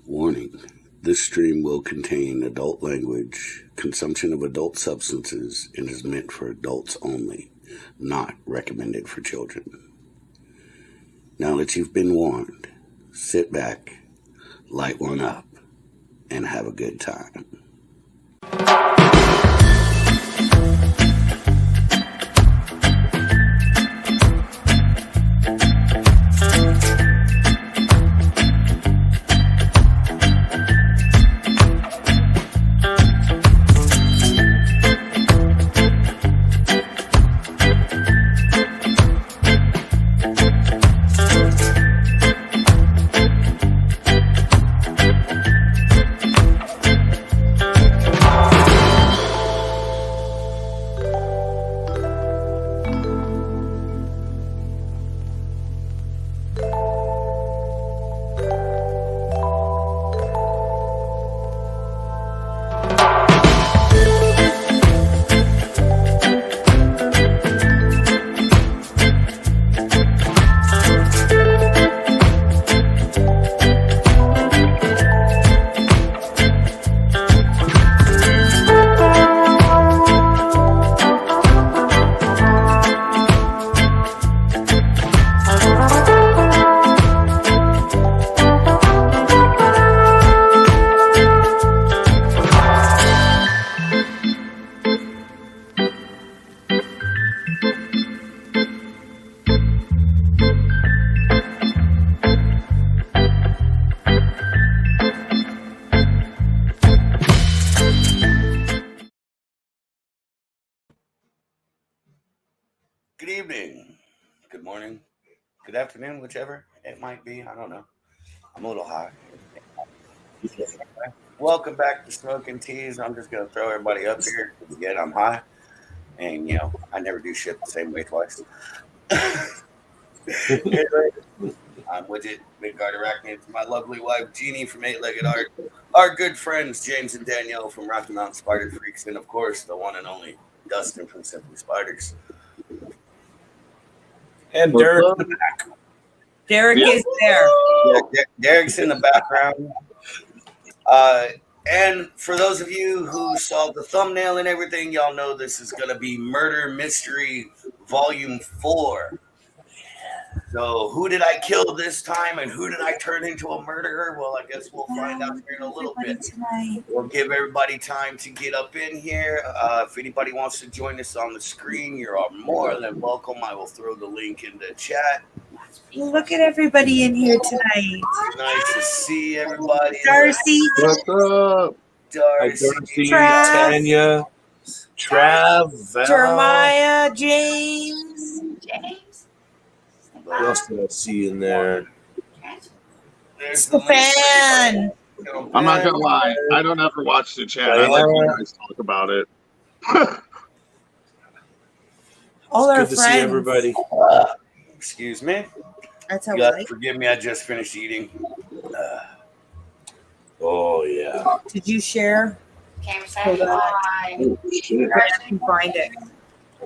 Warning: this stream will contain adult language, consumption of adult substances, and is meant for adults only, not recommended for children. Now that you've been warned, sit back, light one up, and have a good time. Good evening, good morning, good afternoon, whichever it might be. I don't know. I'm a little high. Welcome back to Smoking Teas. I'm just going to throw everybody up here. Again, I'm high. And, I never do shit the same way twice. Anyway, I'm Widgit, Midgard Arachnid. My lovely wife, Jeannie from Eight-Legged Art. Our good friends, James and Danielle from Rocky Mountain Spider Freaks. And, of course, the one and only Dustin from Simply Spiders. And Derek in the back. Derek is there. Yeah, Derek's in the background. And for those of you who saw the thumbnail and everything, y'all know this is going to be Murder Mystery Volume 4. So who did I kill this time and who did I turn into a murderer? Well, I guess we'll find out here in a little bit. We'll give everybody time to get up in here. If anybody wants to join us on the screen, you're all more than welcome. I will throw the link in the chat. Look at everybody in here tonight. Nice to see everybody. Darcy. What's up? Darcy. Tanya. Trav. Val. Jeremiah. James. What else did I see in there? There's Stefan. I'm not gonna lie, I don't ever watch the chat. I like when you guys talk about it. All our Good to friends. see everybody. Excuse me. That's how You we guys like. forgive me, I just finished eating. Oh yeah. Did you share? Came say hi. I can find it.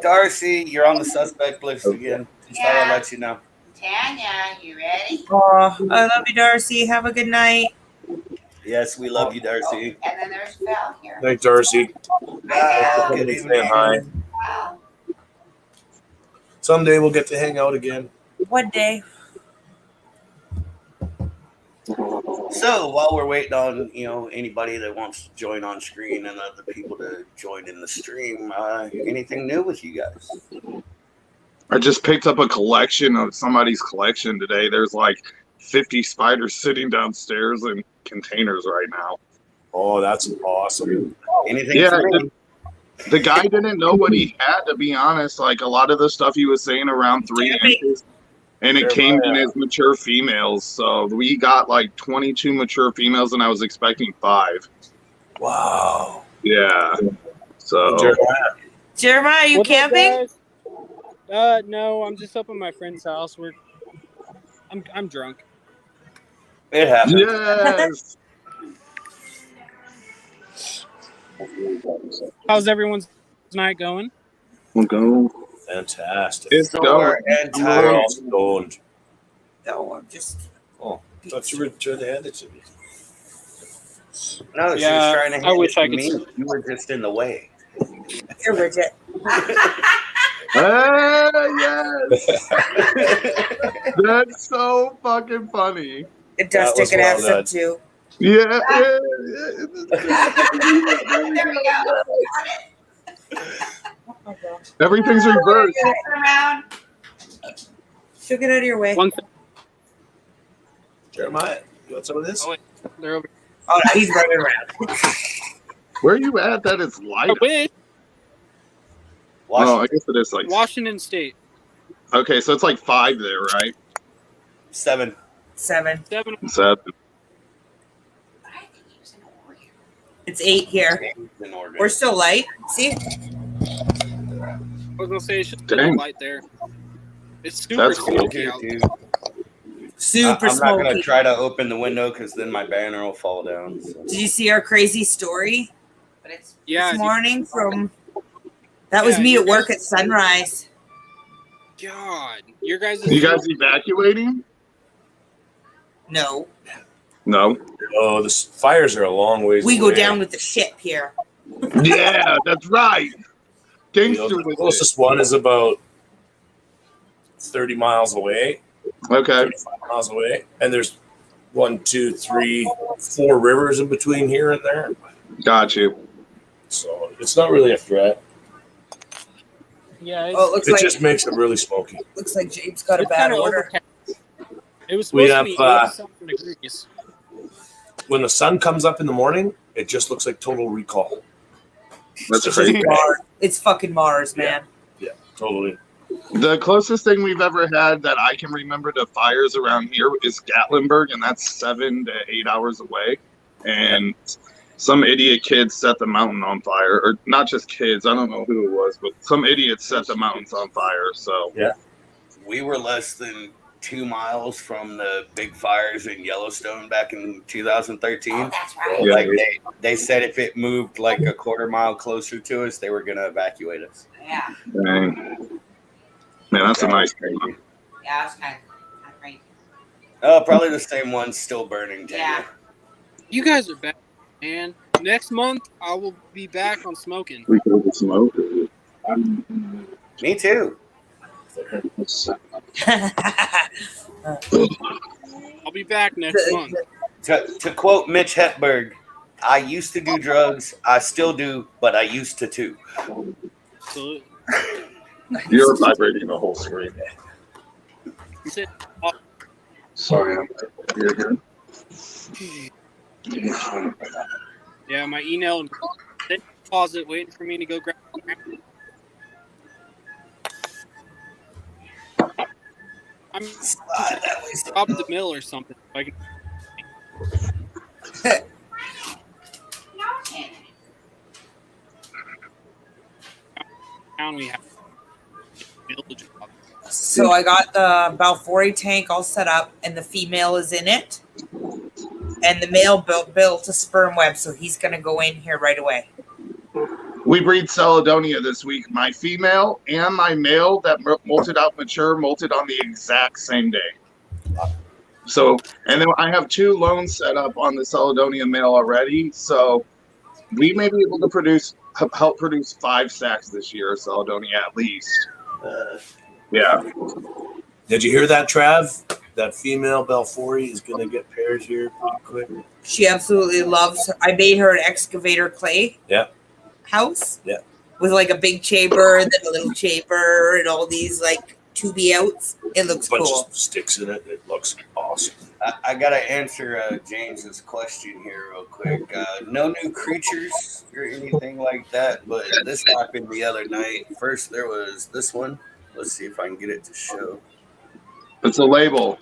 Darcy, you're on the suspect list again. Just thought I'd let you know. Tanya, you ready? Oh, I love you, Darcy. Have a good night. Yes, we love you, Darcy. And then there's Val here. Thanks, Darcy. Good Saying evening. hi. Wow. Someday we'll get to hang out again. What day? So while we're waiting on anybody that wants to join on screen and other people to join in the stream, anything new with you guys? I just picked up a collection of somebody's collection today. There's like 50 spiders sitting downstairs in containers right now. Oh, that's awesome. Anything? Yeah, for me? the guy didn't know what he had, to be honest. Like a lot of the stuff he was saying around 3 inches. And it came in as mature females. So we got like 22 mature females, and I was expecting 5. Wow. Yeah. So Jeremiah, you What's up, camping? guys? No, I'm just up at my friend's house. I'm drunk. It happens. yes. How's everyone's night going? We'll go. Fantastic. It's going. And We're tired. all stoned. No, I'm just. Oh, I thought you were trying to hand it to me. No, she was Yeah, trying to I hand wish it I to could me. see. You were just in the way. You're Widgit. Yes. That's so fucking funny. Dustin was could have well some done. too. Yeah. There we go. Oh my gosh. Everything's reversed. Turn around. She'll get out of your way. One thing. Jeremiah, you want some of this? Oh, wait. They're over. Oh no, he's running around. Where are you at? That is light. Oh, wait. Oh, I guess it is like. Washington State. Okay, so it's like 5 there, right? 7. 7. 7. 7. I think he was in Oregon. It's 8 here. In Oregon. We're still light. See? I was gonna say it's just a Dang. little light there. It's super That's cool. smoky out. Dude. Super I'm not smoky. gonna try to open the window because then my banner will fall down. So. Did you see our crazy story But it's Yeah, this morning from? That was Yeah, me you at work guys- at sunrise. God, your guys. You guys evacuating? No, No. Oh, the fires are a long ways we away. go down with the ship here. Yeah, that's right. You know, Gangster the with it. closest one is about 30 miles away, Okay. 35 miles away. And there's 1, 2, 3, 4 rivers in between here and there. Got you. So it's not really a threat. Yeah, Oh, it looks It like just makes it really smoky. looks like James got a it's bad kind of order. overcast. It was We supposed to be have, 87 degrees. When the sun comes up in the morning, it just looks like Total Recall. That's It's crazy. Mars. It's fucking Mars, man. Yeah, totally. The closest thing we've ever had that I can remember to fires around here is Gatlinburg, and that's 7 to 8 hours away. And some idiot kids set the mountain on fire, or not just kids. I don't know who it was, but some idiots set the mountains on fire. So We were less than 2 miles from the big fires in Yellowstone back in 2013. oh, that's right. Yeah. Like they said if it moved like a quarter mile closer to us, they were gonna evacuate us. Yeah. dang. Man, that's a nice thing. Yeah, that's kind of crazy. Oh, probably the same one still burning. Tanya. Yeah. You guys are back, man. Next month I will be back on smoking. We can smoke. Me too. I'll be back next month. To quote Mitch Hepburn, I used to do drugs. I still do, but I used to too. So, You're vibrating the whole screen. that's it. Sorry, you're good. Yeah, my email and deposit waiting for me to go grab. I'm robbed the mill or something. Like, No, Tanner. town we have village job. So I got the Balfour tank all set up, and the female is in it. And the male built a sperm web, so he's gonna go in here right away. We breed Caledonia this week. My female and my male that molted out mature molted on the exact same day. So, and then I have 2 loans set up on the Caledonia male already. So we may be able to help produce 5 sacks this year of Caledonia at least. Yeah. Did you hear that, Trav? That female Balfour is going to get pairs here pretty quick. She absolutely loves her. I made her an excavator clay house. Yeah. With like a big chamber and then a little chamber and all these like tubey outs. It looks Bunch cool. of sticks in it. It looks awesome. I gotta answer James's question here real quick. No new creatures or anything like that, but this happened the other night. First, there was this one. Let's see if I can get it to show. It's a label.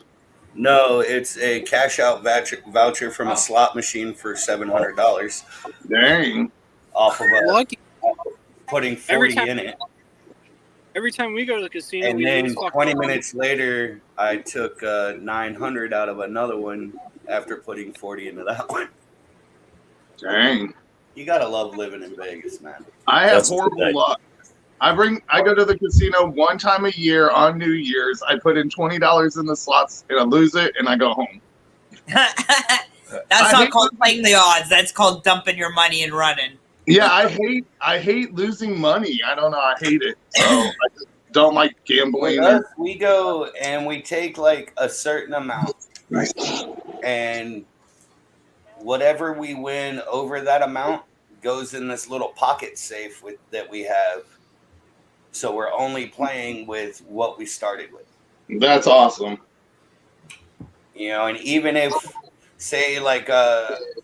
No, it's a cash out voucher from a slot machine for $700 Dang. off of Lucky. putting Every 40 time- in it. Every time we go to the casino, And we then lose fucking 20 minutes later, I took 900 out of another one after putting 40 into that one. Dang. You gotta love living in Vegas, man. I have That's a good horrible night. luck. I go to the casino 1 time a year on New Year's. I put in $20 in the slots and I lose it and I go home. That's I not hate called playing the odds. That's called dumping your money and running. Yeah, I hate losing money. I don't know. I hate it. So I just don't like With gambling. us, we go and we take like a certain amount, and whatever we win over that amount goes in this little pocket safe that we have. So we're only playing with what we started with. That's awesome. You know, and even if, say, like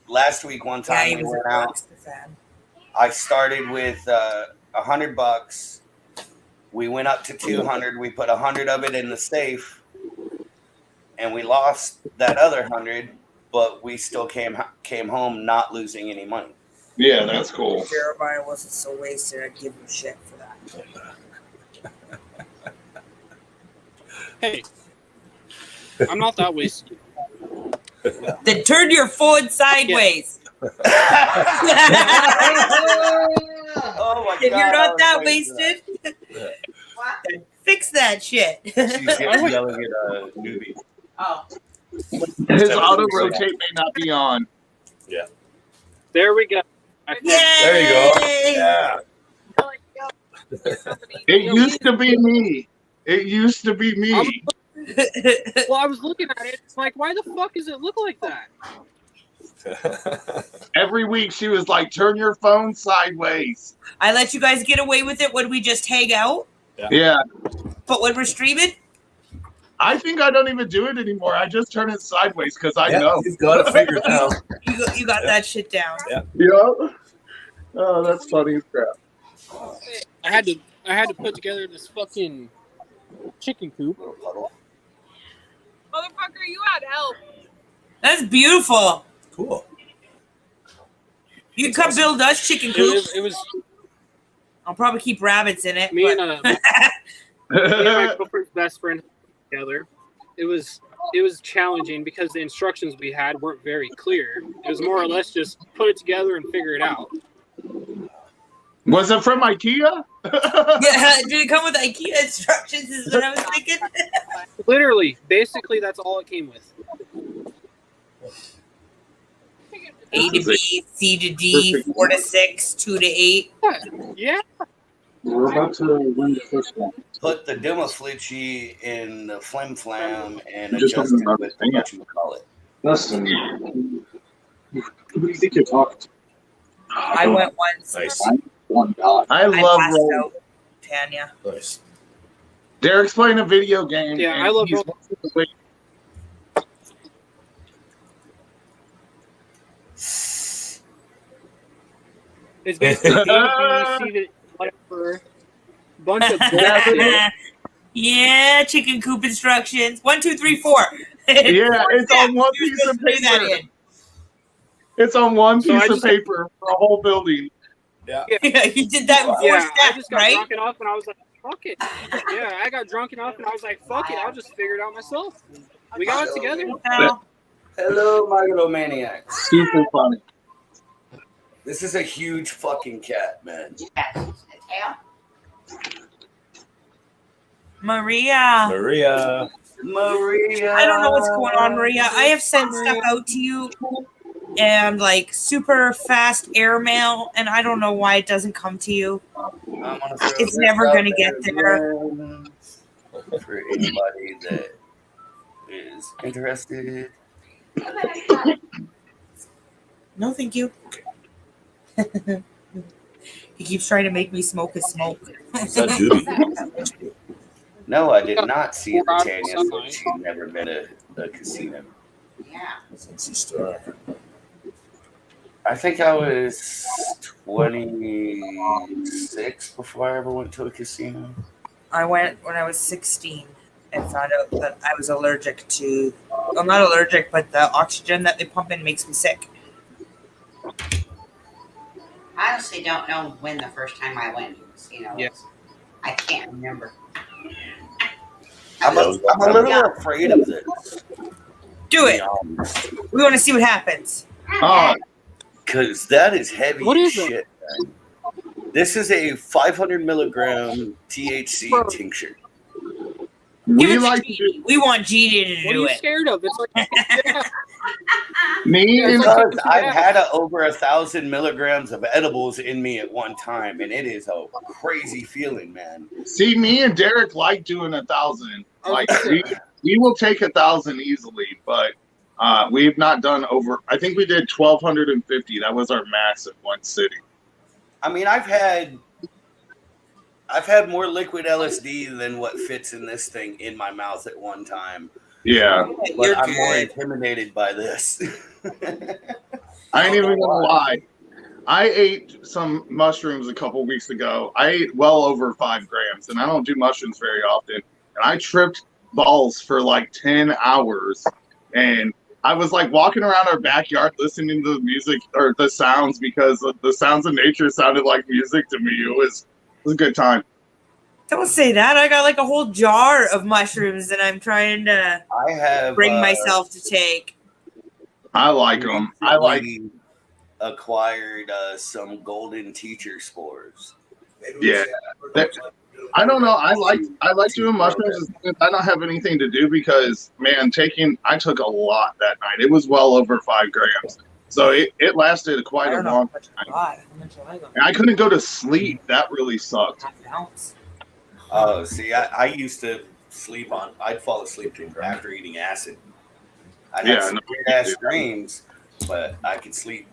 last week, one Yeah, time he we was went a out, Bucks fan. I started with $100. We went up to 200. We put 100 of it in the safe, and we lost that other 100, but we still came home not losing any money. Yeah, that's cool. If Jeremiah wasn't so wasted, I'd give him shit for that. Hey, I'm not that wasted. Then turn your phone sideways. Oh my If God, you're I not was that waiting for wasted, What? then fix that shit. She's yelling at a newbie. Oh. His auto rotate may not be on. There we go. Yay! There you go. Yeah. It used to be me. It used to be me. Well, I was looking at it. It's like, why the fuck does it look like that? Every week she was like, turn your phone sideways. I let you guys get away with it when we just hang out, Yeah. but when we're streaming, I think I don't even do it anymore. I just turn it sideways because I know. You've got it figured out. you got that shit down. Yeah. Oh, that's funny as crap. I had to put together this fucking chicken coop. Motherfucker, you had help. That's beautiful. Cool. You can come build us chicken It coops. was I'll probably keep rabbits in it. me but- and my girlfriend's best friend together. It was challenging because the instructions we had weren't very clear. It was more or less just put it together and figure it out. Was it from IKEA? Yeah, did it come with IKEA instructions? Is what I was thinking. Literally, basically, that's all it came with. A to B, C to D, 4 to 6, 2 to 8. Yeah. We're about to win the first one. Put the Dimaflitchy in the Flim Flam and Just adjust something it about with the thing. what you call it. Dustin, who do you think you're talking to? I went once. Nice. One guy. I I love passed rolling. out. Tanya. Nice. Derek's playing a video game. Yeah, and I love he's rolling. watching the way- It's basically A, B, C, to whatever. Bunch of bullshit. Yeah, chicken coop instructions. 1, 2, 3, 4. Yeah, it's on one You're piece of supposed to do that paper. It's on one So I piece of just- paper for a whole building. in. You did that in 4 Yeah, I steps, just got right? drunk enough and I was like, fuck it. Yeah, I got drunk enough and I was like, fuck it, I'll just figure it out myself. We got it together. Now, Hello, Megalomaniacs. Super funny. This is a huge fucking cat, man. Tail? Maria. Maria. Maria. I don't know what's going on, Maria. I have sent stuff out to you and like super fast airmail, and I don't know why it doesn't come to you. It's never gonna get there. For anybody that is interested. No, thank you. He keeps trying to make me smoke his smoke. Is that Doobie? No, I did not see the Wow. Tanya. So she's never been to a casino. Yeah. Since he started. I think I was 26 before I ever went to a casino. I went when I was 16 and found out that I was allergic to, well, not allergic, but the oxygen that they pump in makes me sick. I honestly don't know when the first time I went to a casino was. Yeah. I can't remember. I'm a little afraid of this. Do it. We want to see what happens. Oh, Because that is heavy What is shit, man. This is a 500 milligram THC tincture. Give We it to like to Jeannie. do We want Jeannie to What are do you it. scared of? It's like yeah, me it's and like Because taking two I've baths. had over 1,000 milligrams of edibles in me at one time, and it is a crazy feeling, man. see me and Derek like doing 1,000. Like we will take 1,000 easily, but we've not done over. I think we did 1,250. That was our max in one sitting. I mean, I've had more liquid LSD than what fits in this thing in my mouth at one time. Yeah, But You're I'm more good. intimidated by this. I ain't even gonna lie. I ate some mushrooms a couple weeks ago. I ate well over 5 grams, and I don't do mushrooms very often. And I tripped balls for like 10 hours. And I was like walking around our backyard listening to the music or the sounds because the sounds of nature sounded like music to me. It was a good time. Don't say that. I got like a whole jar of mushrooms that I'm trying to I have bring myself to take. I like them. I like. recently acquired some golden teacher spores. Yeah. I don't know. I like doing mushrooms as long as I don't have anything to do because man, I took a lot that night. It was well over 5 grams. So it lasted quite a long time. And I couldn't go to sleep. That really sucked. Oh, see, I used to sleep on. I'd fall asleep after eating acid. I'd have some weird ass dreams, but I could sleep.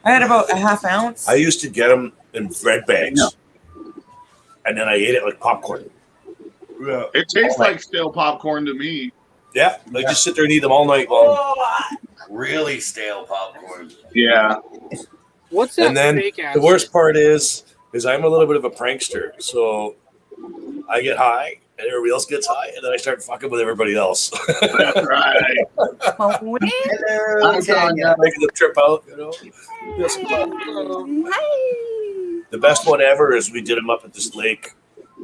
I had about a half ounce. I used to get them in bread bags, and then I ate it like popcorn. Yeah. It tastes like stale popcorn to me. Yeah, I just sit there and eat them all night long. Really stale popcorn. Yeah. What's that? And then fake the acid? worst part is I'm a little bit of a prankster, so I get high and everybody else gets high, and then I start fucking with everybody else. That's right. Hello, I'm telling you. Making the trip out, you know. The best one ever is we did them up at this lake,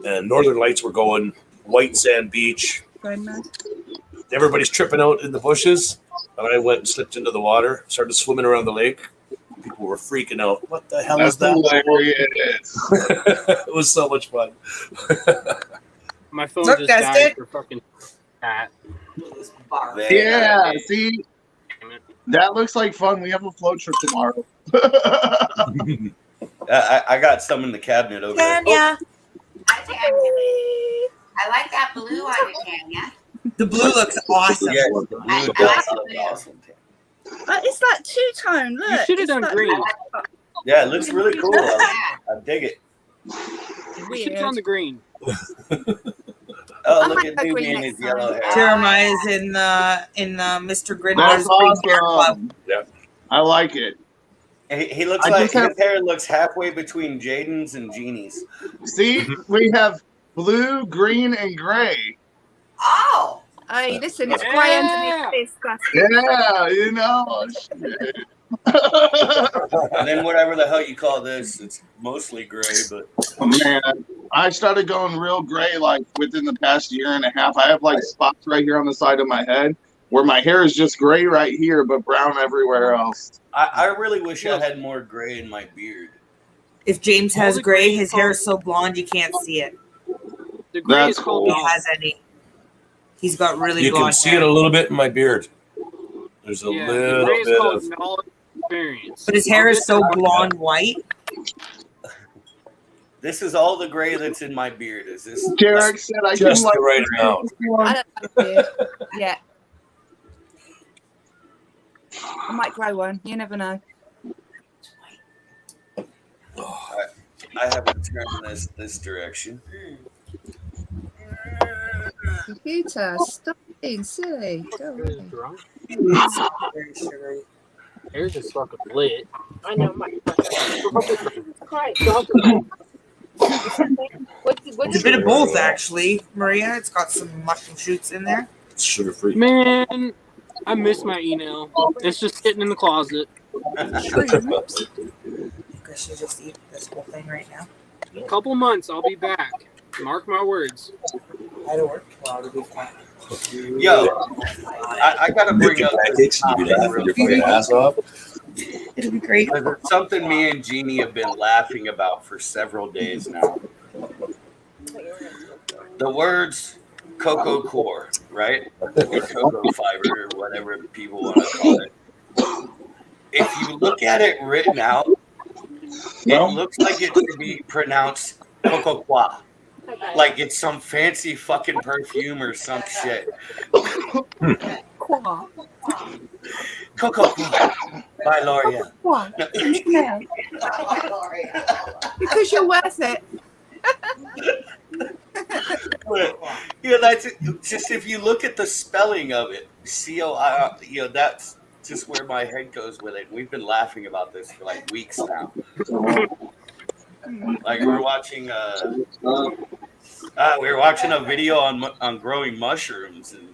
and Northern Lights were going, white sand beach. Everybody's tripping out in the bushes, and I went and slipped into the water, started swimming around the lake. People were freaking out. What the hell is that? Hilarious. It was so much fun. My phone Look, just that's died it. for fucking that. Yeah, see, Damn it. that looks like fun. We have a float trip tomorrow. I got some in the cabinet over there. Tanya. Hi, Tanya. I like that blue on you, Tanya. The blue looks awesome. Yes, the blue I does like look the blue. awesome. It's that two-tone. Look, You should have it's done that- green. Yeah, it looks really cool. I dig it. You should Weird. have done the green. Oh, I look might at go Doobie green in next his yellow time. hair. Jeremiah's in Mr. That's Grindel's Green Bear Club. awesome. Yeah. I like it. He looks I like just have- his hair looks halfway between Jaden's and Jeannie's. See, we have blue, green, and gray. Oh, Hey, listen, it's grey Yeah. underneath this glass. Yeah, you know. Shit. And then whatever the hell you call this, it's mostly gray, but Man, I started going real gray like within the past year and a half. I have like spots right here on the side of my head where my hair is just gray right here, but brown everywhere else. I really wish I had more gray in my beard. If James has All the gray, green his hair is so blonde you can't see it. The gray That's is called He cool. has any. He's got really You blonde can see hair. it a little bit in my beard. There's a Yeah, the little gray is bit called of. knowledge experience. But his hair is so blonde white. This is all the gray that's in my beard. Is this? Derek said I can Just like the right amount. I don't like beard. Yeah. I might grow one. You never know. I haven't turned this direction. Computer, stop being silly. Go Hair's away. drunk. Very sugary. Hair's just fucking lit. I know my. It's a bit of both, actually, Maria. It's got some mushroom shoots in there. It's sugar free. Man, I miss my email. It's just sitting in the closet. I should just eat this whole thing right now. A couple months, I'll be back. Mark my words. I don't work tomorrow to be fine. Yo, I gotta bring up this topic real quick. ass off. It'll be great. It's something me and Jeannie have been laughing about for several days now. The words cocoa core, right? Or cocoa fiber, or whatever people want to call it. If you look at it written out, it looks like it should be pronounced cocoa qua. Like it's some fancy fucking perfume or some shit. Qua. Cocoa qua by L'Oreal. Qua. No. Because you're worth it. That's it. Just if you look at the spelling of it, COI, that's just where my head goes with it. We've been laughing about this for like weeks now. Like we were watching a video on growing mushrooms, and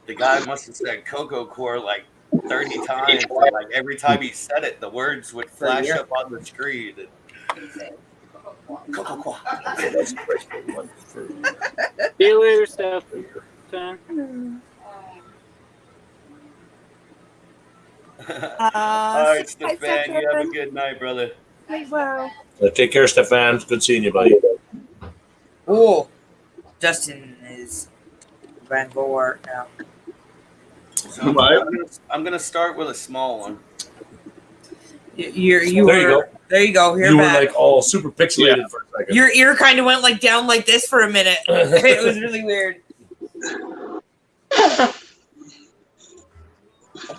the guy must have said cocoa core like 30 times. And like every time he said it, the words would flash up on the screen. And, cocoa core. See you later, Steph. All right, Stefan, you have a good night, brother. Well. Take care, Stefan. Good seeing you, buddy. Oh, Justin is Van Gogh art now. So I'm gonna start with a small one. You There you go. There you go. You're You were back. like all super pixelated for a second. Your ear kind of went like down like this for a minute. It was really weird.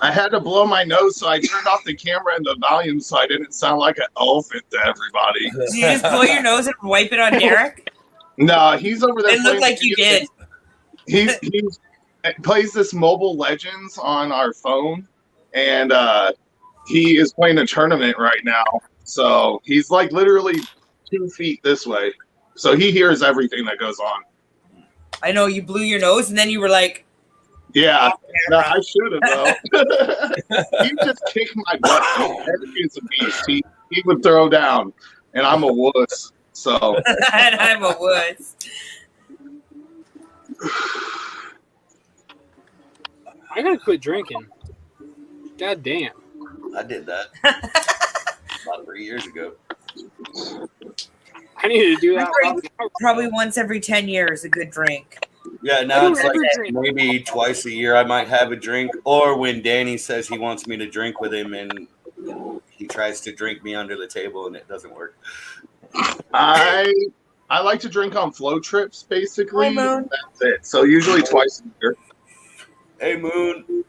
I had to blow my nose, so I turned off the camera and the volume so I didn't sound like an elephant to everybody. Did you just blow your nose and wipe it on Derek? No, he's over there. It looked like you did. He plays this Mobile Legends on our phone, and he is playing a tournament right now. So he's like literally 2 feet this way. So he hears everything that goes on. I know you blew your nose and then you were like, yeah, no, I should have though. He just kicked my butt. Eric is a beast. He would throw down, and I'm a wuss. So and I'm a wuss. I gotta quit drinking. God damn. I did that about 3 years ago. I need to do that. Probably once every 10 years, a good drink. Yeah, now it's like maybe twice a year I might have a drink, or when Danny says he wants me to drink with him and he tries to drink me under the table and it doesn't work. I like to drink on flow trips, basically. Hi, Moon. That's it. So usually twice a year. Hey, Moon.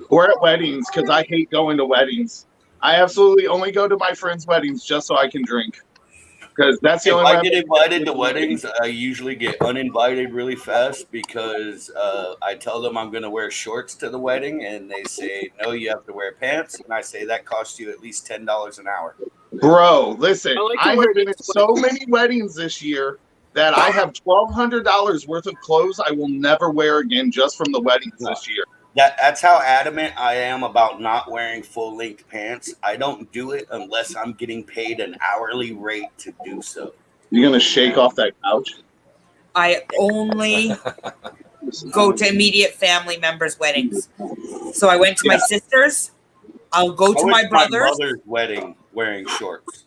Or at weddings, because I hate going to weddings. I absolutely only go to my friends' weddings just so I can drink. Because that's the If only way I get invited to weddings, I usually get uninvited really fast because I tell them I'm going to wear shorts to the wedding, and they say, no, you have to wear pants. And I say, that costs you at least $10 an hour. Bro, listen, I wear have been in so many weddings this year that I have $1,200 worth of clothes I will never wear again just from the weddings this year. That's how adamant I am about not wearing full-length pants. I don't do it unless I'm getting paid an hourly rate to do so. You're going to shake off that couch? I only go to immediate family members' weddings. So I went to my sister's. I'll go to my brother's. My mother's wedding wearing shorts.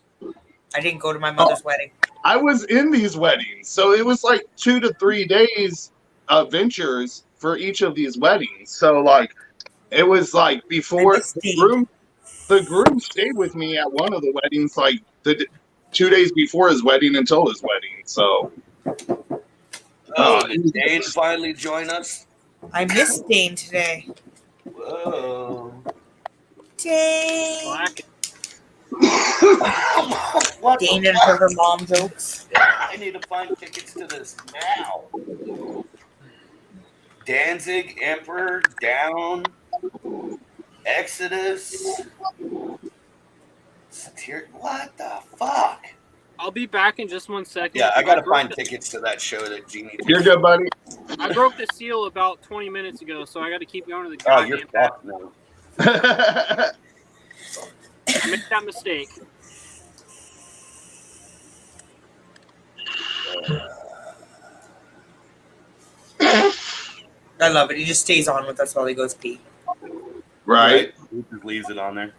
I didn't go to my mother's wedding. I was in these weddings. So it was like 2 to 3 days of ventures for each of these weddings. So like it was like before the groom stayed with me at one of the weddings like the 2 days before his wedding until his wedding. So did Dane finally join us? I missed Dane today. Whoa. Dane. What Dane and her mom jokes. I need to find tickets to this now. Danzig, Emperor, Down, Exodus. What the fuck? I'll be back in just 1 second. Yeah, I gotta find tickets to that show that Jeannie. You're good, buddy. I broke the seal about 20 minutes ago, so I got to keep going to the Oh, goddamn you're fucked now. Make that mistake. I love it. He just stays on with us while he goes pee. Right. He just leaves it on there.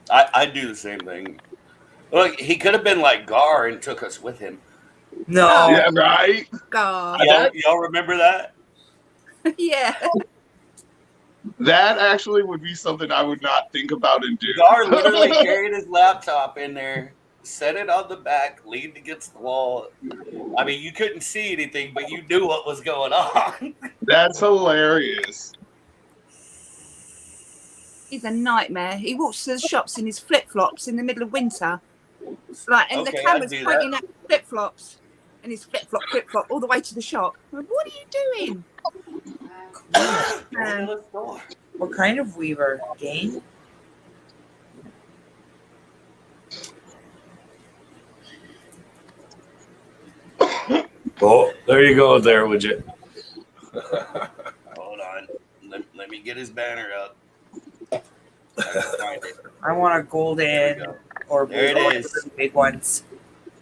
I do the same thing. Look, he could have been like Gar and took us with him. No. Yeah, right. God. Y'all remember that? Yeah. That actually would be something I would not think about and do. Gar literally carried his laptop in there, set it on the back, leaned against the wall. I mean, you couldn't see anything, but you knew what was going on. That's hilarious. He's a nightmare. He walks to the shops in his flip-flops in the middle of winter. Like, and the Okay, camera's I'd do pointing that. at flip-flops. And his flip-flop all the way to the shop. Like, what are you doing? Going to the store. What kind of weaver? Game? Oh, there you go, there, Widgit. Hold on. Let me get his banner up. I can find it. I want a golden or There it blue, is. the big ones.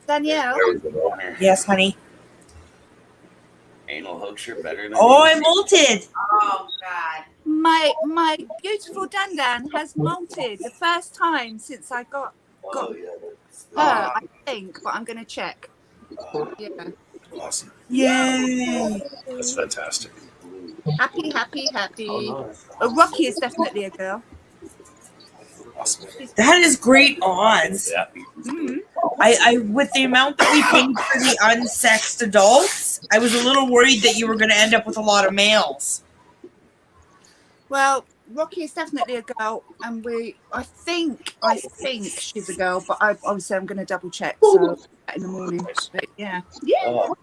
Danielle. There's the banner. Yes, honey. Anal hooks are better than Oh, I these. molted. Oh God. My beautiful Dandan has molted the first time since I got Oh, yeah. her, I think, but I'm going to check. Yeah. Awesome. Yay. That's fantastic. Happy, happy, happy. Oh, no. Rocky is definitely a girl. Awesome. That is great odds. Yeah. Mm. I with the amount that we paid for the unsexed adults, I was a little worried that you were going to end up with a lot of males. Well, Rocky is definitely a girl, and I think she's a girl, but obviously I'm going to double check. So in the morning, but yeah. Oh,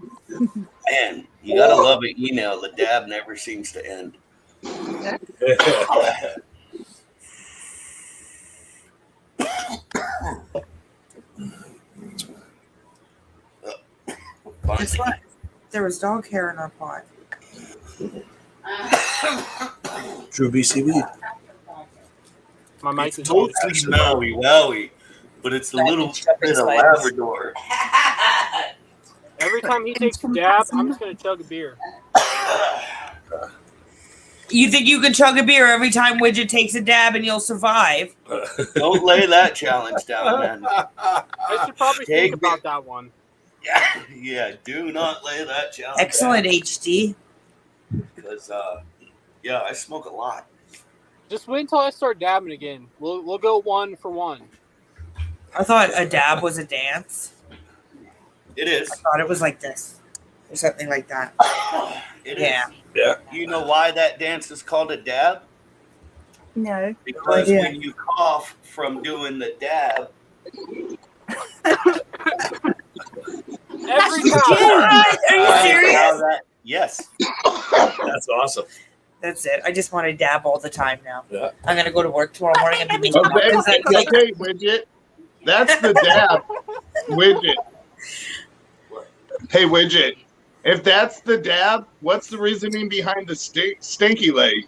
man, you gotta love an email. The dab never seems to end. Guess what? There was dog hair in our pot. True BCB. My mic It's is totally Maui Wowie, but it's a little bit of Labrador. Every time he takes a dab, I'm just gonna chug a beer. You think you can chug a beer every time Widgit takes a dab and you'll survive? Don't lay that challenge down, man. I should probably Take think about that one. Yeah, do not lay that challenge Excellent, HD. Because, yeah, I smoke a lot. Just wait until I start dabbing again. We'll go 1 for 1. I thought a dab was a dance. It is. I thought it was like this or something like that. It Yeah. is. Yeah. You know why that dance is called a dab? No. Because idea. when you cough from doing the dab, Every That's time. Are you serious? Yes. That's awesome. That's it. I just want to dab all the time now. Yeah. I'm gonna go to work tomorrow morning and be making Okay, muffins at like okay, Widget. That's the dab. Widget. Hey, Widget. If that's the dab, what's the reasoning behind the stinky leg?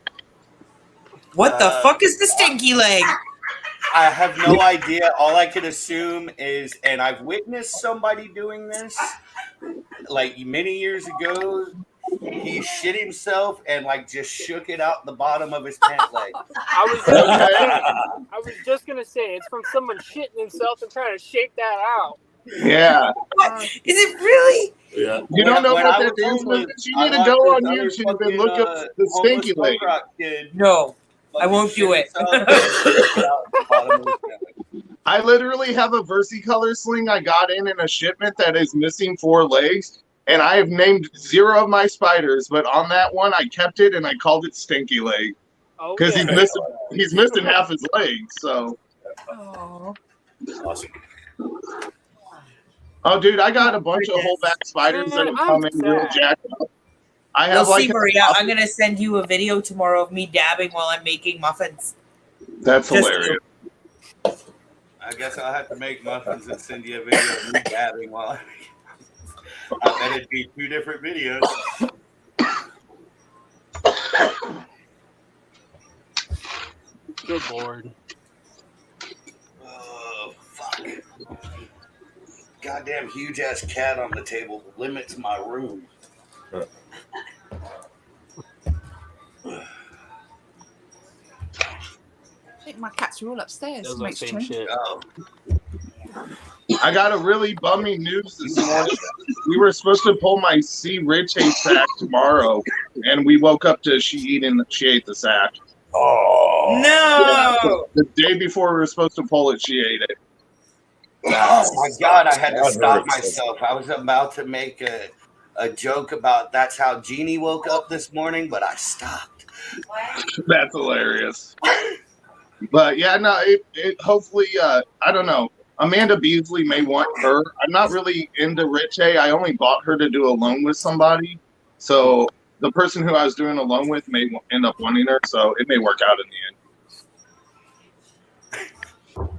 what the fuck is the stinky leg? I have no idea. All I can assume is, and I've witnessed somebody doing this, like many years ago. He shit himself and like just shook it out the bottom of his pant leg. I was just gonna say it's from someone shitting himself and trying to shake that out. Yeah. What? Is it really? Yeah. You don't know When what I that was is? homeless, You I need to watched go on this other YouTube and look up fucking, the stinky homeless leg. punk rock kid No. I fucking won't do shit it. himself and shook it out the bottom of his pant leg. I literally have a versicolor sling I got in a shipment that is missing 4 legs, and I have named 0 of my spiders, but on that one I kept it and I called it Stinky Leg Oh, because yeah. he's missing half his leg. So, Oh. Awesome. oh dude, I got a bunch of holdback spiders that have come in real jacked up. I You'll have like see, Maria. I'm gonna send you a video tomorrow of me dabbing while I'm making muffins. that's Just hilarious. I guess I'll have to make muffins and send you a video of me dabbing while I make it. I bet it'd be 2 different videos. Good lord. Oh, fuck. Goddamn huge ass cat on the table limits my room. I think my cats are all upstairs. Does that Makes same sense. shit. Oh, I got a really bumming news this morning. We were supposed to pull my C. Rich ate sack tomorrow, and we woke up to she ate the sack. Oh No! The day before we were supposed to pull it, she ate it. Oh my God, I had to That stop hurts. myself. I was about to make a joke about that's how Jeannie woke up this morning, but I stopped. That's hilarious. But yeah, no, it hopefully, I don't know. Amanda Beasley may want her. I'm not really into Rich A. I only bought her to do a loan with somebody. So the person who I was doing a loan with may end up wanting her. So it may work out in the end.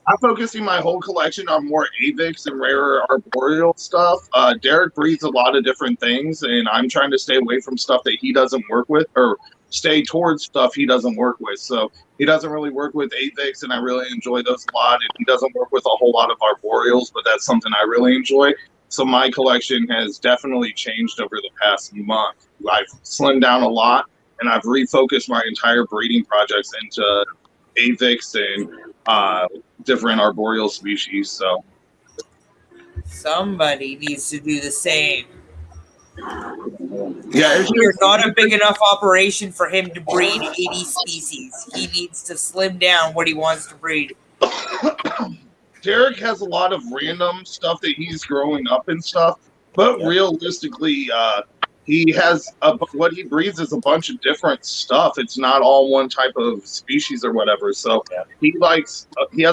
I'm focusing my whole collection on more Avix and rarer arboreal stuff. Derek breeds a lot of different things, and I'm trying to stay away from stuff that he doesn't work with, or stay towards stuff he doesn't work with. So he doesn't really work with Avix, and I really enjoy those a lot. And he doesn't work with a whole lot of arboreals, but that's something I really enjoy. So my collection has definitely changed over the past month. I've slimmed down a lot, and I've refocused my entire breeding projects into Avix and different arboreal species. So Somebody needs to do the same. yeah, You're not a big enough operation for him to breed 80 species. He needs to slim down what he wants to breed. Derek has a lot of random stuff that he's growing up and stuff, but realistically, he has what he breeds is a bunch of different stuff. It's not all one type of species or whatever. So he has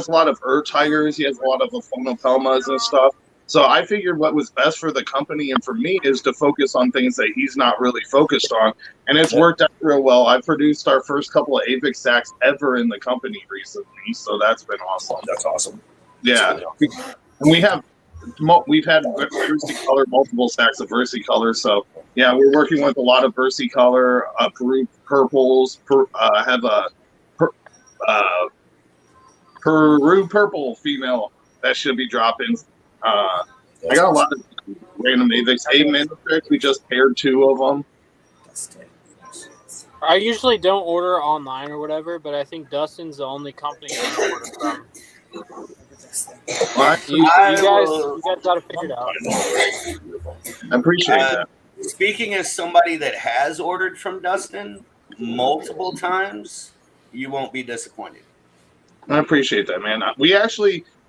a lot of tigers. He has a lot of Aphonopelmas and stuff. So I figured what was best for the company and for me is to focus on things that he's not really focused on. And it's worked out real well. I produced our first couple of Avix sacks ever in the company recently. So that's been awesome. That's awesome. Yeah. And we've had versicolor, multiple stacks of versicolor. So yeah, we're working with a lot of versicolor, Peru purples. I have a Peru purple female that should be dropping. I got a lot of random Avix. Matrix, we just paired 2 of them. I usually don't order online or whatever, but I think Dustin's the only company I order from. You guys got to figure it out. I appreciate that. Speaking as somebody that has ordered from Dustin multiple times, you won't be disappointed. I appreciate that, man.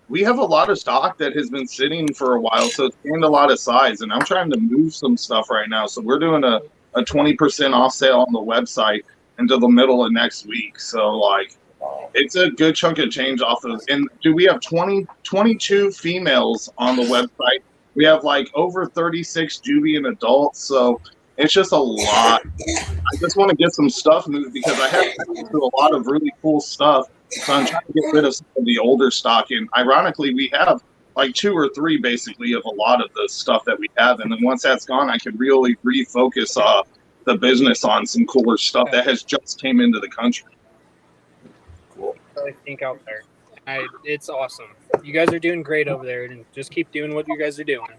We have a lot of stock that has been sitting for a while, so it's gained a lot of size, and I'm trying to move some stuff right now. So we're doing a 20% off sale on the website until the middle of next week. So like, it's a good chunk of change off of. And we have 22 females on the website. We have like over 36 Jubian adults. So it's just a lot. I just want to get some stuff moved because I have access to a lot of really cool stuff. So I'm trying to get rid of some of the older stock. And ironically, we have like 2 or 3 basically of a lot of the stuff that we have. And then once that's gone, I can really refocus the business on some cooler stuff that has just came into the country. Cool. I think out there. It's awesome. You guys are doing great over there, and just keep doing what you guys are doing.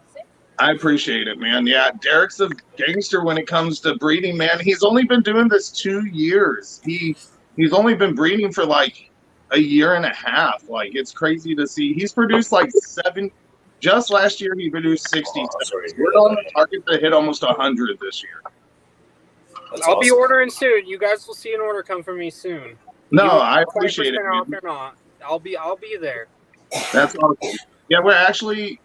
I appreciate it, man. Yeah, Derek's a gangster when it comes to breeding, man. He's only been doing this 2 years. He's only been breeding for like a year and a half. Like, it's crazy to see. He's produced like 7. Just last year, he produced 60. We're on the target to hit almost 100 this year. I'll be ordering soon. You guys will see an order come from me soon. No, I appreciate it. Off or not, I'll be there. That's awesome. Yeah,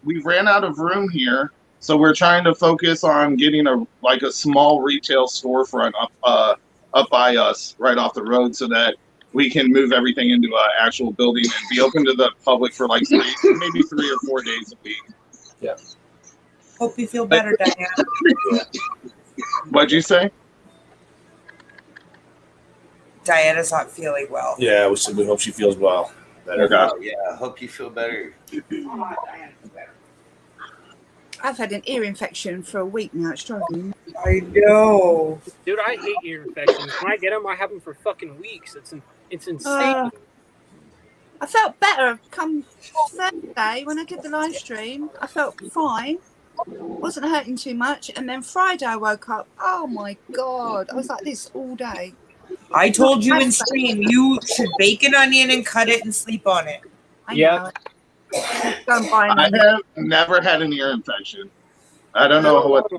we ran out of room here, so we're trying to focus on getting a small retail storefront up by us, right off the road, so that we can move everything into an actual building and be open to the public for like maybe 3 or 4 days a week. Yeah. Hope you feel better, Diana. What'd you say? Diana's not feeling well. Yeah, we hope she feels well. Better. Okay. Oh, yeah, I hope you feel better. I've had an ear infection for a week now. It's struggling. I know. Dude, I hate ear infections. When I get them, I have them for fucking weeks. It's insane. I felt better come Thursday when I did the live stream. I felt fine. Wasn't hurting too much. And then Friday I woke up. Oh my God. I was like this all day. I told you in stream you should bake an onion and cut it and sleep on it. I Yeah. know. Go and buy I them. have never had an ear infection. I don't know what.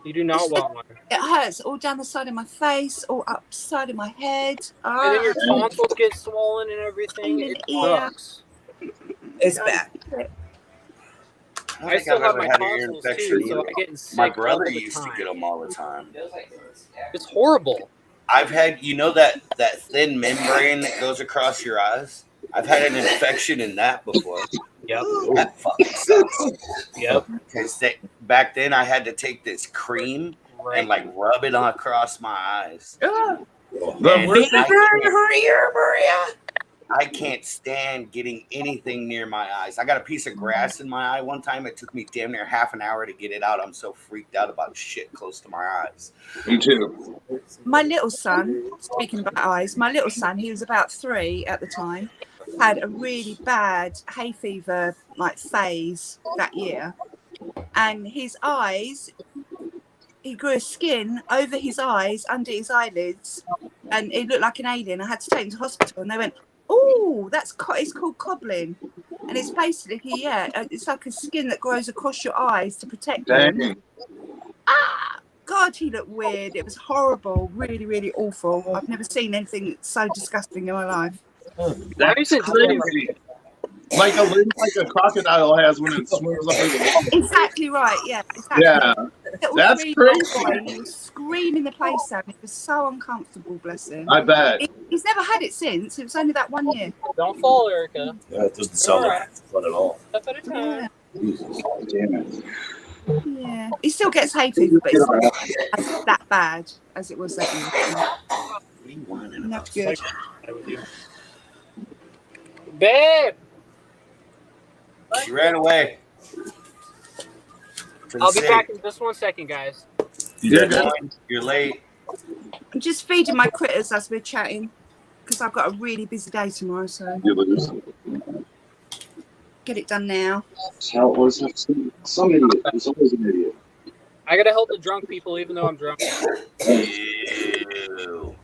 You do not want one. It hurts all down the side of my face, all up the side of my head. And then your tonsils get swollen and everything. In It the ear. sucks. It's bad. I think still I've have ever my had an ear tonsils infection too, so either. I get sick My brother all the used to time. get them all the time. It's horrible. I've had, that thin membrane that goes across your eyes. I've had an infection in that before. Yep. That fucking sucks. Yep. Because back then I had to take this cream and like rub it on across my eyes. The And worst I can't stand getting anything near my eyes. I got a piece of grass in my eye one time. It took me damn near half an hour to get it out. I'm so freaked out about shit close to my eyes. Me too. My little son, speaking about eyes, my little son, he was about 3 at the time, had a really bad hay fever like phase that year. And his eyes, he grew a skin over his eyes, under his eyelids, and it looked like an alien. I had to take him to hospital, and they went, "Oh, it's called cobbling," and it's basically it's like a skin that grows across your eyes to protect them. Dang. God, he looked weird. It was horrible, really, really awful. I've never seen anything so disgusting in my life. That's crazy. Like a crocodile has when it swims under the water. Exactly right. Yeah. Exactly. Yeah. That's crazy. He was screaming the place out. It was so uncomfortable. Bless him. I bet. He's never had it since. It was only that 1 year. Don't fall, Erica. Yeah, it doesn't sound like fun at all. Step at a time. Damn it. Yeah. He still gets hay fever, but it's not as that bad as it was that year. Not good. Babe! She ran away. I'll be back in just 1 second, guys. You're late. I'm just feeding my critters as we're chatting because I've got a really busy day tomorrow, so You lose. get it done now. How was some idiot? There's always an idiot. I gotta help the drunk people even though I'm drunk. Ew.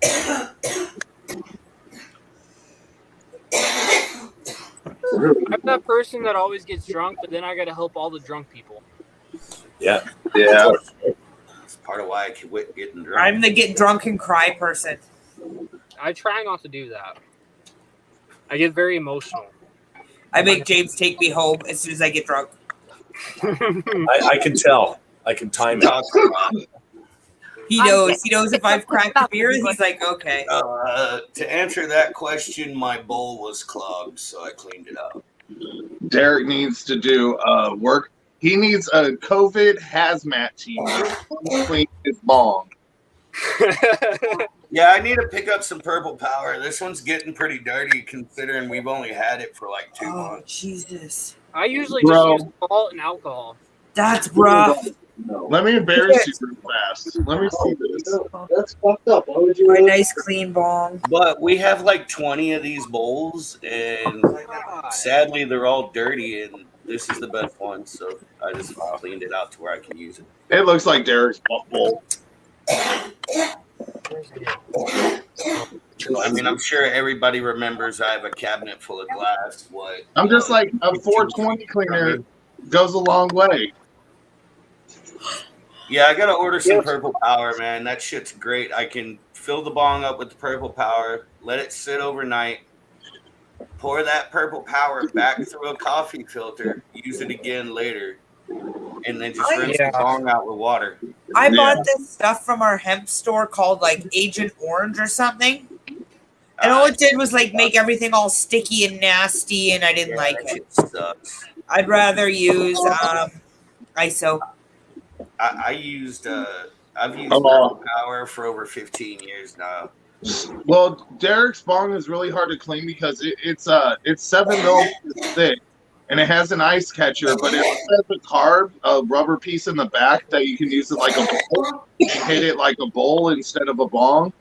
I'm that person that always gets drunk, but then I gotta help all the drunk people. Yeah. Yeah. That's part of why I quit getting drunk. I'm the get drunk and cry person. I try not to do that. I get very emotional. I make James take me home as soon as I get drunk. I can tell. I can time it. He knows. He knows if I've cracked a beer, he's like, okay. To answer that question, my bowl was clogged, so I cleaned it out. Derek needs to do work. He needs a COVID hazmat team to clean his bong. Yeah, I need to pick up some Purple Power. This one's getting pretty dirty considering we've only had it for like 2 Oh, months. Jesus. I usually just use salt and alcohol. That's rough. No. Let me embarrass you real fast. Let me see this. That's fucked up. Why would you? My nice clean bong. But we have like 20 of these bowls, and sadly they're all dirty, and this is the best one, so I just cleaned it out to where I can use it. It looks like Derek's bowl. I mean, I'm sure everybody remembers I have a cabinet full of glass. I'm just like, a 420 cleaner goes a long way. Yeah, I gotta order some Purple Power, man. That shit's great. I can fill the bong up with the Purple Power, let it sit overnight, pour that Purple Power back through a coffee filter, use it again later, and then just rinse the bong out with water. I bought this stuff from our hemp store called like Agent Orange or something. And all it did was like make everything all sticky and nasty, and I didn't like it. Shit sucks. I'd rather use ISO. I've used Purple Power for over 15 years now. Well, Derek's bong is really hard to clean because it's 7 millimeters thick, and it has an ice catcher, but it has a carb, a rubber piece in the back that you can use it like a bowl. You can hit it like a bowl instead of a bong,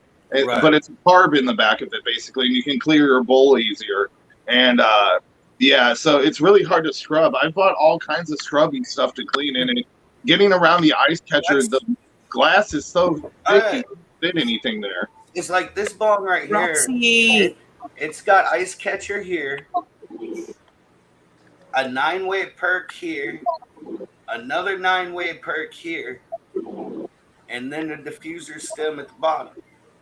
Right. But it's a carb in the back of it basically, and you can clear your bowl easier. And so it's really hard to scrub. I bought all kinds of scrubbing stuff to clean in it. Getting around the ice catcher, the glass is so thick you can't fit anything there. It's like this bong right here. Roxy. It's got ice catcher here, a 9-way perk here, another 9-way perk here, and then a diffuser stem at the bottom.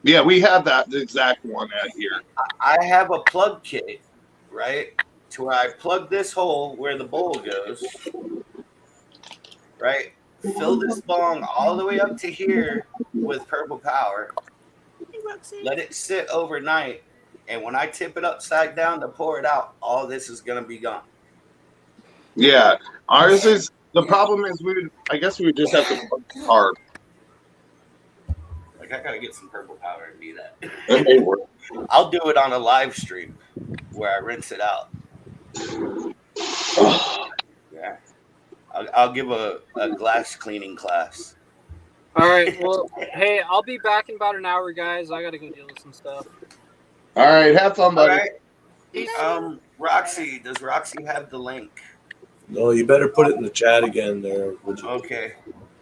Yeah, we have that exact one out here. I have a plug kit, right? To where I plug this hole where the bowl goes, right? Fill this bong all the way up to here with purple power. Let it sit overnight, and when I tip it upside down to pour it out, all this is gonna be gone. Yeah, ours is the problem is I guess we would just have to plug the carb. Like I gotta get some purple power and do that. That may work. I'll do it on a live stream where I rinse it out. Yeah, I'll give a glass cleaning class. All right. Well, hey, I'll be back in about an hour, guys. I gotta go deal with some stuff. All right, have fun, All buddy. right. Roxy, does Roxy have the link? No, you better put it in the chat again there. Okay,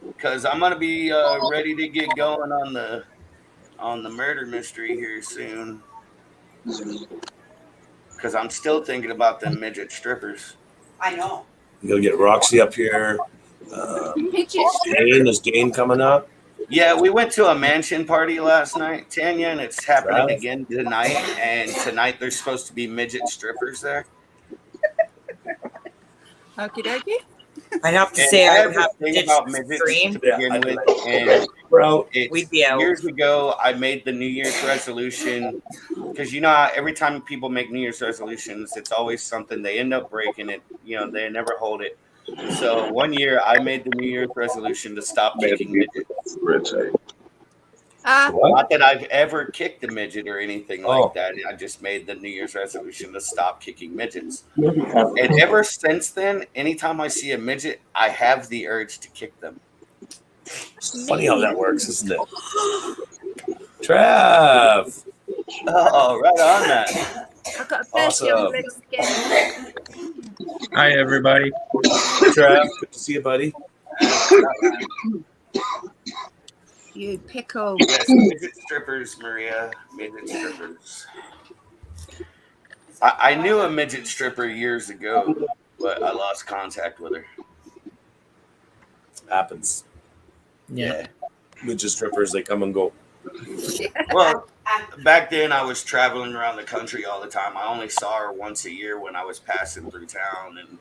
because I'm gonna be ready to get going on the murder mystery here soon. Because I'm still thinking about them midget strippers. I know. You gotta get Roxy up here. Dane, is Dane coming up? Yeah, we went to a mansion party last night, Tanya, and it's happening again tonight. And tonight there's supposed to be midget strippers there. Okie dokie. I'd have to say I would have to ditch about the midgets stream. to begin with, and Bro, We'd be out. years ago I made the New Year's resolution because you know how every time people make New Year's resolutions, it's always something they end up breaking it. You know, they never hold it. So one year I made the New Year's resolution to stop kicking midgets. Not that I've ever kicked a midget or anything like that. I just made the New Year's resolution to stop kicking midgets. And ever since then, anytime I see a midget, I have the urge to kick them. It's funny how that works, isn't it? Trav. Oh, right on that. I've got a birthday on the list again. Hi, everybody. Trav, good to see you, buddy. You pickle. Yes, midget strippers, Maria. Midget strippers. I knew a midget stripper years ago, but I lost contact with her. Happens. Yeah. Midget strippers, they come and go. Well, back then I was traveling around the country all the time. I only saw her once a year when I was passing through town, and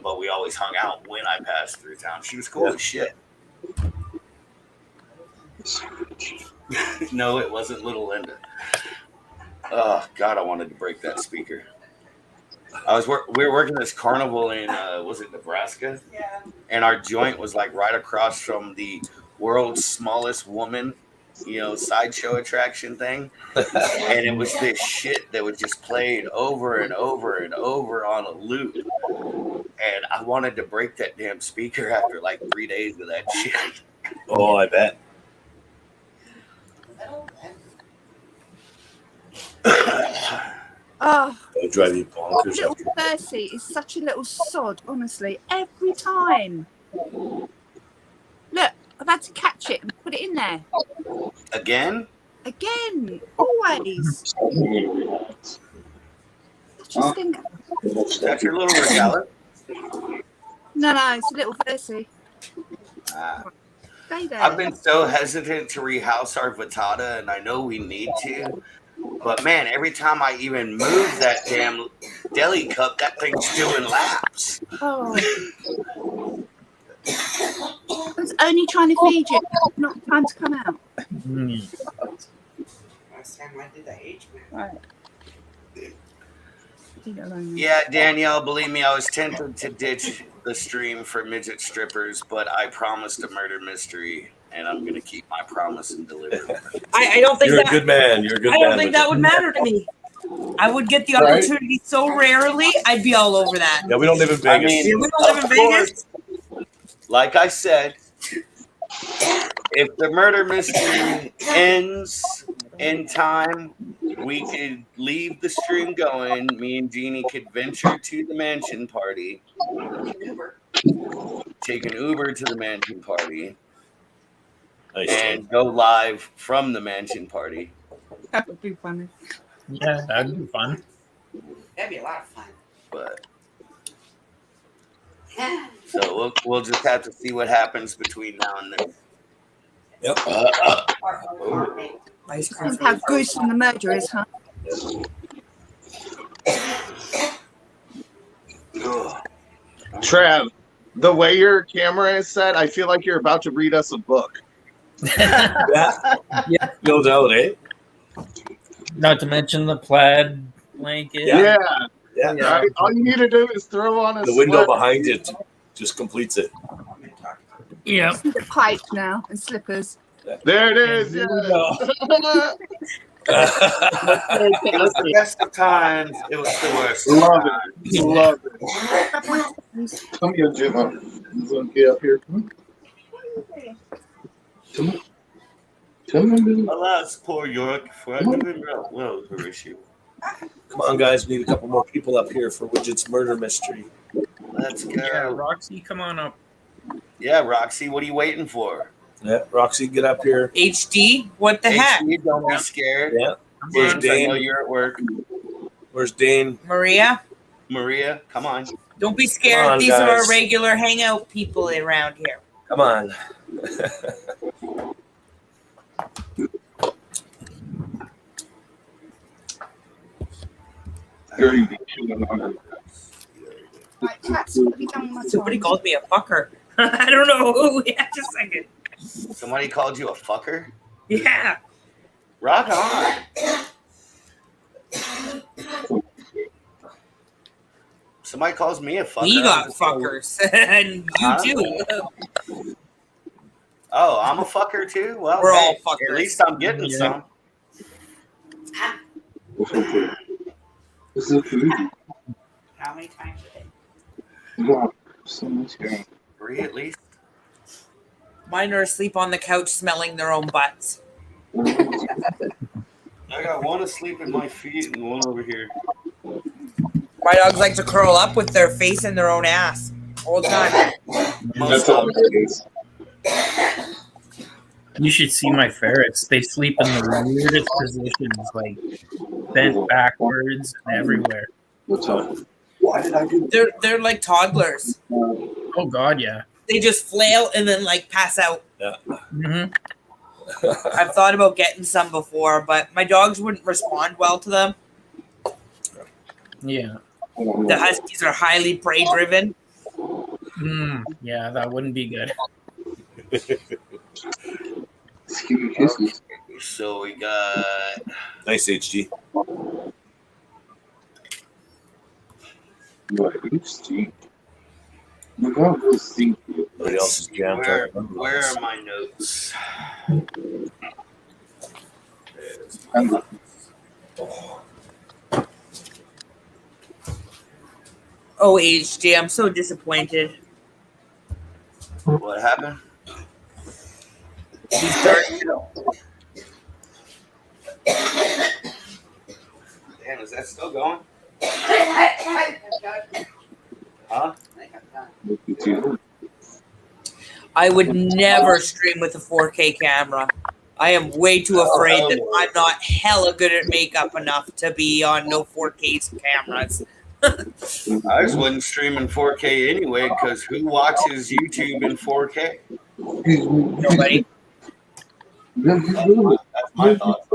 but we always hung out when I passed through town. She was cool as shit. No, it wasn't Little Linda. Oh God, I wanted to break that speaker. We were working this carnival in was it Nebraska? Yeah. And our joint was like right across from the world's smallest woman, sideshow attraction thing. And it was this shit that was just played over and over and over on a loop. And I wanted to break that damn speaker after like 3 days of that shit. Oh, I bet. Oh, It'll drive you bonkers. little Percy is such a little sod, honestly. Every time. Look, I've had to catch it and put it in there. Again? Again. Always. Such a stinker. That's your little regalia? No, it's a little Percy. Stay there. I've been so hesitant to rehouse our Vitata, and I know we need to. But man, every time I even move that damn deli cup, that thing's doing laps. Oh. I was only trying to feed you, not time to come out. Last time I did the age man. Right. Leave it alone. Yeah, Danielle, believe me, I was tempted to ditch the stream for midget strippers, but I promised a murder mystery, and I'm going to keep my promise and deliver. I don't think You're that. a good man. You're a good man. I don't think that would matter to me. I would get the opportunity so rarely. I'd be all over that. Yeah, we don't live in I Vegas. mean, We don't live in Vegas. like I said, if the murder mystery ends in time, we could leave the stream going. Me and Jeannie could venture to the mansion party, take an Uber to the mansion party, Nice. and go live from the mansion party. That would be funny. Yeah, that'd be fun. That'd be a lot of fun. But So we'll just have to see what happens between now and then. Yep. Ice cream. How gruesome the murder is, huh? Trev, the way your camera is set, I feel like you're about to read us a book. Yeah. No doubt, eh? Not to mention the plaid blanket. Yeah. Yeah. Right? All you need to do is throw on a The window sweater. behind it just completes it. Yeah. The pipe now and slippers. There it is. There we Yeah. It was the best of times. It was the worst. of Love times. it. Love it. Come here, Jim. He's gonna get up here. Come on. Come on. Alas, poor York, for I didn't know well her issue. Come on, guys. We need a couple more people up here for Widget's murder mystery. Let's Yeah, go. Roxy, come on up. Yeah, Roxy, what are you waiting for? Yeah, Roxy, get up here. HD? What the heck? HD, don't be scared. Yeah. Where's James, I know Dane? you're at work. Where's Dane? Maria? Maria, come on. Don't be scared. Come on, These are our guys. regular hangout people around here. Come on. Right, cats, what have you done with my Somebody time? called me a fucker. I don't know who. Yeah, just a second. Somebody called you a fucker? Yeah. Rock on. Somebody calls me a fucker. We got fuckers. And you Huh? too. Oh, I'm a fucker too? Well, We're hey, all fuckers. At least I'm getting Yeah. some. It's so food. How many times a day? Wow, so much hair. 3 at least. Mine are asleep on the couch smelling their own butts. I got one asleep at my feet and one over here. My dogs like to curl up with their face in their own ass all the time. That's all it is. You should see my ferrets. They sleep in the weirdest positions, like bent backwards and everywhere. What's up? Why did I do that? They're like toddlers. Oh God, yeah. They just flail and then like pass out. hmm I've thought about getting some before, but my dogs wouldn't respond well to them. Yeah. The huskies are highly prey driven. Yeah, that wouldn't be good. Skinny kisses. So we got Nice, HG. What? You stink. Look how good stink. Everybody else is jammed up. where are my notes? Oh, HD, I'm so disappointed. What happened? He's starting. Damn, is that still going? Huh? I would never stream with a 4K camera. I am way too afraid that I'm not hella good at makeup enough to be on no 4K cameras. I just wouldn't stream in 4K anyway, because who watches YouTube in 4K? Nobody. That's my thoughts.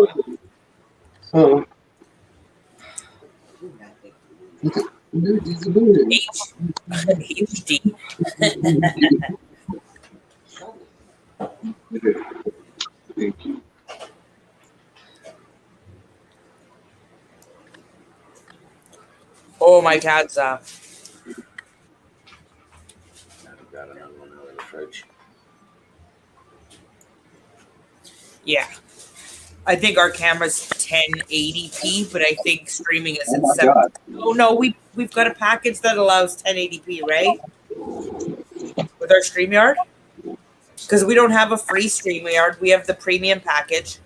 Oh. HD. Thank you. Oh, my cat's I've got another one out of the fridge. yeah. I think our camera's 1080p, but I think streaming is at Oh my 7. God. Oh no, we've got a package that allows 1080p, right? With our StreamYard? Because we don't have a free StreamYard, we have the premium package.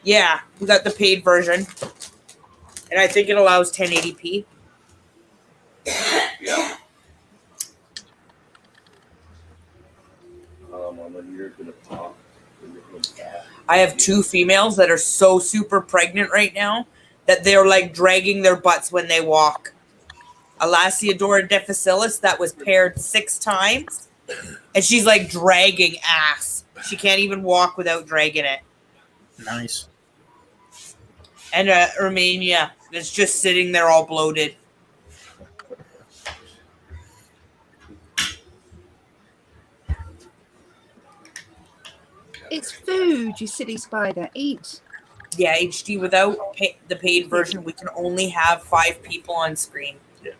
Yeah, we got the paid version. And I think it allows 1080p. Yeah. Mama, you're gonna talk. I have 2 females that are so super pregnant right now that they're like dragging their butts when they walk. Lasiodora difficilis that was paired 6 times, and she's like dragging ass. She can't even walk without dragging it. Nice. And Romania is just sitting there all bloated. It's food, you silly spider. Eat. Yeah, HD without the paid version, we can only have 5 people on screen. Yeah.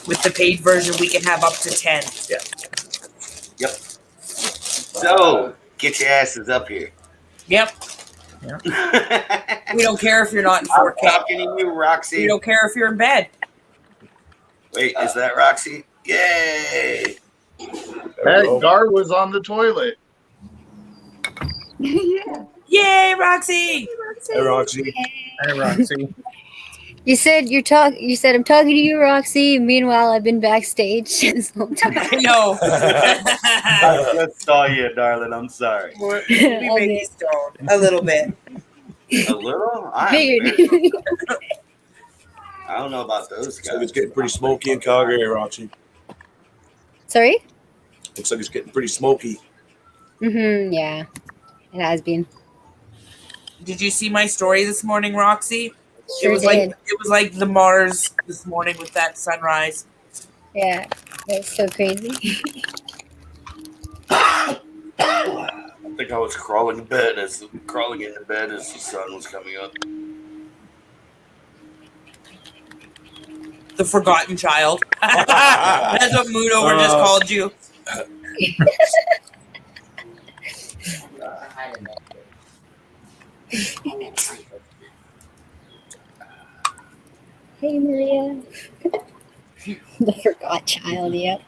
With the paid version, we can have up to 10. Yeah. Yep. So get your asses up here. Yep. We don't care if you're not in 4K. I'm talking to you, Roxy. We don't care if you're in bed. Wait, is that Roxy? Yay! Hey, Gar was on the toilet. Yeah. Yay, Roxy! Hey, Roxy. Hey, Roxy. You said You said I'm talking to you, Roxy. Meanwhile, I've been backstage this whole time. I know. I just saw you, darling. I'm sorry. We make you stoned a little bit. A little? Figured. I don't know about those Looks like guys. it's getting pretty smoky in Calgary, Roxy. Sorry? Looks like it's getting pretty smoky. Yeah, it has been. Did you see my story this morning, Roxy? Sure it was did. like the Mars this morning with that sunrise. Yeah, that's so crazy. I think I was crawling into bed as the sun was coming up. The forgotten child. That's what Mood Over just called you. Hey, Maria. The forgot child, yep.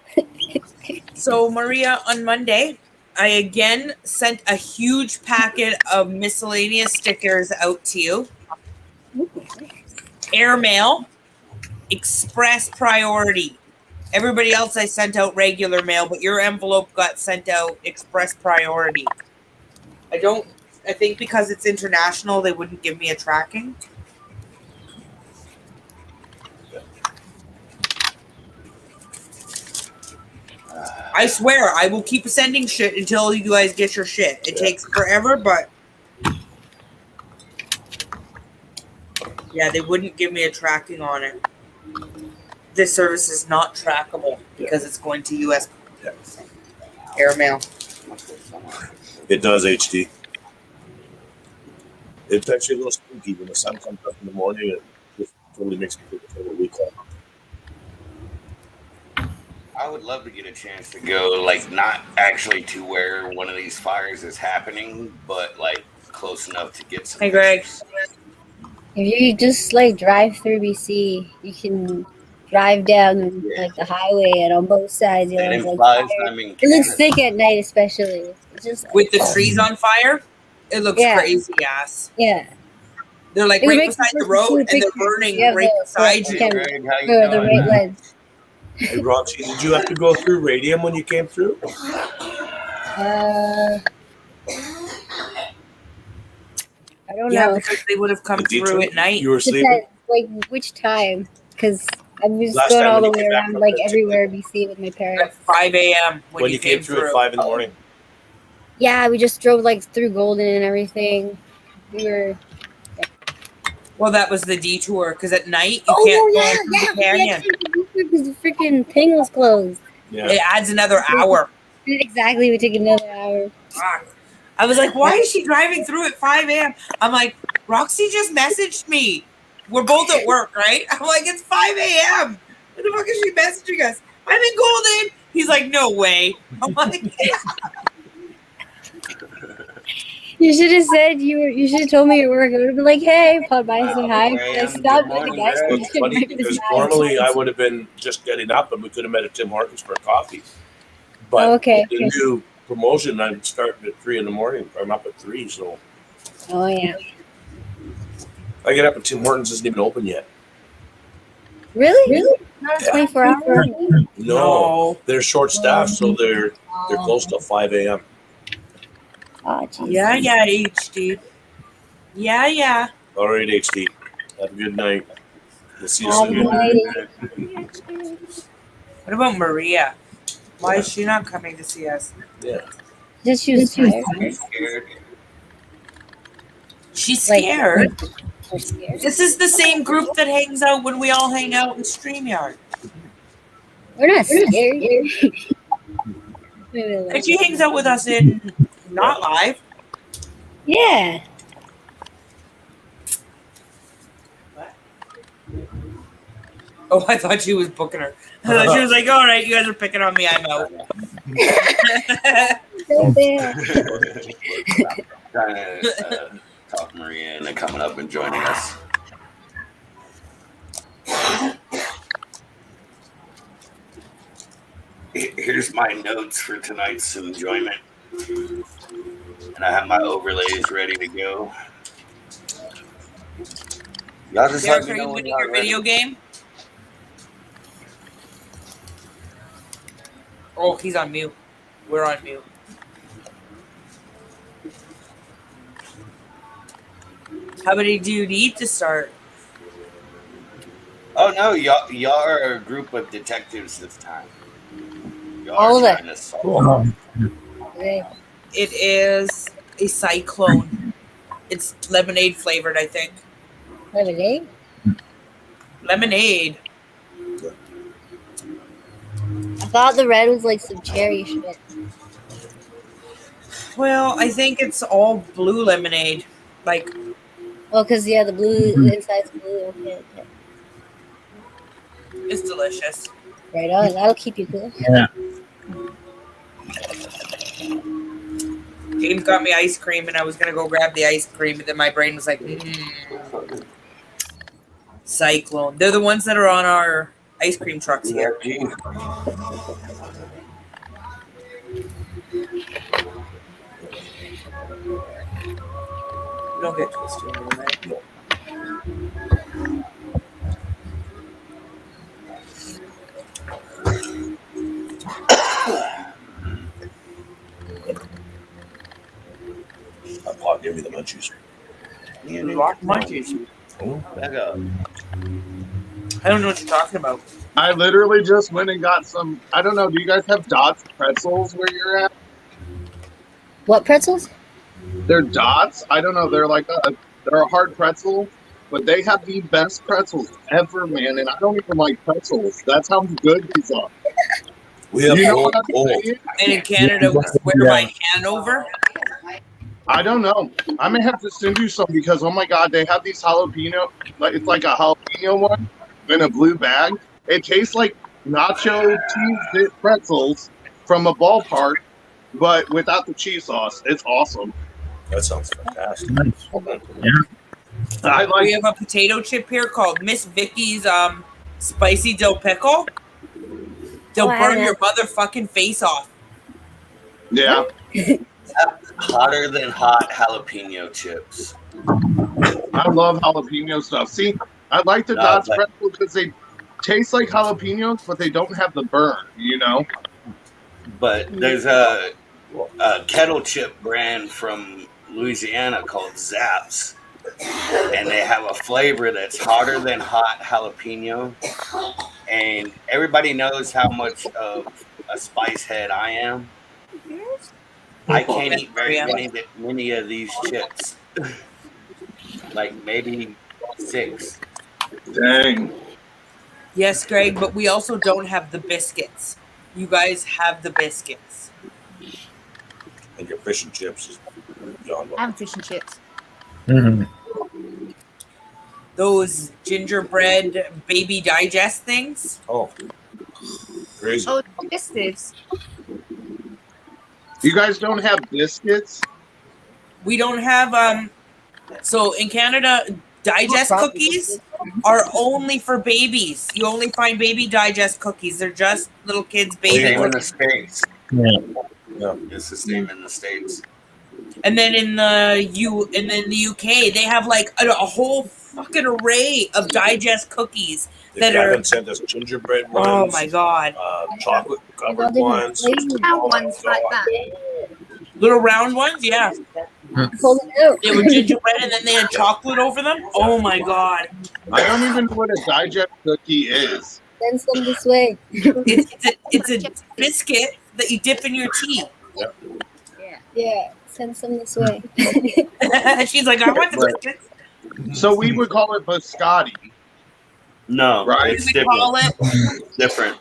So, Maria, on Monday, I again sent a huge packet of miscellaneous stickers out to you. Airmail, express priority. Everybody else I sent out regular mail, but your envelope got sent out express priority. I think because it's international, they wouldn't give me a tracking. I swear, I will keep sending shit until you guys get your shit. It takes forever, but yeah, they wouldn't give me a tracking on it. This service is not trackable because it's going to U.S. airmail. It does, HD. It's actually a little spooky when the sun comes up in the morning. It just totally makes me think of a week off. I would love to get a chance to go, like, not actually to where one of these fires is happening, but like close enough to get some. Hey, Greg. pictures. If you just like drive through BC, you can drive down like the highway and on both sides. You know, It it's, like, implies fire. I'm in It looks Canada. thick at night, especially. It's just With the trees on fire, it looks Yeah. crazy ass. yeah. They're like It right makes beside the sense road to and they're picture. burning Yeah, right beside the you. camera. Greg, how you The doing? right lens. Hey, Roxy, did you have to go through radium when you came through? I don't Yeah, know. because they would have come The through detour? at night. You were sleeping? Depends, like which time, because I was Last going time all the when you way came back around, from like the- everywhere BC with my At parents. 5 a.m. when you came through at 5 in the morning. Yeah, we just drove like through Golden and everything. We were. Well, that was the detour because at night you Oh can't yeah, go through the we had canyon. to take the detour because the freaking thing was closed. Yeah. It adds another hour. Exactly, we took another hour. Fuck. I was like, why is she driving through at 5 a.m.? I'm like, Roxy just messaged me. We're both at work, right? I'm like, it's 5 a.m. What the fuck is she messaging us? I'm in Golden. He's like, no way. I'm like, You should have said you should have told me at work. I would have been like, hey, pop by, say hi. Graham, I stopped good at the morning, gas Graham. It's station. funny right because beside. normally I would have been just getting up and we could have met at Tim Hortons for a coffee. But Oh, okay. with the new promotion, I'm starting at 3 in the morning. I'm up at 3, so Oh yeah. I get up at Tim Hortons isn't even open yet. Really? Not a 24-hour. No, they're short staffed, so they're closed till 5 a.m. Oh, geez. yeah, HD. Yeah. All right, HD. Have a good night. We'll see you Have a soon. good night. What about Maria? Why is she not coming to see us? Yeah. Just she was tired. Scared. She's Like- scared. We're scared. This is the same group that hangs out when we all hang out in StreamYard. We're not scared. And she hangs out with us in not live. Yeah. Oh, I thought she was booking her. I thought she was like, all right, you guys are picking on me. I'm out. So bad. Trying to talk Maria into coming up and joining us. Here's my notes for tonight's enjoyment. And I have my overlays ready to go. Y'all just Derek, let are me you know when winning y'all your ready. video game? Oh, he's on mute. We're on mute. How many do you need to start? Oh no, y'all are a group of detectives this time. Y'all All are of trying to solve. Okay. It is a cyclone. It's lemonade flavored, I think. Lemonade? Lemonade. I thought the red was like some cherry shit. Well, I think it's all blue lemonade. Like, Oh, because yeah, the blue, the inside's blue. Okay, okay. it's delicious. Right on. That'll keep you cool. Yeah. James got me ice cream, and I was gonna go grab the ice cream, but then my brain was like, Cyclone. They're the ones that are on our ice cream trucks here. Don't get twisted. Right? Pop gave me the munchies. Munchies. Oh. I don't know what you're talking about. I literally just went and got some. I don't know. Do you guys have Dots pretzels where you're at? What pretzels? They're Dots. I don't know. They're they're a hard pretzel, but they have the best pretzels ever, man. And I don't even like pretzels. That's how good these are. We have You know gold. what I'm saying? And in Canada, we swear by Hanover. I don't know. I may have to send you some because oh my god, they have these jalapeno. It's like a jalapeno one in a blue bag. It tastes like nacho cheese dip pretzels from a ballpark, but without the cheese sauce. It's awesome. That sounds fantastic. I We like. have a potato chip here called Miss Vicky's spicy dill pickle. They'll Oh, I burn haven't your motherfucking face off. Yeah, Hotter than hot jalapeno chips. I love jalapeno stuff. See, I like the No, Dots but- pretzel because they taste like jalapenos, but they don't have the burn. You know. But there's a kettle chip brand from Louisiana called Zaps. And they have a flavor that's hotter than hot jalapeno. And everybody knows how much of a spice head I am. I can't eat very many of these chips. Like maybe 6. Dang. Yes, Greg, but we also don't have the biscuits. You guys have the biscuits. And your fish and chips is beyond what. And fish and chips. Mhm. Those gingerbread baby digest things. Oh, crazy. Oh, biscuits. You guys don't have biscuits? We don't have so in Canada, digest cookies are only for babies. You only find baby digest cookies. They're just little kids' baby Same in the cookies. States. Yeah. Yeah. It's the same in the States. And then in the UK, they have like a whole fucking array of digest cookies They that are. haven't sent us gingerbread ones. Oh my god! Chocolate covered different ones. flavors. Round ones like that. Little round ones, yeah. Pulled it out. They were gingerbread and then they had chocolate over them. Oh my god! I don't even know what a digest cookie is. Send some this way. It's a biscuit that you dip in your tea. Yeah, send some this way. She's like, I want the biscuits. So we would call it biscotti. No, Right. it's We different. call it Different.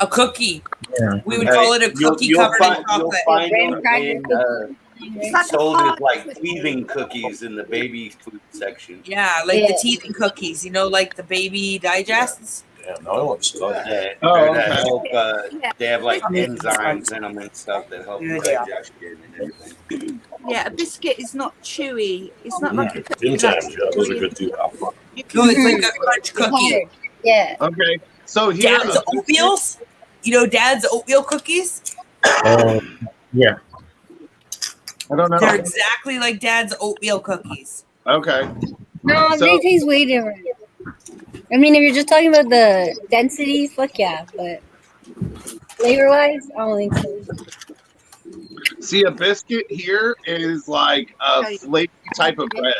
a cookie. Yeah. We would call it a cookie covered in chocolate. You'll find Graham them cracker in, cookie. like sold a as hard like cookie. teething cookies in the baby food section. Yeah, like the Yeah. teething cookies. You know, like the baby digests. Yeah, no, I want biscotti. Yeah, Oh, that okay. help, Yeah. they have like I mean, enzymes in them and stuff that help Yeah, they are. digestion and everything. Yeah, a biscuit is not chewy. It's not like a cookie. Tim Tams, yeah, those are good too. No, it's like a crunch cookie. Hard. Yeah. Okay. So here, Dad's oatmeals. You know, Dad's oatmeal cookies. Yeah. I don't They're know. exactly like Dad's oatmeal cookies. Okay. No, So- they taste way different. I mean, if you're just talking about the density, fuck yeah. But flavor-wise, I don't think so. See, a biscuit here is like a flaky type of bread.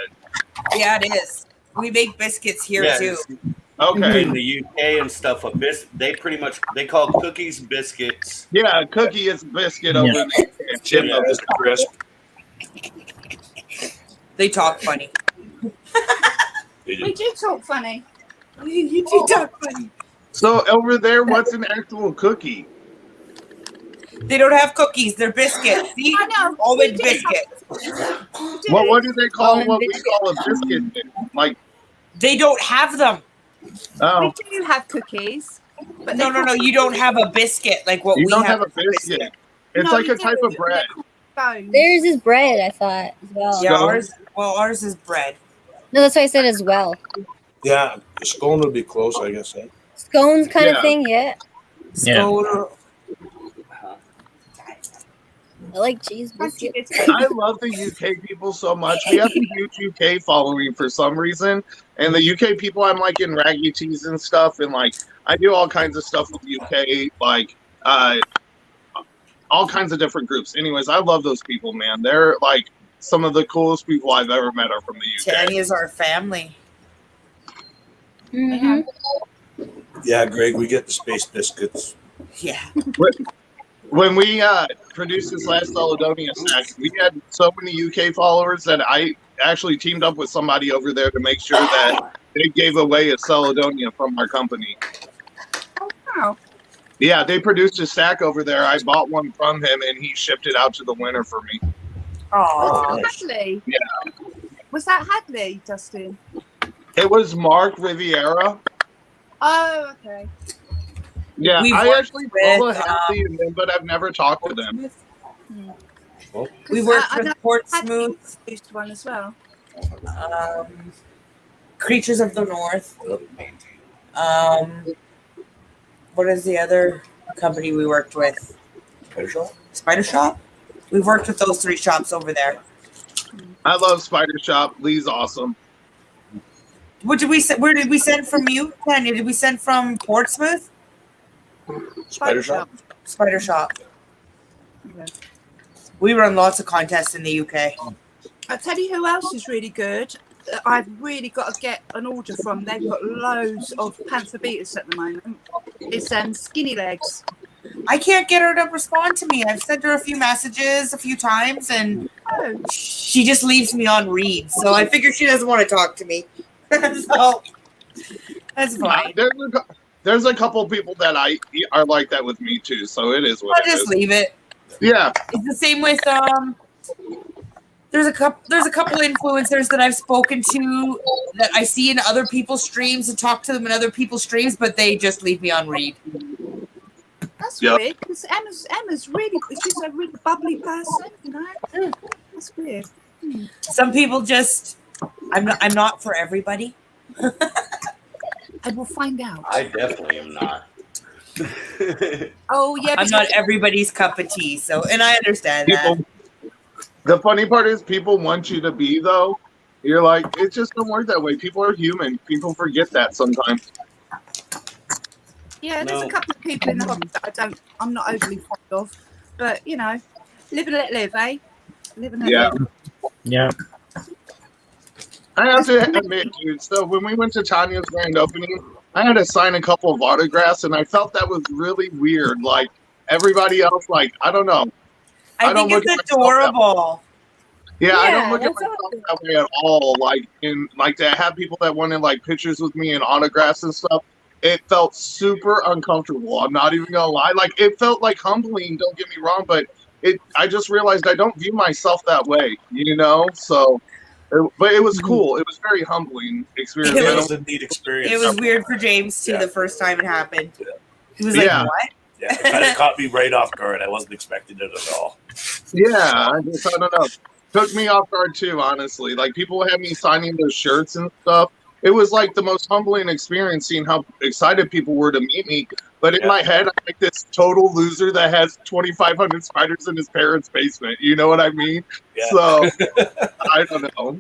Yeah, it is. We make biscuits here Yeah, too. Okay. In the UK and stuff, they pretty much they call cookies biscuits. Yeah, a cookie is biscuit over Yeah. there. Chip, Mr. Crisp. They talk funny. They do. We do talk funny. You do talk funny. So over there, what's an actual cookie? They don't have cookies. They're biscuits. See? I know. Almond we do biscuits. What do they call Almond what we biscuit. call a biscuit? then? Like, They don't have them. oh, We do have cookies. But No, no, no. You don't have a biscuit like what you we don't have. have a biscuit. It's No, like we a type do. of bread. Bones. Theirs is bread, I thought, as well. Yeah, Scones? ours is bread. No, that's what I said as well. Yeah, the scone would be close, I guess. Eh? Scones kind Yeah. of thing, yeah. Yeah. So, I like cheese Crunchy biscuits. biscuits. I love the UK people so much. We have a huge UK following for some reason, and the UK people, I'm like in raggy tees and stuff, and like I do all kinds of stuff with UK, like all kinds of different groups. Anyways, I love those people, man. They're like some of the coolest people I've ever met are from the UK. Tanya's our family. Mm-hmm. Yeah, Greg, we get the space biscuits. Yeah. When we produced this last Solidonia snack, we had so many UK followers that I actually teamed up with somebody over there to make sure that they gave away a Solidonia from our company. Wow. Yeah, they produced a stack over there. I bought one from him, and he shipped it out to the winner for me. Oh, Hadley. Yeah. Was that Hadley, Dustin? It was Mark Riviera. Oh, okay. Yeah, We've I worked actually with, follow Hadley and them, but I've never talked to them. we worked I know with Portsmouth, produced one as well. Creatures of the North. What is the other company we worked with? Spider Shop? Spider Shop. We've worked with those 3 shops over there. I love Spider Shop. Lee's awesome. What did we? Where did we send from you, Tanya? Did we send from Portsmouth? Spider Shop? Spider Shop. Okay. We run lots of contests in the UK. I'll tell you who else is really good. I've really got to get an order from. They've got loads of Panther Beaters at the moment. It's Skinny Legs. I can't get her to respond to me. I've sent her a few messages a few times, and Oh, she just leaves me on read. So I figure she doesn't want to talk to me. So that's fine. There's a couple people that are like that with me too, so it is what I'll it just is. leave it. Yeah, It's the same with There's a couple influencers that I've spoken to that I see in other people's streams and talk to them in other people's streams, but they just leave me on read. that's Yep. weird. Because Emma's really, she's a really bubbly person, you know. That's weird. Some people just, I'm not for everybody. I will find out. I definitely am not. Oh yeah, I'm not everybody's cup of tea. So, and I understand that. people. The funny part is people want you to be though. You're like, it just don't work that way. People are human. People forget that sometimes. Yeah, there's No. a couple of people in the hobby that I'm not overly fond of, but you know, live and let live, eh? Live and let Yeah. live. Yeah. I have to admit, dude. So when we went to Tanya's grand opening, I had to sign a couple of autographs, and I felt that was really weird. Like everybody else, like I don't know. I don't think look it's at myself that way. adorable. Yeah, I don't look at that's myself awesome. that way at all. Like, to have people that wanted like pictures with me and autographs and stuff. It felt super uncomfortable. I'm not even gonna lie. Like, it felt like humbling. Don't get me wrong, but I just realized I don't view myself that way. You know, so. But it was cool. It was very humbling experience. It It was- was a neat experience. It was weird for James too Yeah. the first time it happened. He was Yeah. like, "What?" Yeah, it kind of caught me right off guard. I wasn't expecting it at all. Yeah, I don't know. Took me off guard too, honestly. Like people had me signing their shirts and stuff. It was like the most humbling experience seeing how excited people were to meet me. But in my head, I'm like this total loser that has 2,500 spiders in his parents' basement. You know what I mean? Yeah. So I don't know.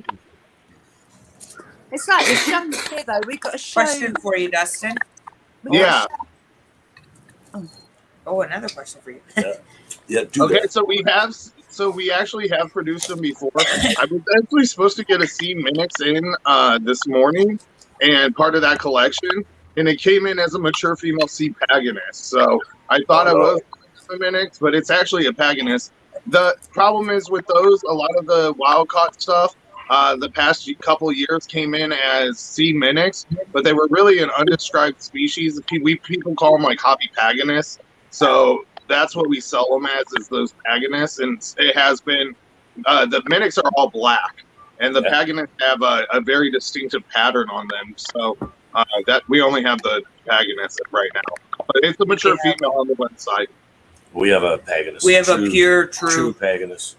It's like the show here, though. We got a show. Question for you, Dustin. Yeah. Oh, another question for you. Yeah. Okay, so we actually have produced them before. I was actually supposed to get a C minutes in this morning, and part of that collection, and it came in as a mature female C pagonist. So I thought I was a minutes, but it's actually a pagonist. The problem is with those, a lot of the wild caught stuff, the past couple years came in as C minix, but they were really an undescribed species. People call them like hobby pagonists. So that's what we sell them as, is those pagonists, and it has been. The minix are all black, and the pagonists have a very distinctive pattern on them. So that we only have the pagonist right now, but it's a mature female on the website. We have a pagonist. We have a pure, true pagonist.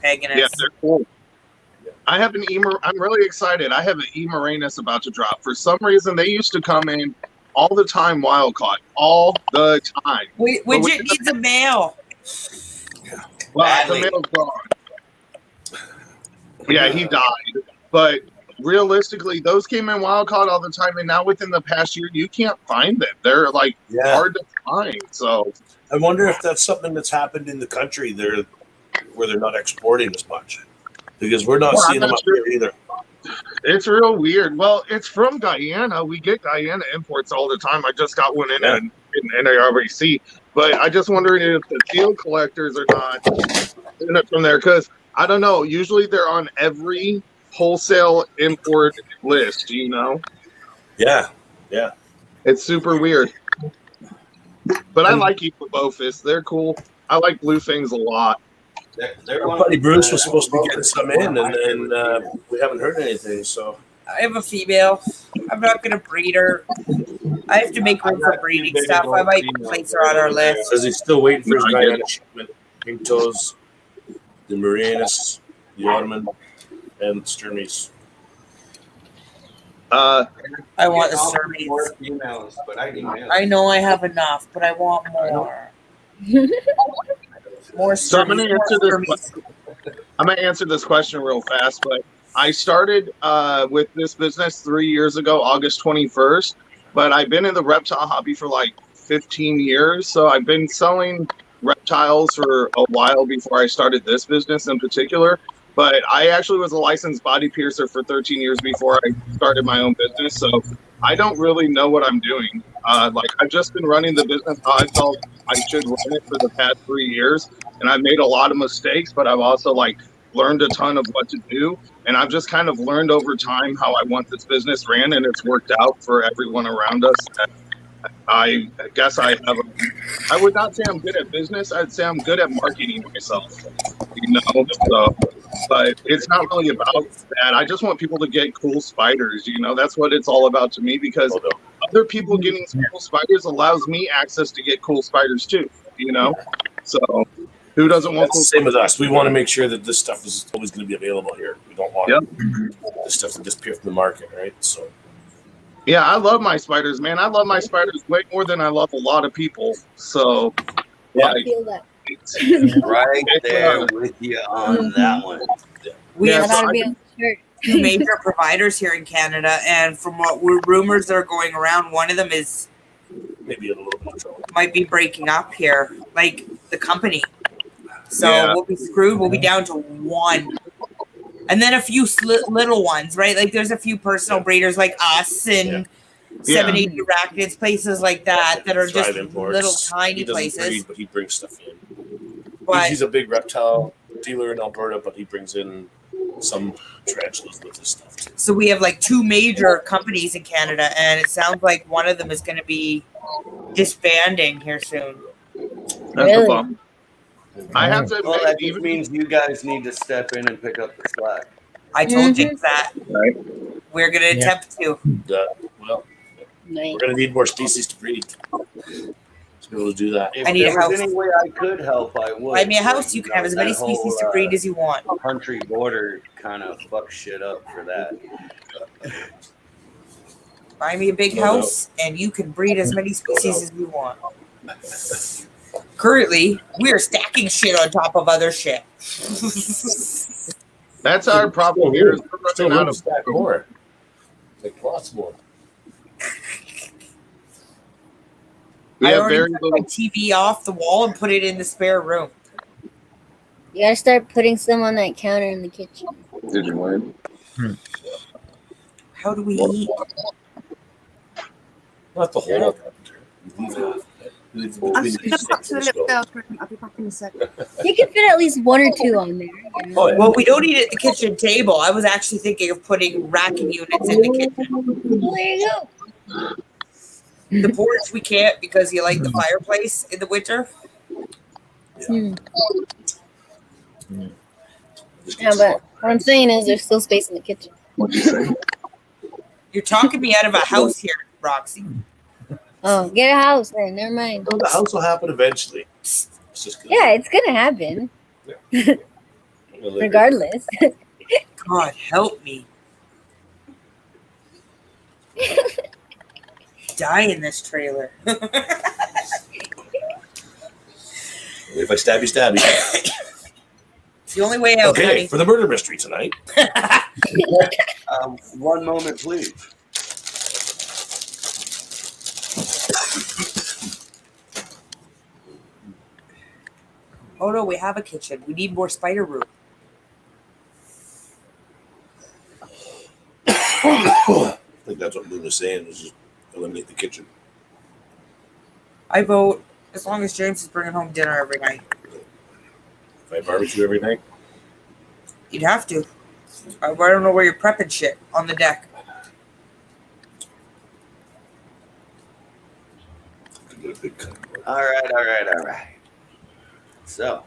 Pagonist. Yeah, they're cool. I have an I'm really excited. I have an E. Moranus about to drop. For some reason, they used to come in all the time wild caught. All the time. Widgit needs a male. Well, the male's gone. Yeah, he died. But realistically, those came in wild caught all the time, and now within the past year, you can't find them. They're like hard to find. So I wonder if that's something that's happened in the country there where they're not exporting as much. Because we're not seeing them up here either. It's real weird. Well, it's from Guyana. We get Guyana imports all the time. I just got one in NARBC. But I just wondering if the field collectors are not doing it from there. Because, I don't know, usually they're on every wholesale import list, you know? Yeah, yeah. It's super weird. But I like Equibofis. They're cool. I like blue things a lot. Our buddy Bruce was supposed to be getting some in, and then we haven't heard anything. So I have a female. I'm not gonna breed her. I have to make room for breeding stuff. I might place her on our list. says he's still waiting for his Guyana shipment. Pink toes, the Marianus, the Ottoman, and Sturmies. I want the Sturmies. More females, but I need males. I know I have enough, but I want more. More So I'm going to answer this question real fast, but I started with this business 3 years ago, August 21st, but I've been in the reptile hobby for like 15 years. So I've been selling reptiles for a while before I started this business in particular. But I actually was a licensed body piercer for 13 years before I started my own business. So I don't really know what I'm doing. I've just been running the business how I felt I should run it for the past 3 years. And I've made a lot of mistakes, but I've also learned a ton of what to do. And I've just kind of learned over time how I want this business ran, and it's worked out for everyone around us. I guess I would not say I'm good at business. I'd say I'm good at marketing myself, you know? So, but it's not really about that. I just want people to get cool spiders, you know? That's what it's all about to me, because other people getting cool spiders allows me access to get cool spiders too, you know? So who doesn't want cool spiders? Same with us. We want to make sure that this stuff is always going to be available here. We don't want this stuff to disappear from the market, right? So. Yeah, I love my spiders, man. I love my spiders way more than I love a lot of people. So, I feel that. Right there with you on that one. We have two major providers here in Canada, and from what rumors that are going around, one of them is maybe a little bit of trouble. Might be breaking up here, like the company. So we'll be screwed. We'll be down to one. And then a few little ones, right? Like there's a few personal breeders like us and 780 Arachnids, places like that that are just little tiny he doesn't places. breed, but he brings stuff in. But He's a big reptile dealer in Alberta, but he brings in some tarantulas with his stuff too. so we have like 2 major companies in Canada, and it sounds like one of them is going to be disbanding here soon. That's a bump. I have to Well, admit, that just means you guys need to step in and pick up the slack. I told James that. Right. We're going to attempt to. Well, we're going to need more species to breed to be able to do that. If I need there a was house. any way I could help, I would. Buy me a house. You can have as many That whole, species to breed as you want. Country border kind of fucks shit up for that. Buy me a big No house, and you can breed as many species as we want. Currently, we're stacking shit on top of other shit. That's our problem here. Is we're Still running out room to of stack more. Like lots more. We I have already very took little. my TV off the wall and put it in the spare room. You gotta start putting some on that counter in the kitchen. Did you win? How do we eat? Not the whole. I'm just going to pop to the little girl's room. I'll be back in a second. You can fit at least 1 or 2 on there. You know? Oh, yeah. Well, we don't eat at the kitchen table. I was actually thinking of putting racking units in the kitchen. Well, there you go. The porch we can't because you like the fireplace in the winter. Yeah, but what I'm saying is there's still space in the kitchen. What'd you say? You're talking me out of a house here, Roxy. Oh, get a house then. Never mind. The house will happen eventually. It's just gonna, Yeah, it's gonna happen. I'm gonna live Regardless. God help me. Die in this trailer. If I stab you, stab you. It's the only way out. Okay, Honey. for the murder mystery tonight. 1 moment, please. Oh no, we have a kitchen. We need more spider room. I think that's what Moon was saying, is just eliminate the kitchen. I vote as long as James is bringing home dinner every night. If I barbecue every night, You'd have to. I don't know where you're prepping shit on the deck. I could get a big cut. All right. So,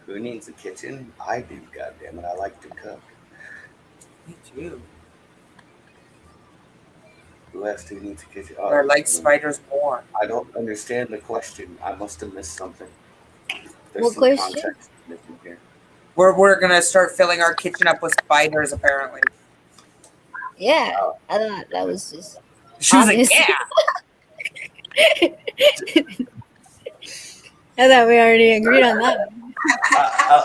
who needs a kitchen? I do, goddammit. I like to cook. Me too. Who else who needs a kitchen? Or like spiders more. I don't understand the question. I must have missed something. There's What some question? context missing here. We're gonna start filling our kitchen up with spiders, apparently. Yeah, I thought that was just. She was obvious. like, "Yeah." I thought we already agreed on that.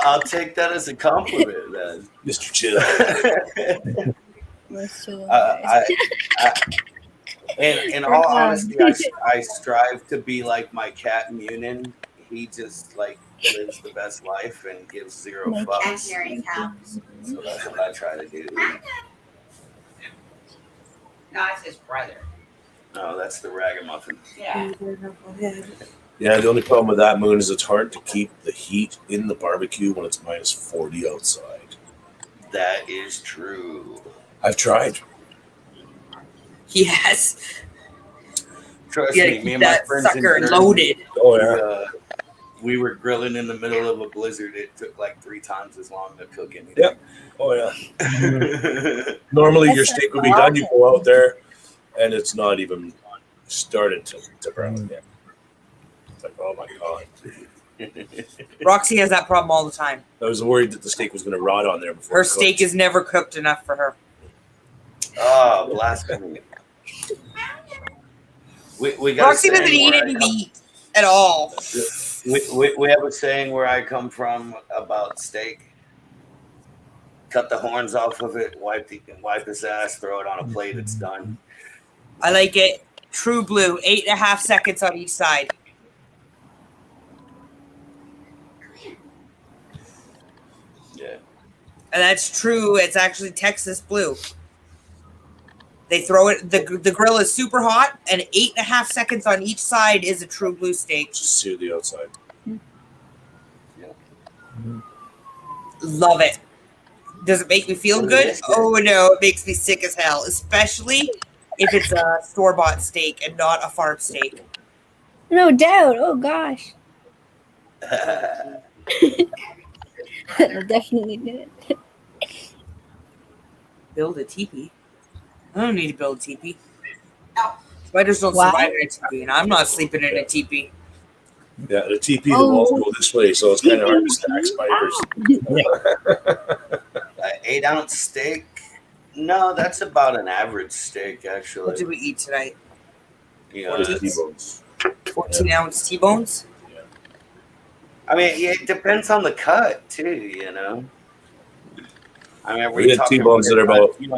I'll take that as a compliment, then. Mr. Chill. In all honesty, I strive to be like my cat Munin. He just like lives the best life and gives zero fucks. That's Mary's house. So that's what I try to do. No, it's his brother. No, that's the ragamuffin. Yeah. Yeah, the only problem with that, Moon, is it's hard to keep the heat in the barbecue when it's minus 40 outside. That is true. I've tried. Yes. Trust You me, gotta me keep and my that friends in sucker Jersey, loaded. Oh, yeah. we were grilling in the middle of a blizzard. It took like 3 times as long to cook anything. Yep. Oh, yeah. Normally, your steak would be done. You go out there, and it's not even started to brown yet. It's like, oh, my God. Roxy has that problem all the time. I was worried that the steak was going to rot on there before Her it cooked. steak is never cooked enough for her. Oh, blasphemy. We got Roxy doesn't eat any meat at all. We have a saying where I come from about steak. Cut the horns off of it, wipe his ass, throw it on a plate, it's done. I like it. True blue, 8.5 seconds on each side. Yeah. And that's true. It's actually Texas blue. They throw it. The grill is super hot, and 8.5 seconds on each side is a true blue steak. Just see the outside. Yeah. Love it. Does it make me feel good? Oh no, it makes me sick as hell, especially if it's a store-bought steak and not a farm steak. No doubt. Oh gosh. I'll definitely do it. Build a teepee? I don't need to build a teepee. No. Spiders don't Why? survive in a teepee, and I'm not sleeping in a teepee. Yeah, the TP, the walls go this way, so it's kind of hard to stack spiders. An 8-ounce steak? No, that's about an average steak, actually. What did we eat tonight? You What know, is T-bones? 14-ounce T-bones? I mean, it depends on the cut, too, you know? I mean, We had T-bones that are about an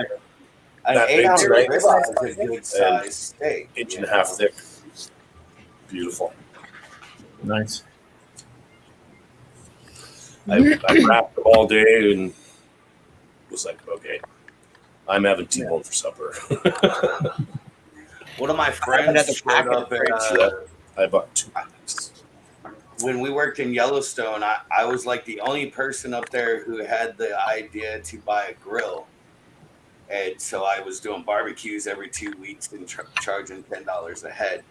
that big 8-ounce tonight. ribeye is a good size steak. inch you and a half know? thick. Beautiful. Nice. I wrapped them all day and was like, okay, I'm having T-bone for supper. One of my friends another showed packet up of at, I bought 2 packs. when we worked in Yellowstone. I was like the only person up there who had the idea to buy a grill. And so I was doing barbecues every 2 weeks and charging $10 a head.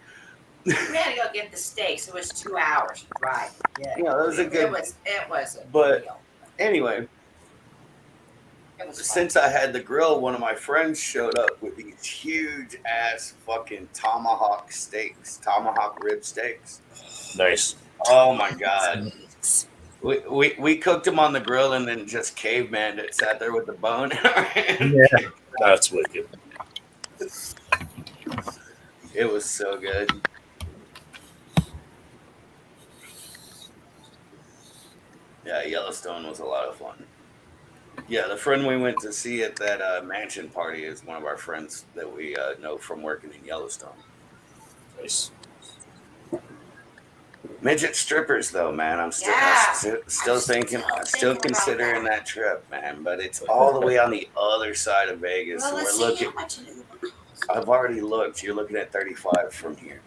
We had to go get the steaks. It was 2 hours drive. Yeah. You know, it was a good. It was a But deal. anyway, It was fun. since I had the grill, one of my friends showed up with these huge ass fucking tomahawk rib steaks. Nice. Oh my god. We cooked them on the grill and then just caveman it, sat there with the bone in our hand. Yeah. That's wicked. It was so good. Yeah, Yellowstone was a lot of fun. Yeah, the friend we went to see at that mansion party is one of our friends that we know from working in Yellowstone. Nice. Midget strippers, though, man. I'm still, Yeah. still thinking, still still thinking about considering that trip, man. But it's all the way on the other side of Vegas. Well, So let's we're see looking. how much it is. I've already looked. You're looking at 35 from here.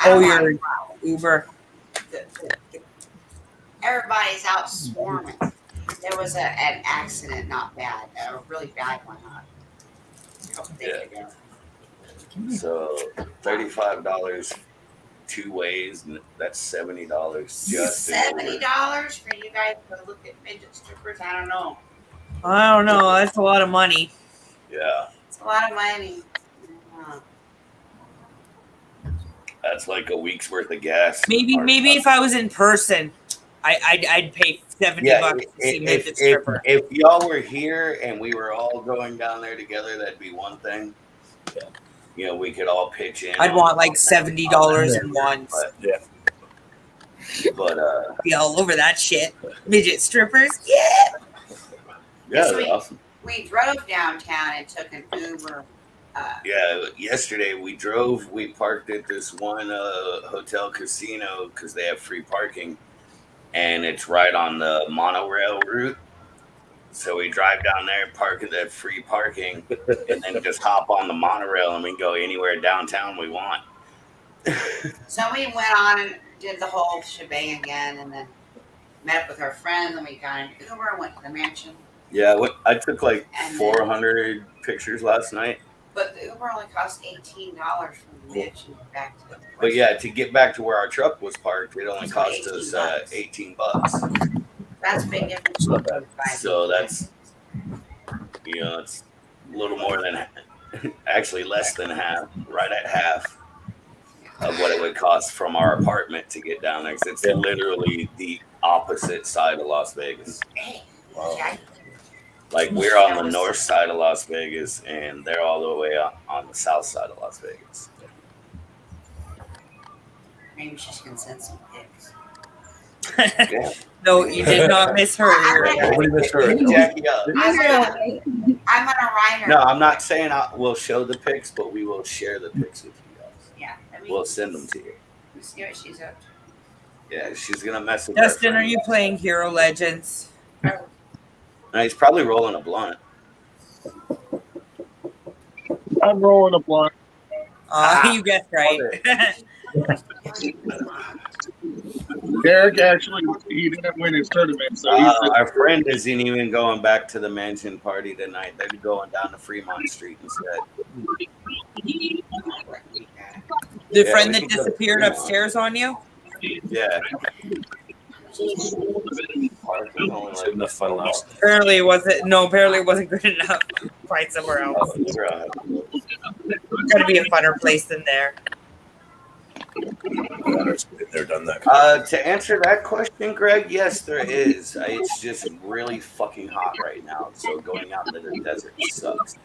Oh, you're Uber. Everybody's out swarming. There was an accident, not bad, a really bad one. A couple days ago. So $35 2 ways, and that's $70 just in Uber. $70 for you guys to look at midget strippers? I don't know. I don't know. That's a lot of money. Yeah, It's a lot of money. that's like a week's worth of gas. Maybe if I was in person, I'd pay $70 to see midget stripper. If y'all were here and we were all going down there together, that'd be one thing. Yeah. You know, we could all pitch in. I'd want like $70 in ones. But Be all over that shit. Midget strippers, yeah. yeah, So they're awesome. we drove downtown and took an Uber. Yeah, yesterday we parked at this one hotel casino because they have free parking, and it's right on the monorail route. So we drive down there, park at that free parking, and then just hop on the monorail and we can go anywhere downtown we want. So we went on and did the whole shebang again, and then met up with our friends, and we got an Uber and went to the mansion. Yeah, I took like And 400 pictures last night. But the Uber only cost $18 from the mansion back to the But yeah, to get back to where our truck was parked, it only cost us $18. That's a big difference. So that's, you know, it's a little more than, actually less than half, right at half of what it would cost from our apartment to get down there. 'Cause it's literally the opposite side of Las Vegas. Wow. Like we're on the north side of Las Vegas and they're all the way on the south side of Las Vegas. Maybe she's gonna send some pics. Yeah. No, you did not miss her. Nobody missed her. Jackie up. I'm gonna write her. No, I'm not saying we'll show the pics, but we will share the pics with you guys. Yeah. We'll send them to you. Let's see what she's up to. Yeah, she's gonna mess with. Dustin, are you playing Hero Legends? He's probably rolling a blunt. I'm rolling a blunt. You guessed right. Derek actually, he didn't win his tournament, so he's Our friend isn't even going back to the mansion party tonight. They're going down to Fremont Street instead. The friend that disappeared upstairs on you? Yeah. Enough fun last night. Apparently it wasn't good enough. Find somewhere else. Gotta be a funner place than there. They're done that. To answer that question, Greg, yes, there is. It's just really fucking hot right now, so going out into the desert sucks.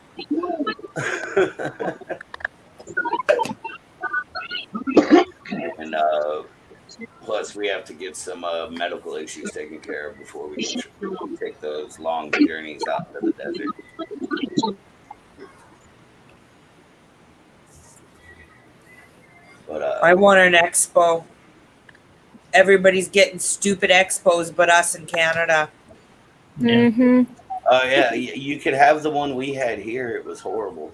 And plus, we have to get some medical issues taken care of before we can take those long journeys out to the desert. But I want an expo. Everybody's getting stupid expos but us in Canada. Mm-hmm. Oh yeah, you could have the one we had here. It was horrible.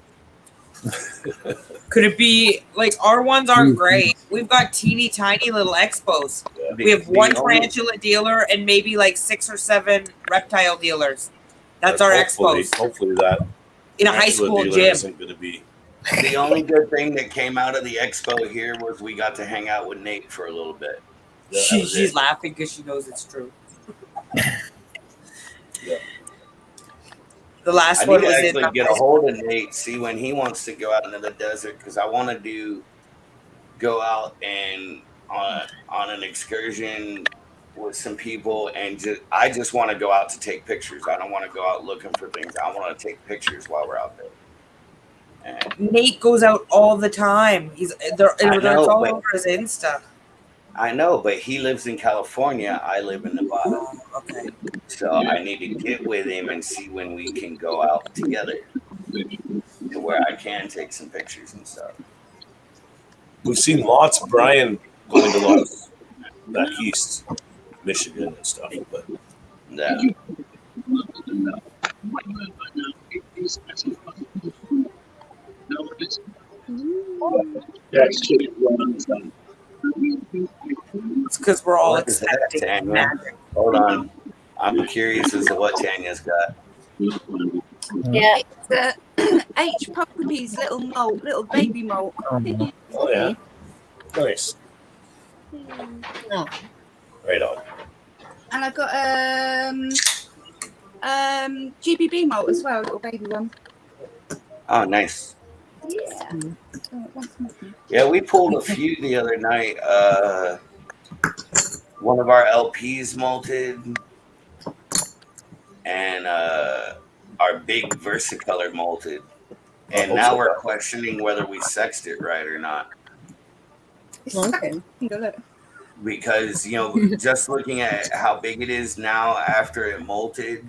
Could it be like our ones aren't great? We've got teeny tiny little expos. Yeah. We have one tarantula dealer and maybe like 6 or 7 reptile dealers. That's our expos. Hopefully that in a high school gym. Isn't going to be. The only good thing that came out of the expo here was we got to hang out with Nate for a little bit. She's laughing because she knows it's true. Yeah. The last I one need was to in actually get a hold of Nate, see when he wants to go out into the desert, because I want to go out and on an excursion with some people, and I just want to go out to take pictures. I don't want to go out looking for things. I want to take pictures while we're out there. And Nate goes out all the time. It's all over his Insta. I know, but he lives in California. I live in Nevada. Okay. So I need to get with him and see when we can go out together to where I can take some pictures and stuff. We've seen lots of Brian going to lots back east, Michigan and stuff, but yeah. It's because we're all What is that, expecting Tanya? magic. Hold on. I'm curious as to what Tanya's got. Yeah. It's H. Poppy's little mole, little baby mole. oh yeah, nice. Oh. Right on. And I got GBB mole as well, little baby one. Oh, nice. Yeah. Yeah, we pulled a few the other night. One of our LPs molted, and our big Versicolor molted. And now we're questioning whether we sexed it right or not. Okay. Because, just looking at how big it is now after it molted,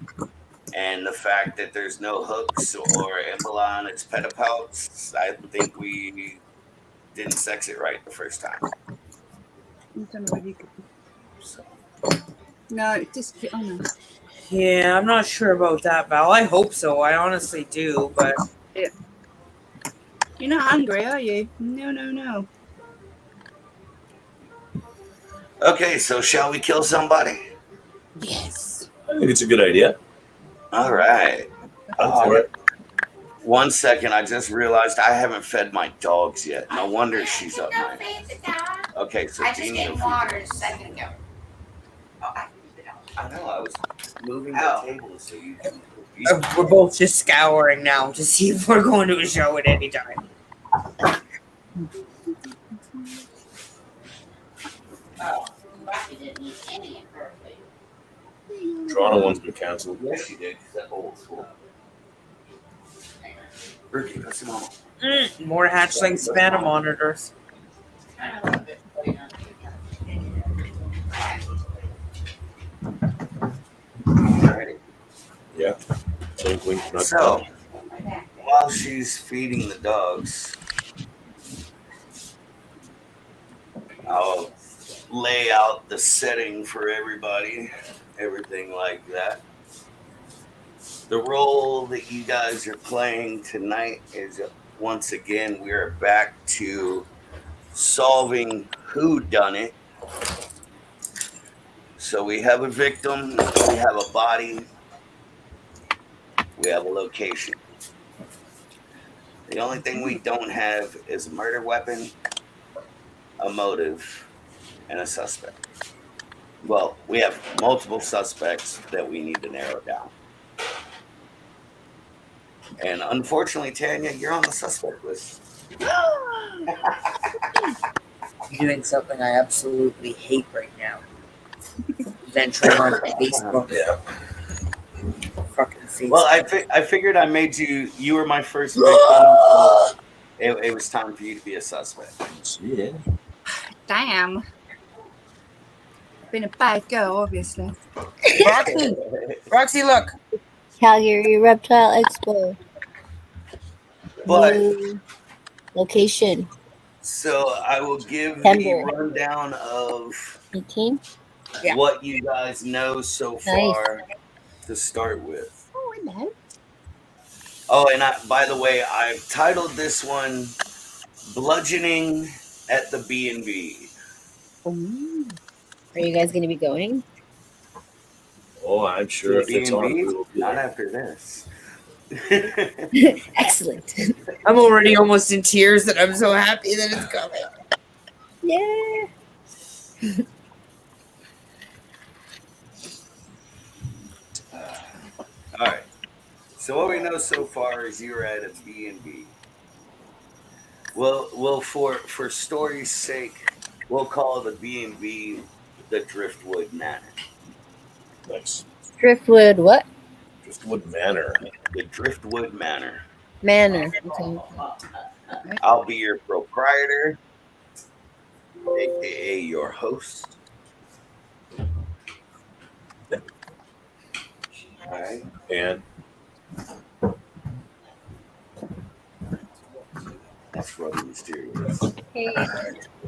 and the fact that there's no hooks or embala on its pedipalps, I think we didn't sex it right the first time. So. No, it just oh no. Yeah, I'm not sure about that, Val. I hope so. I honestly do, but Yeah. You're not hungry, are you? No. Okay, so shall we kill somebody? Yes. I think it's a good idea. All right. I'm for it. 1 second, I just realized I haven't fed my dogs yet. No wonder she's up No, night. feed the dog. Okay, so I just Jeannie gave will feed water the a second ago. Oh, I feed the dog. I know, I was moving the Oh. table so you can. we're both just scouring now to see if we're going to a show at any time. Oh, Rocky didn't eat any of her food. Toronto one's been canceled. Yes, she did, because that bowl was full. Ricky, that's your mama. More hatchling spanner monitors. Alrighty. Yeah. So, while she's feeding the dogs, I'll lay out the setting for everybody, everything like that. The role that you guys are playing tonight is once again we are back to solving who done it. So we have a victim, we have a body, we have a location. The only thing we don't have is a murder weapon, a motive, and a suspect. Well, we have multiple suspects that we need to narrow down. And unfortunately, Tanya, you're on the suspect list. Doing something I absolutely hate right now. Venturing on Facebook. Yeah. Fucking Facebook. Well, I figured I made you were my first victim. So it was time for you to be a suspect. Yeah. Damn. I've been a bad girl, obviously. Roxy, look. Calgary Reptile Expo. But New location. so I will give the Temple. rundown of 18. what you guys know so far to start with. Oh, I know. Oh, and by the way, I've titled this one "Bludgeoning at the B&B." Ooh. Are you guys going to be going? Oh, I'm sure if it's on, B&B? we will be Not there. after this. Excellent. I'm already almost in tears that I'm so happy that it's coming. Yeah. All right. So what we know so far is you're at a B&B. Well, for story's sake, we'll call the B&B the Driftwood Manor. Nice. Driftwood what? Driftwood Manor. The Driftwood Manor. Manor. Okay. I'll be your proprietor, aka your host. All right. And That's Ruddy Mysterious. Hey.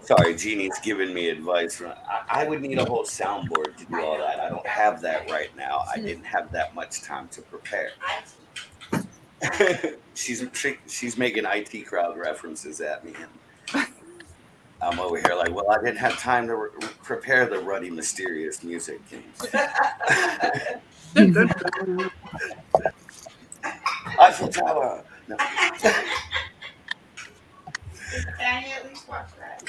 Sorry, Jeannie's giving me advice. I would need a whole soundboard to do all that. I don't have that right now. I didn't have that much time to prepare. she's making IT crowd references at me. And I'm over here like, well, I didn't have time to prepare the Ruddy Mysterious music. Eiffel Tower. No. Tanya, at least watch that.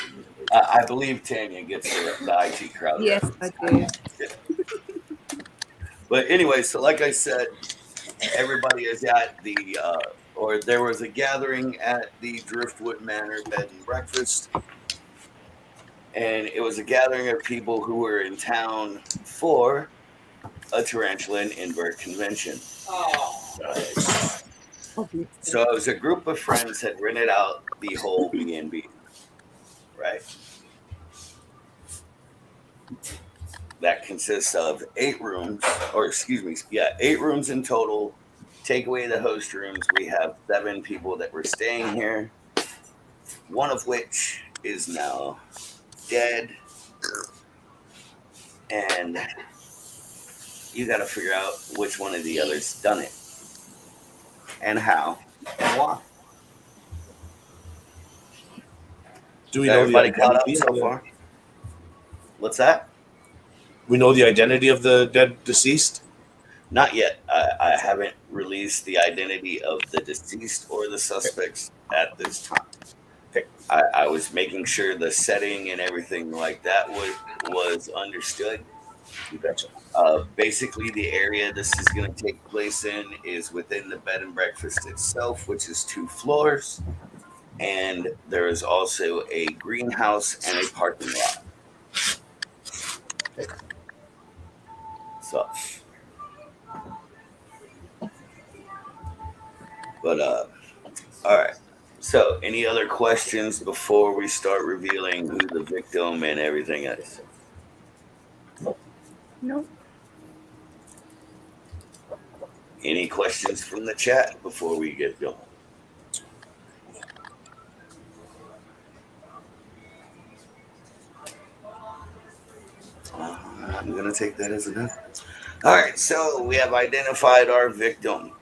I believe Tanya gets the IT crowd. Yes, reference. I do. But anyway, so like I said, everybody is at the, or there was a gathering at the Driftwood Manor Bed and Breakfast. And it was a gathering of people who were in town for a Tarantula and Invert convention. Oh. nice. So it was a group of friends had rented out the whole B&B, right? That consists of 8 rooms, or excuse me, 8 rooms in total. Take away the host rooms, we have 7 people that were staying here, one of which is now dead. And you got to figure out which one of the others done it, and how, and why. Do we Got know everybody the caught up identity? so far? What's that? We know the identity of the dead deceased? Not yet. I haven't released the identity of the deceased or the suspects at this time. Okay. I was making sure the setting and everything like that was understood. You betcha. Basically, the area this is going to take place in is within the bed and breakfast itself, which is 2 floors. And there is also a greenhouse and a parking lot. So, but all right. So, any other questions before we start revealing who the victim and everything is? No. Any questions from the chat before we get going? I'm gonna take that as enough. All right, so we have identified our victim.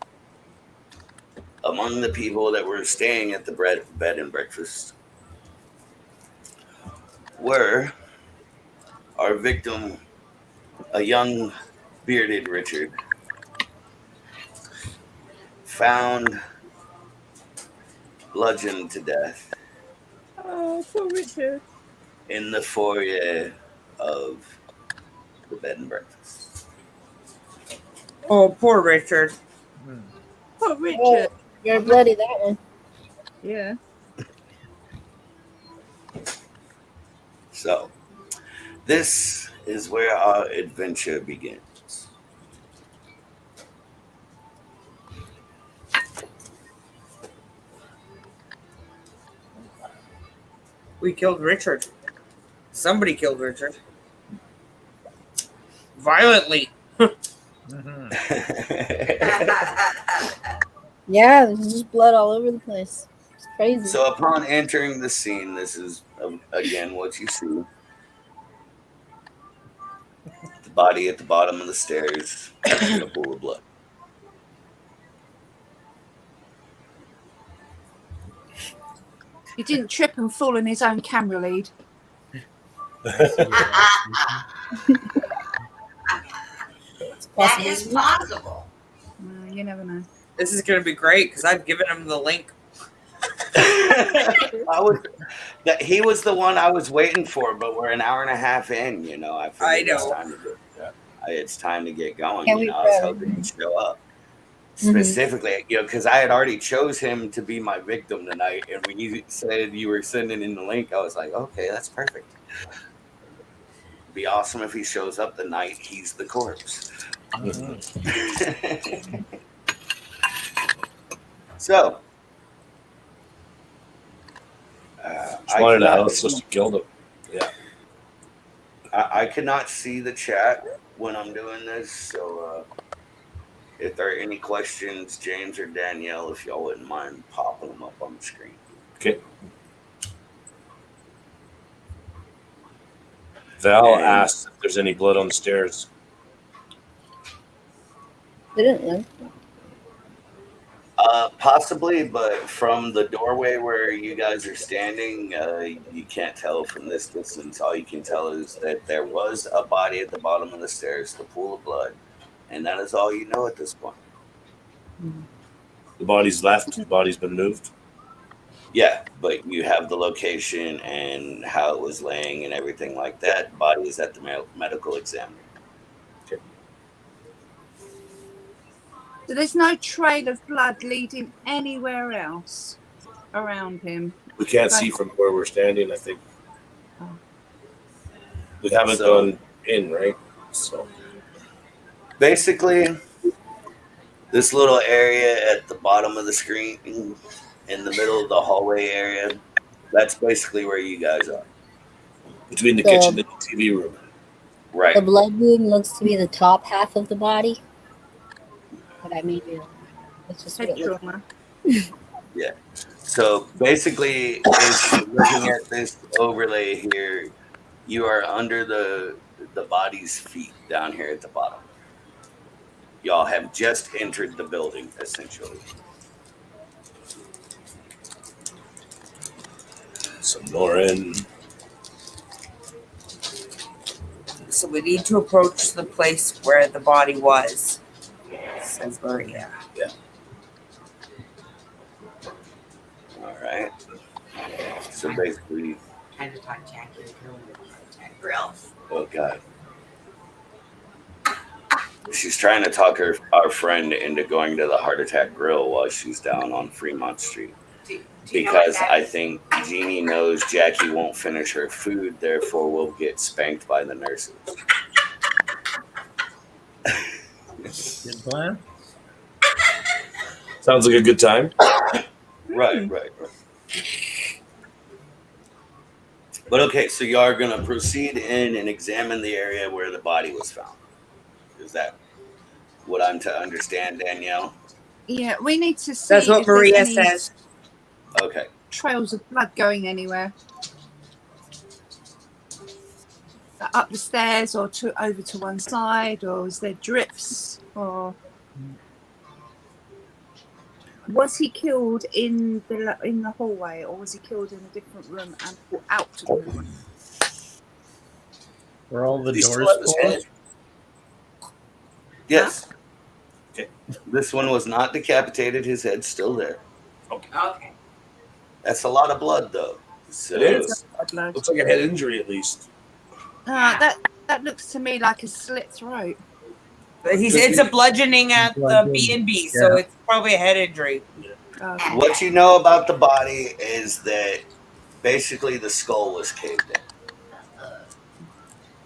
Among the people that were staying at the bed and breakfast were our victim, a young bearded Richard, found bludgeoned to death Oh, poor Richard. in the foyer of the bed and breakfast. Oh, poor Richard. Poor Richard. Oh, you're bloody that one. Yeah. So, this is where our adventure begins. We killed Richard. Somebody killed Richard. Violently. Yeah, there's just blood all over the place. It's crazy. So, upon entering the scene, this is again what you see. The body at the bottom of the stairs in a pool of blood. He didn't trip and fall in his own camera lead. That is possible. You never know. This is going to be great because I've given him the link. He was the one I was waiting for, but we're an hour and a half in. You know, I know. It's time to get going. Can You know, I was hoping he'd show up. Specifically, you know, because I had already chose him to be my victim tonight, and when you said you were sending in the link, I was like, okay, that's perfect. It'd be awesome if he shows up the night he's the corpse. So, Just wanted to house just to kill them. Yeah. I cannot see the chat when I'm doing this, so if there are any questions, James or Danielle, if y'all wouldn't mind popping them up on the screen. Okay. Val asked if there's any blood on the stairs. They didn't know. Possibly, but from the doorway where you guys are standing, you can't tell from this distance. All you can tell is that there was a body at the bottom of the stairs, the pool of blood, and that is all you know at this point. The body's left. The body's been moved. Yeah, but you have the location and how it was laying and everything like that. Body is at the medical examiner. Okay. So there's no trail of blood leading anywhere else around him. We can't see from where we're standing, I think. We haven't gone in, right? So basically, this little area at the bottom of the screen, in the middle of the hallway area, that's basically where you guys are. Between the kitchen and the TV room. Right. The blood wound looks to be the top half of the body. But I may be wrong. That's just what it looks like. Yeah. So basically, if you're looking at this overlay here, you are under the body's feet down here at the bottom. Y'all have just entered the building, essentially. So Lauren. So we need to approach the place where the body was, says Maria. Yeah. All right. So basically, Kind of talk Jackie through the grill. oh God. She's trying to talk our friend into going to the Heart Attack Grill while she's down on Fremont Street. Because I think Jeannie knows Jackie won't finish her food, therefore we'll get spanked by the nurses. Good plan. Sounds like a good time. Right. But okay, so you are going to proceed in and examine the area where the body was found. Is that what I'm to understand, Danielle? Yeah, we need to see. That's what if there's Maria any says. Okay. Trails of blood going anywhere. up the stairs or over to one side, or is there drips, or was he killed in the hallway, or was he killed in a different room and brought out to the hallway? Were all the Did he still doors have his head? closed? Yes. Okay. This one was not decapitated. His head's still there. Okay. That's a lot of blood, though. So It is. Blood. Looks like a head injury at least. That looks to me like a slit throat. It's a bludgeoning at the B&B, so Yeah. it's probably a head injury. What you know about the body is that basically the skull was caved in.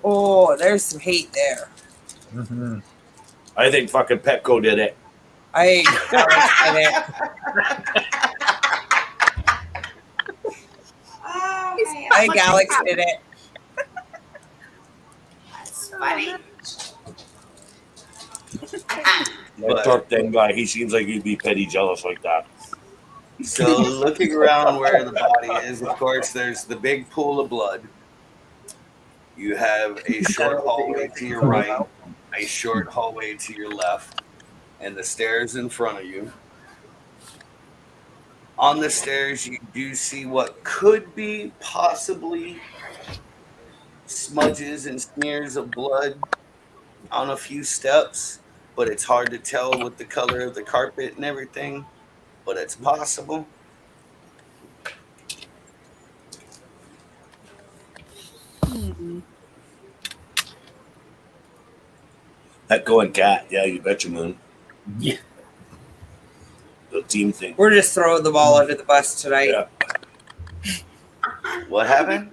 Oh, there's some hate there. Mm-hmm. I think fucking Petco did it. I Alex did it. That's funny. That dark den guy, he seems like he'd be petty jealous like that. So looking around where the body is, of course, there's the big pool of blood. You have a short hallway to your right, a short hallway to your left, and the stairs in front of you. On the stairs, you do see what could be possibly smudges and smears of blood on a few steps, but it's hard to tell with the color of the carpet and everything, but it's possible. Petco and Cat, yeah, you betcha, Moon. Yeah. The team thing. We're just throwing the ball under the bus tonight. Yeah. What happened?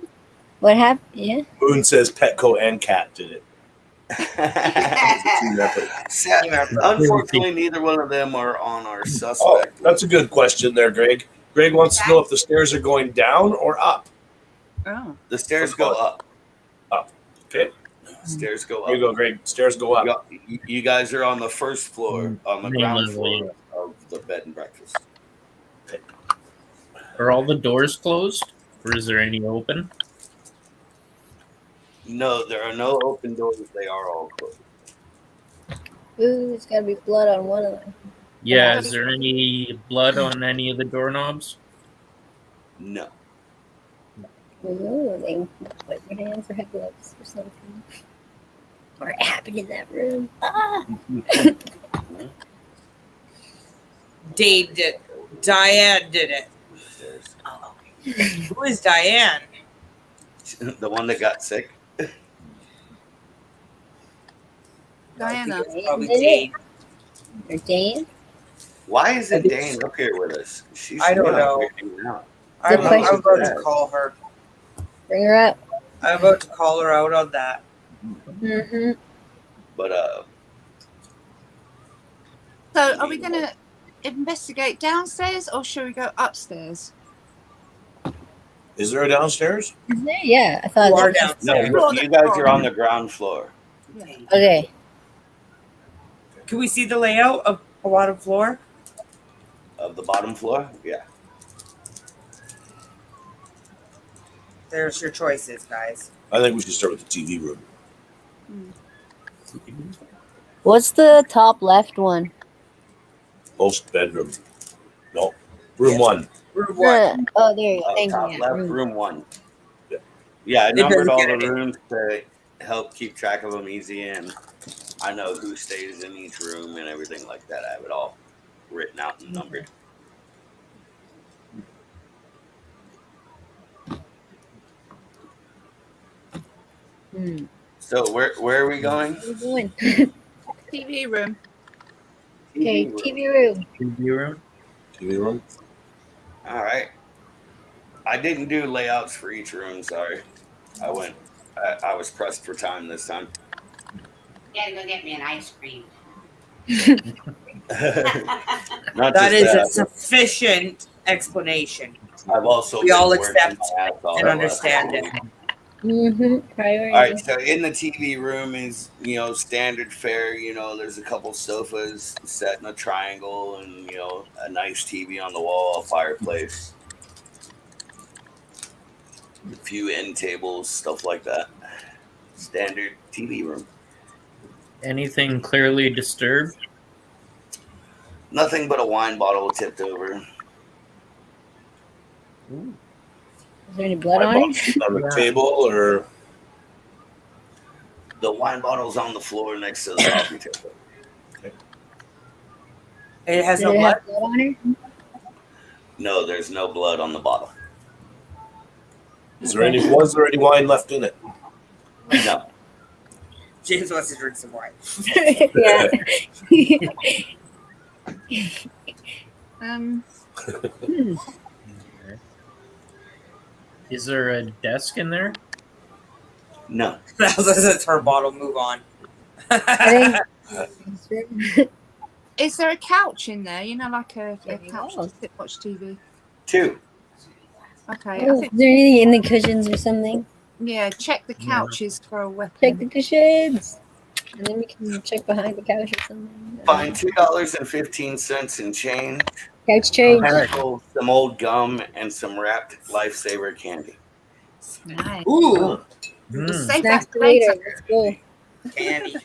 What happened? Yeah. Moon says Petco and Cat did it. Unfortunately, neither one of them are on our Oh, suspect. that's a good question there, Greg. Greg wants to know if the stairs are going down or up. Oh. The stairs go up. Up. Okay. Stairs go up. Here you go, Greg. Stairs go up. You guys are on the first floor, on the Main ground level, floor of the bed and breakfast. Are all the doors closed, or is there any open? No, there are no open doors. They are all closed. Ooh, there's gotta be blood on one of them. Yeah, is there any blood on any of the doorknobs? No. Ooh, they put their hands or have gloves or something. What happened in that room? Ah! Diane did it. Oh, okay. Who is Diane? The one that got sick. Diana. Probably Dane. Or Dane? Why isn't Dane up here with us? She's I don't not know. hanging out. I'm question. about to call her. Bring her up. I'm about to call her out on that. Mm-hmm. But So, are we going to investigate downstairs, or should we go upstairs? Is there a downstairs? Is there? Yeah, I thought. You are that- downstairs. no, you guys are on the ground floor Okay. Can we see the layout of the bottom floor? of the bottom floor. Yeah. There's your choices, guys. I think we should start with the TV room. What's the top left one? Most bedroom. No. Room one. Room one. Oh, there you go. Thank Top you. left, Yeah. room one. Yeah. Yeah, I It numbered doesn't all get the it. rooms to help keep track of them easy, and I know who stays in each room and everything like that. I have it all written out and numbered. Hmm. So where are we going? What are you doing? TV room. Okay, TV room. TV room? TV room? All right. I didn't do layouts for each room. Sorry, I was pressed for time this time. Gotta go get me an ice cream. Not That is just a that, sufficient explanation. I've also We been all working accept my ass off and the understand last it. week. Mm-hmm. Priority. All right, so in the TV room is, standard fare. There's a couple sofas set in a triangle and, a nice TV on the wall, a fireplace, a few end tables, stuff like that. standard TV room. Anything clearly disturbed? Nothing but a wine bottle tipped over. Ooh. Is there any blood on it? On the table or The wine bottle's on the floor next to the coffee table. It has Did no it blood. have blood on it? No, there's no blood on the bottle. was there any wine left in it? No. James wants to drink some wine. Yeah. Hmm. Is there a desk in there? No. That's her bottle. Move on. I think Is there a couch in there? You know, like a Yeah. couch to sit watch TV. 2. Okay, I oh, think is there anything in the cushions or something? yeah. Check the couches for a weapon. Check the cushions. And then we can check behind the couch or something. Find $2.15 in change. Couch change. Also, some old gum and some wrapped Lifesaver candy. Nice. Ooh, We'll Mm. save Snacks that for for later. later. Let's go. candy.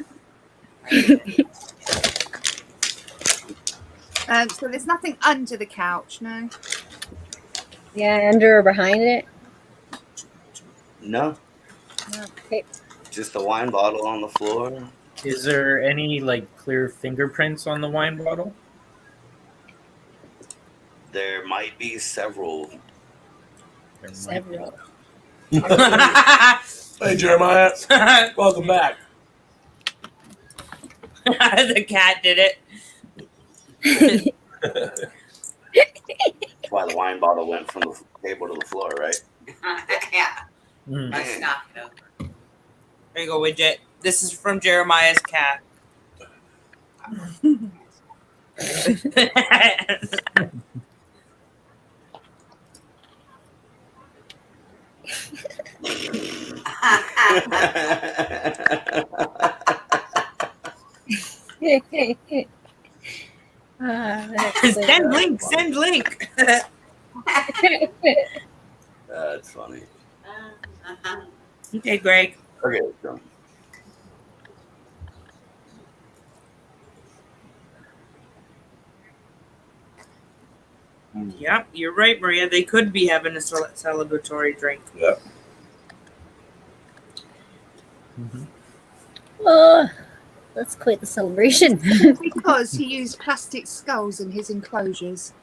So there's nothing under the couch, no. Yeah, under or behind it. No. Okay. Just a wine bottle on the floor. Is there any like clear fingerprints on the wine bottle? There might be several. There might be. Several. Hey Jeremiah, welcome back. The cat did it. That's why the wine bottle went from the table to the floor, right? Yeah, Mm. let's knock it over. There you go, Widget. This is from Jeremiah's cat. Send link. Send link. That's funny. Okay, Greg. Okay, so Yep, you're right, Maria. They could be having a celebratory drink. Yeah. Oh, let's quit the celebration. Because he used plastic skulls in his enclosures.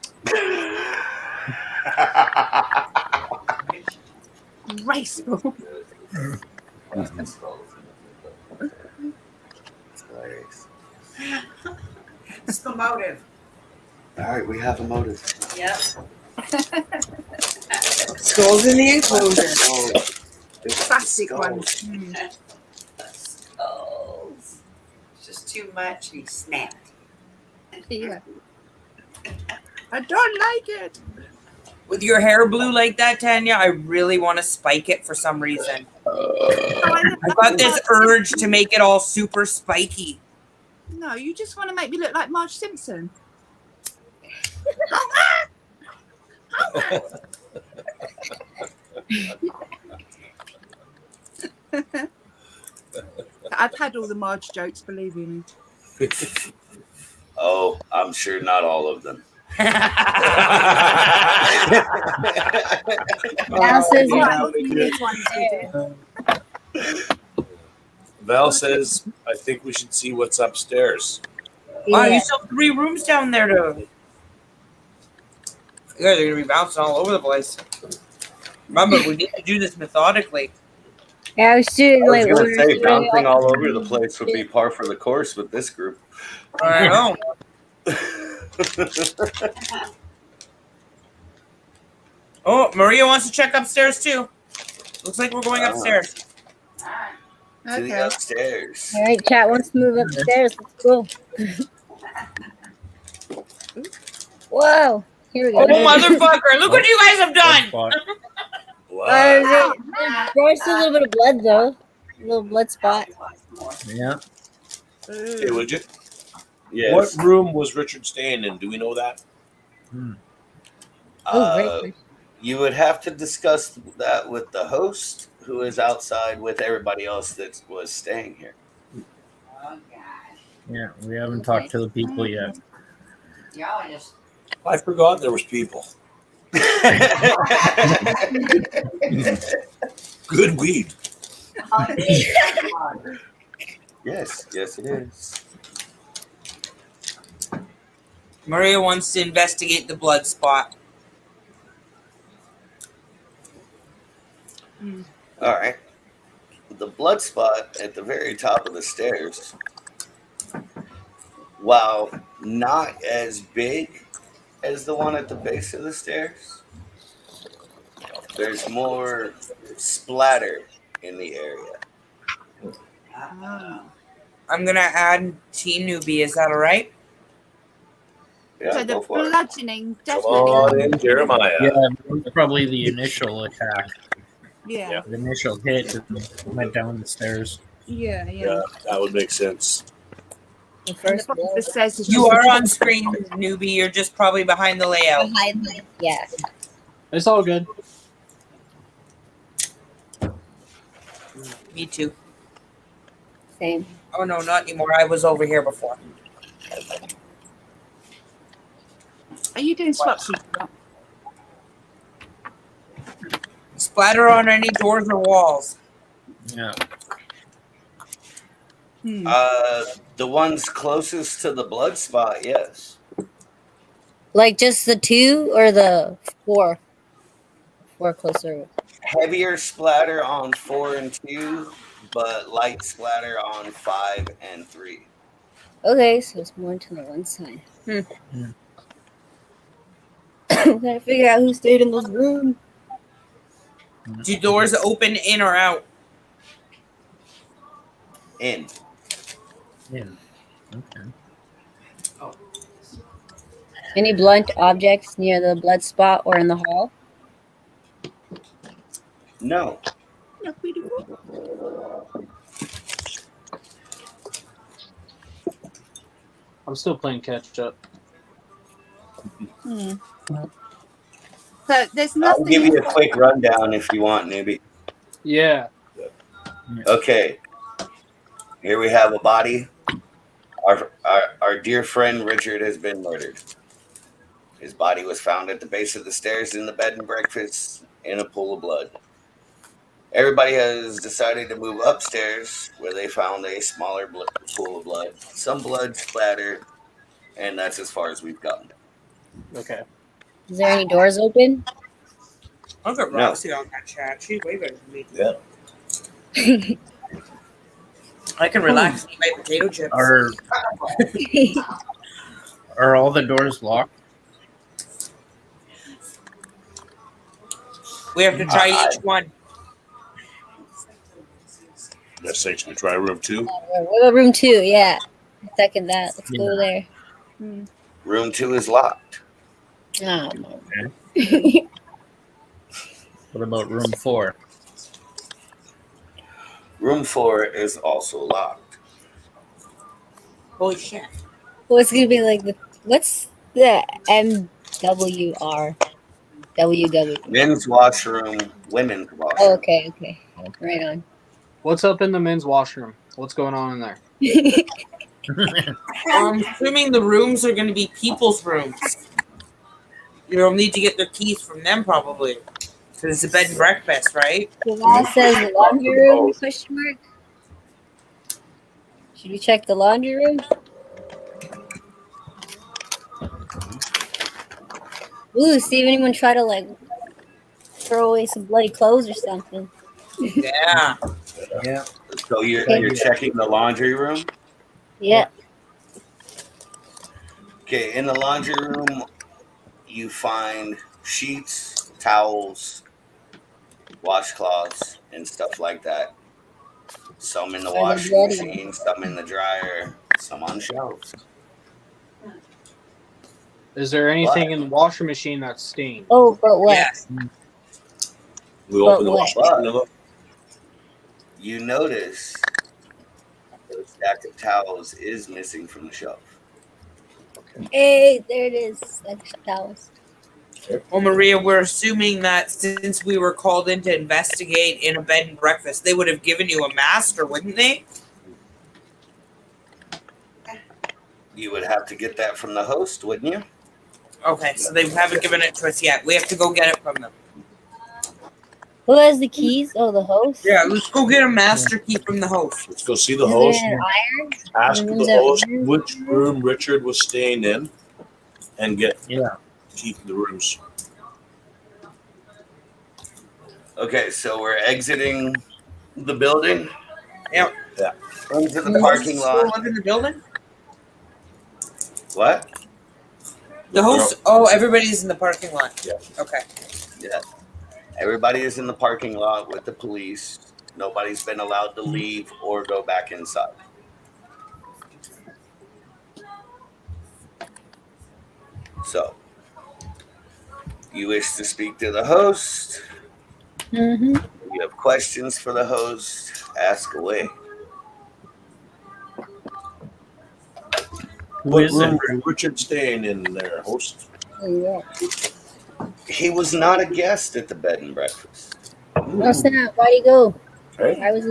Graceful. That's hilarious. It's the motive. All right, we have a motive. Yep. Skulls in the enclosure. Oh, it's Plastic skulls. ones. Mm. Skulls. It's just too much and he snapped. Yeah. I don't like it. With your hair blue like that, Tanya, I really want to spike it for some reason. I got this urge to make it all super spiky. No, you just want to make me look like Marge Simpson. I've had all the Marge jokes, believe me. Oh, I'm sure not all of them. Val says All right, you only these ones did it. Val says, I think we should see what's upstairs. Wow, Yeah. you still have 3 rooms down there to. Yeah, they're gonna be bouncing all over the place. Remember, we need to do this methodically. Yeah, I was doing I was like gonna we were say doing bouncing all- all over the place would be par for the course with this group. I know. Oh, Maria wants to check upstairs too. Looks like we're going upstairs. To the Okay. upstairs. All right, chat wants to move upstairs. Let's go. Whoa. Here we go. Oh, motherfucker! Look what you guys have done! Wow. There's a little bit of blood though. A little blood spot. Yeah. Hey, would you? Yes. What room was Richard staying in? Do we know that? Oh, great. You would have to discuss that with the host. who is outside with everybody else that was staying here. Oh gosh. Yeah, we haven't talked to the people yet. Y'all just. I forgot there was people. Good weed. Yes, yes, it is. Maria wants to investigate the blood spot. All right. The blood spot at the very top of the stairs, while not as big as the one at the base of the stairs, there's more splatter in the area. I'm gonna add Team Newbie. Is that all right? Yeah, So the go for it. bludgeoning Come definitely. on in, Jeremiah. Yeah, probably the initial attack. Yeah. The initial hit went down the stairs. Yeah. Yeah, that would make sense. The And first the blow. that says is You just are on screen, Newbie. You're just probably behind the layout. Yeah. It's all good. Me too. Same. Oh no, not anymore. I was over here before. Are you doing swapsies? Splatter on any doors or walls. Yeah. The ones closest to the blood spot, yes. Like just the 2 or the 4? 4 closer. Heavier splatter on 4 and 2, but light splatter on 5 and 3. Okay, so it's more to the one side. Gotta figure out who stayed in those rooms. Do doors open in or out? In. Yeah. Okay. Any blunt objects near the blood spot or in the hall? No. I'm still playing catch up. So there's I'll nothing. give you a quick rundown if you want, newbie. Yeah. Okay. Here we have a body. Our dear friend Richard has been murdered. His body was found at the base of the stairs in the bed and breakfast in a pool of blood. Everybody has decided to move upstairs where they found a smaller pool of blood. Some blood splattered, and that's as far as we've gotten. Okay. Is there any doors open? I'll get No. Roxy on that chat. She's way better than me. Yeah. I can relax and eat my potato chips. Are all the doors locked? We have to try each one. Let's say to try room 2. What about room 2? Yeah. Second that. Let's go there. Room 2 is locked. Oh, Okay. What about room 4? Room 4 is also locked. Holy shit. Well, it's gonna be like what's the MWR? WW. Men's washroom, women's washroom. Oh, okay. Right on. What's up in the men's washroom? What's going on in there? I'm assuming the rooms are going to be people's rooms. You'll need to get their keys from them probably. Because it's a bed and breakfast, right? The guy says laundry room? Question mark. Should we check the laundry room? Ooh, see if anyone try to like throw away some bloody clothes or something. Yeah. Yeah. So you're checking the laundry room? Yeah. Okay, in the laundry room, you find sheets, towels, washcloths, and stuff like that. Some in the washing machine, some in the dryer, some on shelves. Is there anything in the washer machine that's stained? Oh, but what? Yes. We open the washing machine and look. You notice the stack of towels is missing from the shelf. Hey, there it is. That's towels. Well, Maria, we're assuming that since we were called in to investigate in a bed and breakfast, they would have given you a master, wouldn't they? You would have to get that from the host, wouldn't you? Okay, so they haven't given it to us yet. We have to go get it from them. Who has the keys? Oh, the host. Yeah, let's go get a master key from the host. Let's go see the Is host. it an iron? Ask The the rooms that host iron? which room Richard was staying in, and get Yeah. key to the rooms. Okay, so we're exiting the building. Yep. Yeah. Into the The parking hosts still lot. live in the building? What? The host. Oh, everybody's in the parking lot. Yeah. Okay. Yeah. Everybody is in the parking lot with the police. Nobody's been allowed to leave or go back inside. So, you wish to speak to the host? Mm-hmm. You have questions for the host? Ask away. What room is Richard staying in there, host? Yeah. He was not a guest at the bed and breakfast. Oh snap! Why'd he go? Okay. Why was he?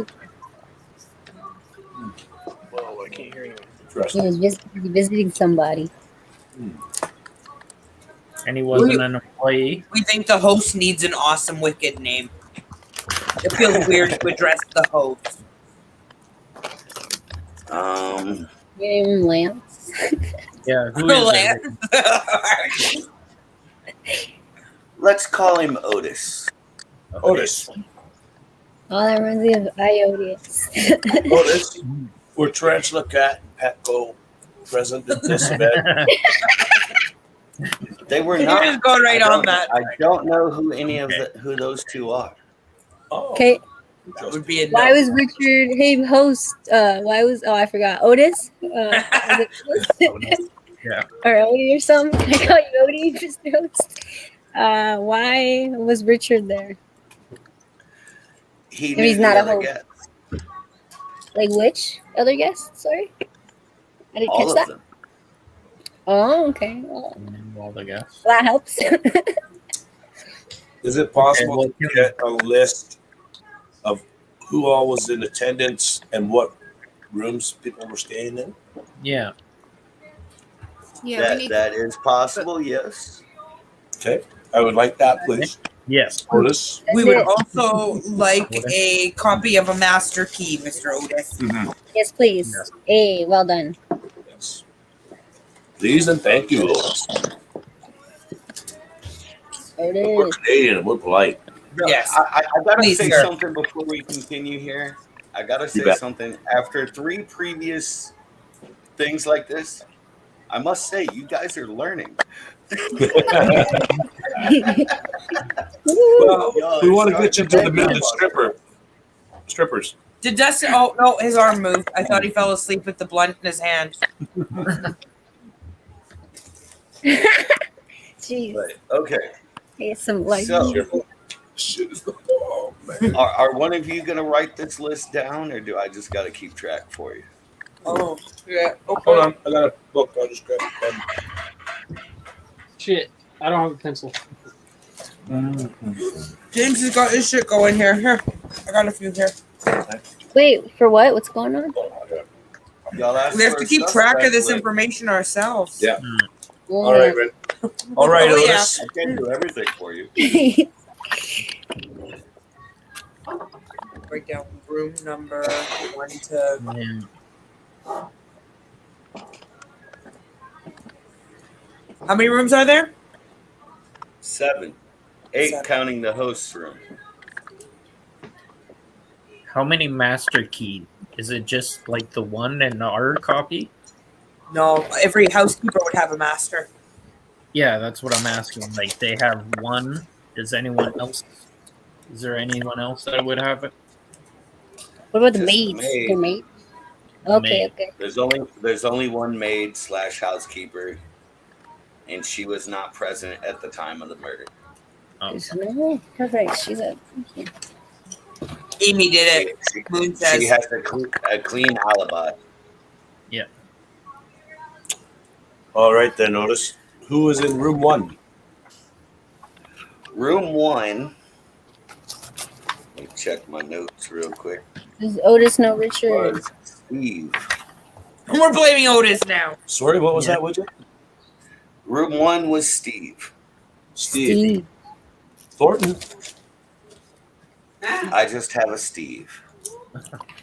Whoa, I can't hear anyone. He was visiting somebody. And he wasn't an employee. We think the host needs an awesome wicked name. It feels weird to address the host. Your name Lance. Yeah, who is it? Lance. Let's call him Otis. Otis. Oh, that reminds me of Iotis. Otis. We're Tarantula Cat and Petco present in this event. They were You not. just go right on that. I don't know who any of who those two are. Oh. Okay. That would be a Why no. was Richard? Hey, host. Why was? Oh, I forgot. Otis. Was it Otis? Yeah. Or Odie or something. I call you Odie, Mr. Host. Why was Richard there? He If knew he's the not a other host. guest. Like which other guest? Sorry, I didn't All catch of that. them. Oh, okay. Well, Well, I guess. that helps. Is it possible Okay, to get a list of who all was in attendance and what rooms people were staying in? Yeah. Yeah, we need That is possible, yes. Okay. I would like that, please. Yes. Otis. We would also like a copy of a master key, Mr. Otis. Yes, please. Yes. Hey, well done. Yes. Please and thank you, Otis. We're Otis. Canadian and we're polite. Yes. I gotta Please, say sir. something before we continue here. I gotta say bet. something. After 3 previous things like this, I must say you guys are learning. Well, Y'all we are want to get you starting to the pick midget up on strippers. Did Dustin? Oh no, his arm moved. I thought he fell asleep with the blunt in his hand. Jeez. it. Okay. Hey, some like. So, Oh, man. are one of you gonna write this list down, or do I just gotta keep track for you? Oh yeah. Hold Okay. on. I got a book. I'll just grab a pen. Shit, I don't have a pencil. James has got his shit going here. Here, I got a few here. Wait, for what? What's going on? Y'all asked We have for to a keep track of suspect this list. information ourselves. Yeah. All right, Red. All right, Oh, yeah. Otis. I can't do everything for you. Break down room number 1 to. Yeah. How many rooms are there? 7. 8 7. counting the host's room. How many master key? Is it just like the one in our copy? No, every housekeeper would have a master. Yeah, that's what I'm asking. Like they have one. Does anyone else? Is there anyone else that would have it? What about the Just the maids? maid. The maid. Okay, Maid. okay. There's only one maid / housekeeper, and she was not present at the time of the murder. Oh, There's no perfect. She's a. Amy did it. She, Moon says. she has a clean alibi. yeah. All right, then, Otis. Who is in room 1? Room 1. Let me check my notes real quick. Does Otis know Richard? Was Steve. We're blaming Otis now. Sorry, what was that, Widgit? Room 1 was Steve. Steve. Thornton. I just have a Steve.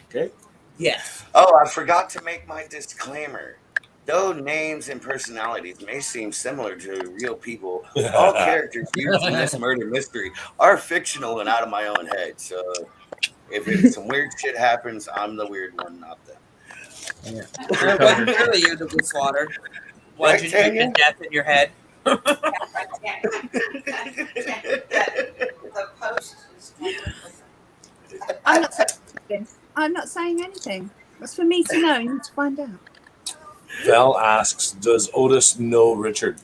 Okay. Yes. Oh, I forgot to make my disclaimer. Though names and personalities may seem similar to real people, all characters used in this murder mystery are fictional and out of my own head. So if some weird shit happens, I'm the weird one, not them. Yeah. It wasn't really you that was slaughtered. Right, Watching Tanya? death in your head. The post is I'm not saying anything. That's for me to know. You need to find out. Val asks, does Otis know Richard?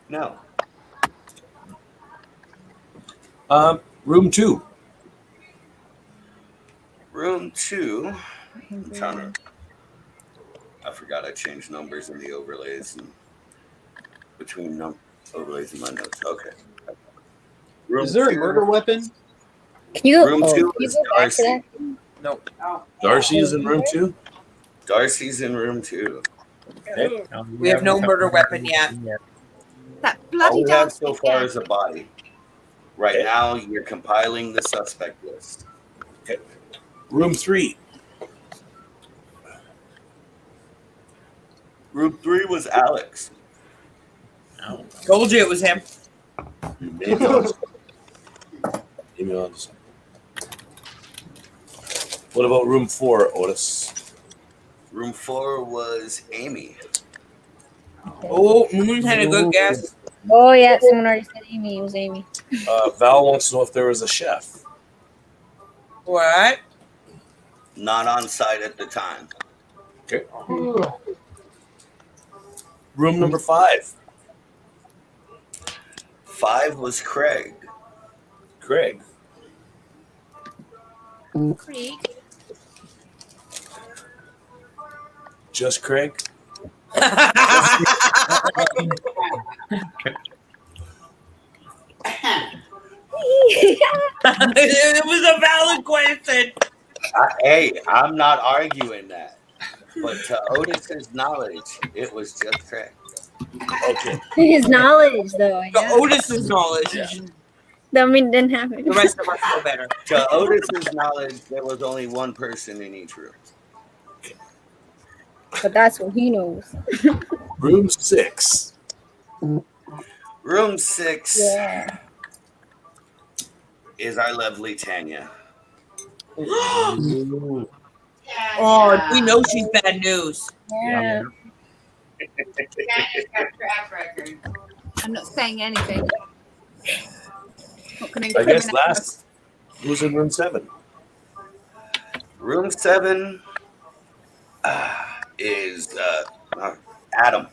No. Room 2. Room 2. I'm trying to. I forgot I changed numbers in the overlays and between overlays and my notes. Okay. Room Is there a 2. murder weapon? Can you Room 2 can you is go back to Darcy. that? No. Darcy is in room 2? Darcy's in room 2. Okay. We have no murder weapon yet. That All bloody we have dance. so far is a body. Right now, you're compiling the suspect list. Okay. Room 3. Room 3 was Alex. Told you it was him. Maybe on. Maybe on. What about room 4, Otis? Room 4 was Amy. Oh, Moon had a good guess. Oh yeah, someone already said Amy. It was Amy. Val wants to know if there was a chef. What? Not on site at the time. Okay. Room number 5. 5 was Craig. Craig. Creek. Just Craig? It was a valid question. Hey, I'm not arguing that. But to Otis's knowledge, it was just Craig. Okay. His knowledge, though. The Yeah. Otis's knowledge. Yeah. That mean it didn't happen. The rest of us know better. To Otis's knowledge, there was only one person in each room. But that's what he knows. Room 6. Room 6 Yeah. is our lovely Tanya. Oh, we know she's bad news. Yeah. Tanya's got a track record. I'm not saying anything. Not gonna I guess incriminate last was in room 7. Room 7 is Adam.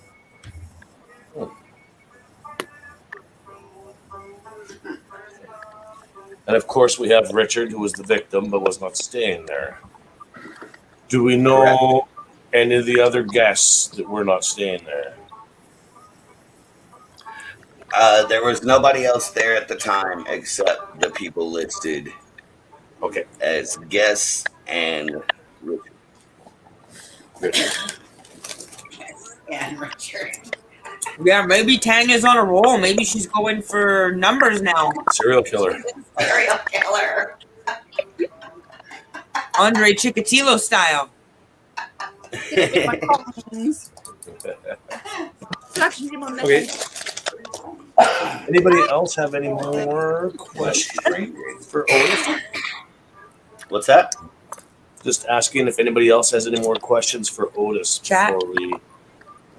And of course, we have Richard, who was the victim but was not staying there. Do we know any of the other guests that were not staying there? There was nobody else there at the time except the people listed Okay. as guests and Richard. And Richard. Yeah, maybe Tanya's on a roll. Maybe she's going for numbers now. Serial killer. Serial killer. Andre Chikatilo style. my comments. Flashing him on the Okay. head. Anybody else have any more questions for Otis? What's that? Just asking if anybody else has any more questions for Otis Chat. before we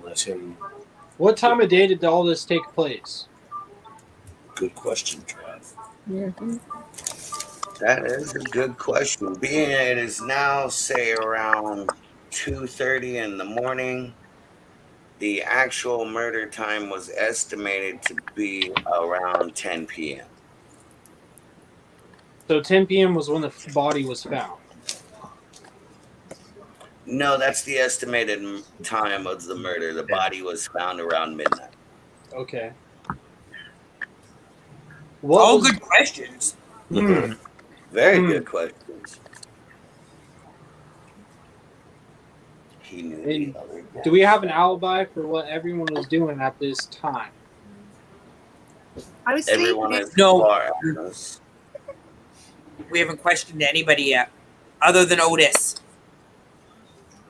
let him. What time of day did all this take place? Good question, Trav. Mhm. That is a good question. Being it is now, say, around 2:30 in the morning, the actual murder time was estimated to be around 10 p.m. So 10 p.m. was when the body was found. No, that's the estimated time of the murder. The body was found around midnight. Okay. All good questions. Very good questions. He knew And the other guy. do we have an alibi for what everyone was doing at this time? I was Everyone sleeping. is No. far us. We haven't questioned anybody yet, other than Otis.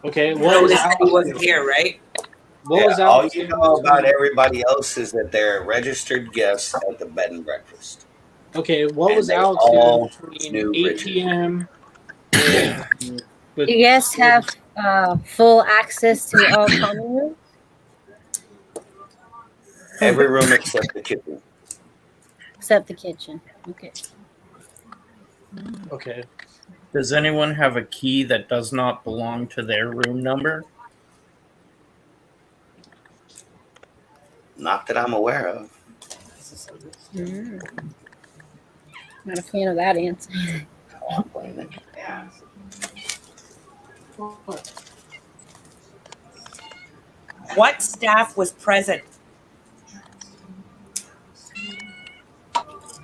Okay, And what was Otis said he wasn't here, right? What was all you Alexander's know about reason? everybody else is that they're registered guests at the bed and breakfast. Okay, what And was they Alexander all between knew 8 Richard. p.m. and Do you guys have full access to all common rooms? Every room except the kitchen. Except the kitchen. Okay. Okay. Does anyone have a key that does not belong to their room number? Not that I'm aware of. Not a fan of that answer. What staff was present?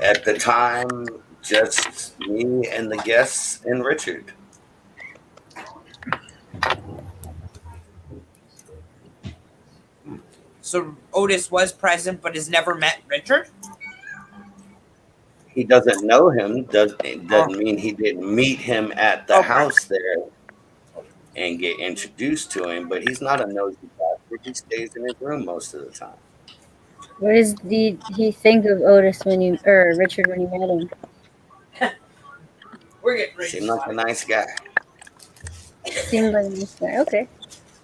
At the time, just me and the guests and Richard. So Otis was present, but has never met Richard? He doesn't know him. Doesn't mean he didn't meet him at the house there and get introduced to him. But he's not a nosy bastard. He stays in his room most of the time. What did he think of Otis Richard when you met him? We're getting ready. Seemed like a nice guy. Seemed like a nice guy. Okay.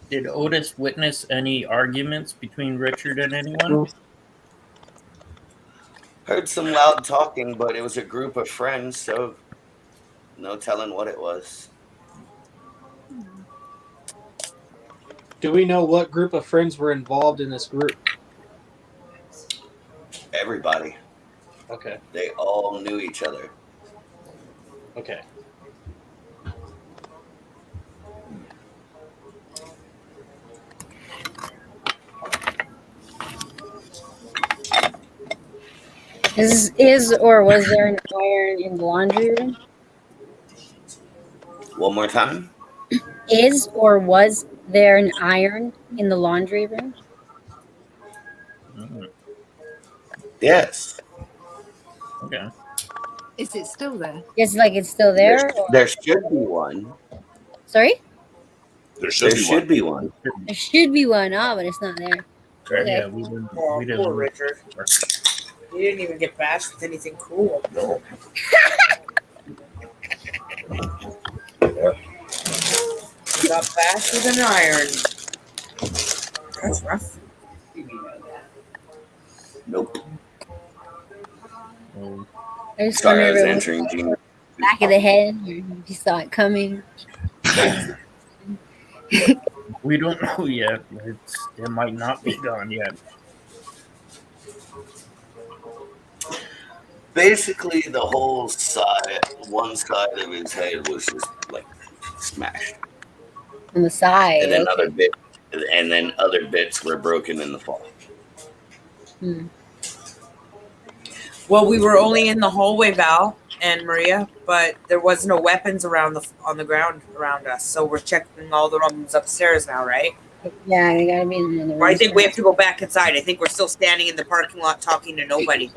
Did Otis witness any arguments between Richard and anyone? Heard some loud talking, but it was a group of friends, so no telling what it was. Do we know what group of friends were involved in this group? Everybody. Okay. They all knew each other. Okay. Is or was there an iron in the laundry room? One more time. Is or was there an iron in the laundry room? Yes. Okay. Is it still there? It's like it's still there? There should be one. Sorry? There should be one. There should be one. Oh, but it's not there. Okay. Yeah, we didn't. Poor Richard. He didn't even get bashed with anything cool. No. Got bashed with an iron. That's rough. Nope. I just Sorry, I was wonder if it was answering Gina. back of the head, or you saw it coming. We don't know yet. It might not be gone yet. Basically, the whole one side of his head was just like smashed, On the side. and then Okay. other bits were broken in the fall. Hmm. Well, we were only in the hallway, Val and Maria, but there was no weapons on the ground around us. So we're checking all the rooms upstairs now, right? Yeah, they gotta be in the room. Or I think we have to go back inside. I think we're still standing in the parking lot talking to nobody.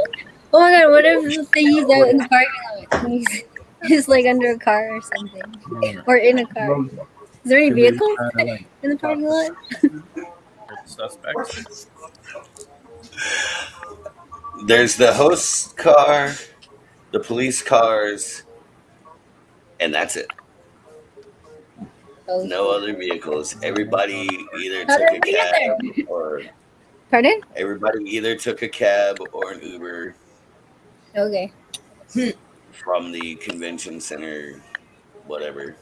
Oh my god, what if the thing he's out in the parking lot? He's like under a car or something. Or in a car. Is there any vehicles in the parking lot? Suspects. There's the host's car, the police cars, and that's it. Okay. No other vehicles. Everybody either How took did a we get cab there? or Pardon? everybody either took a cab or an Uber Okay. from the convention center, whatever.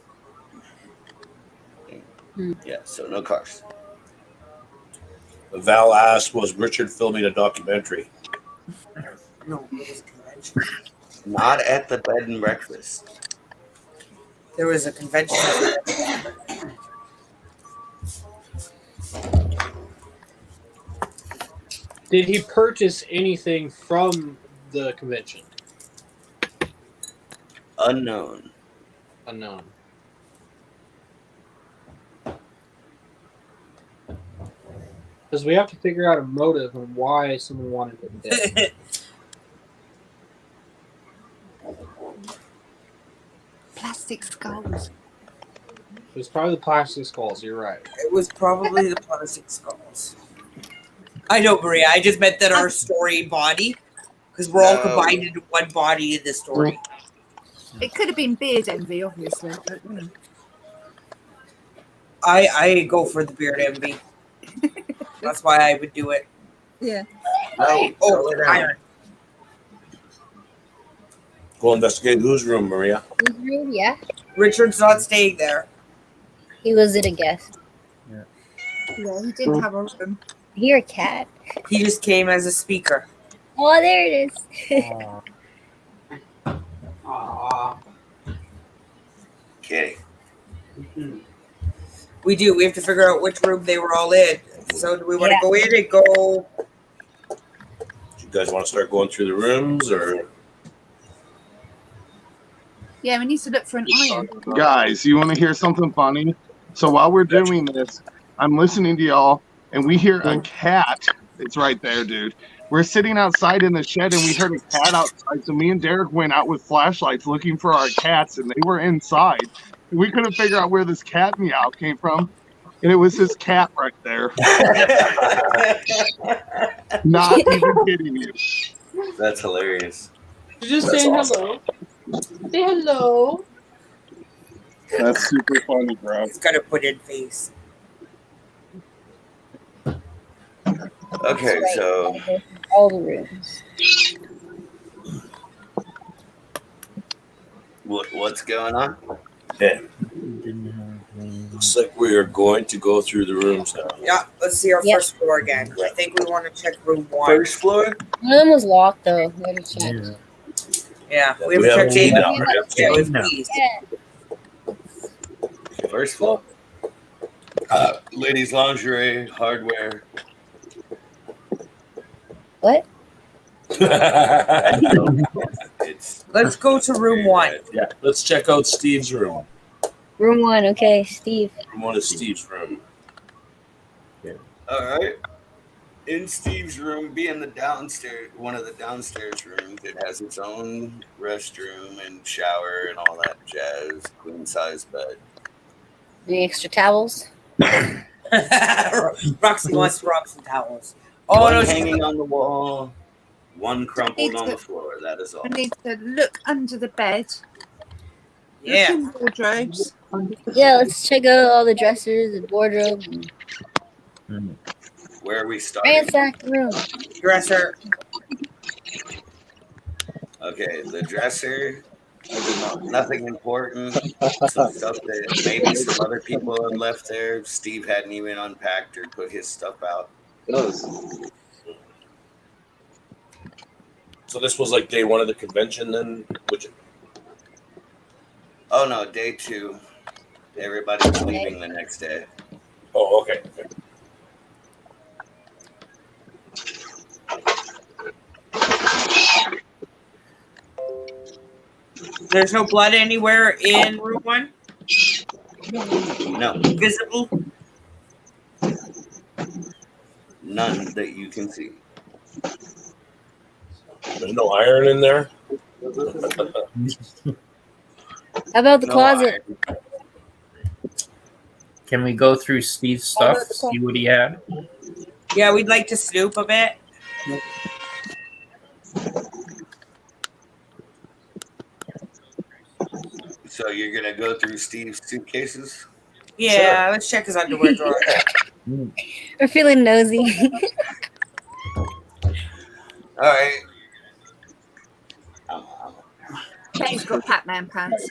Yeah, so no cars. Val asked, was Richard filming a documentary? No, it was a convention. Not at the bed and breakfast. There was a convention. Did he purchase anything from the convention? Unknown. Unknown. Because we have to figure out a motive on why someone wanted it dead. Plastic skulls. It was probably the plastic skulls. You're right. It was probably the plastic skulls. I know, Maria. I just meant that our story body, because we're all combined into one body in this story. It could have been beard envy, obviously. But, you know. I go for the beard envy. That's why I would do it. Yeah. Iron. Go investigate whose room, Maria. His room, yeah. Richard's not staying there. He was it a guest. Yeah, he didn't have a room. You're a cat. He just came as a speaker. Oh, there it is. Aww. Okay. We do. We have to figure out which room they were all in. So do we want to go in and go? You guys want to start going through the rooms, or? Yeah, we need to look for an iron. Guys, you want to hear something funny? So while we're doing this, I'm listening to y'all, and we hear a cat. It's right there, dude. We're sitting outside in the shed, and we heard a cat outside. So me and Derek went out with flashlights looking for our cats, and they were inside. We couldn't figure out where this cat meow came from, and it was this cat right there. Not even kidding you. That's hilarious. You're just saying hello. Say hello. That's super funny, bro. It's got to put in face. Okay, so all the rooms. what's going on? Okay. Looks like we are going to go through the rooms now. Yeah, let's see our first floor again. I think we want to check room 1. First floor? One of them was locked though. We haven't checked. Yeah, we We haven't checked have either. a Yeah, we've No. keys. First floor? Ladies' lingerie, hardware. What? It's Let's go to room 1. Yeah, let's check out Steve's room. Room 1, okay, Steve. Room 1 is Steve's room. all right. In Steve's room, being the downstairs, one of the downstairs rooms, it has its own restroom and shower and all that jazz. Queen size bed. Any extra towels? Roxy wants to rock some towels. Oh One no, hanging on the wall, one crumpled on the floor. That is all. We need to look under the bed. Yeah. Look in wardrobes. Yeah, let's check out all the dressers and wardrobe. And Where are we starting? ransack the room. Dresser. Okay, the dresser. Nothing important. Some stuff that maybe some other people had left there. Steve hadn't even unpacked or put his stuff out. So this was like day 1 of the convention then? Oh no, day 2. Everybody's leaving the next day. Oh, okay. There's no blood anywhere in room 1? No, Visible? none that you can see. There's no iron in there? How about the No closet? iron. Can we go through Steve's stuff, see what he had? Yeah, we'd like to snoop a bit. So you're gonna go through Steve's suitcases? Yeah, let's check his underwear drawer. We're feeling nosy. All right. He's got Pac-Man pants.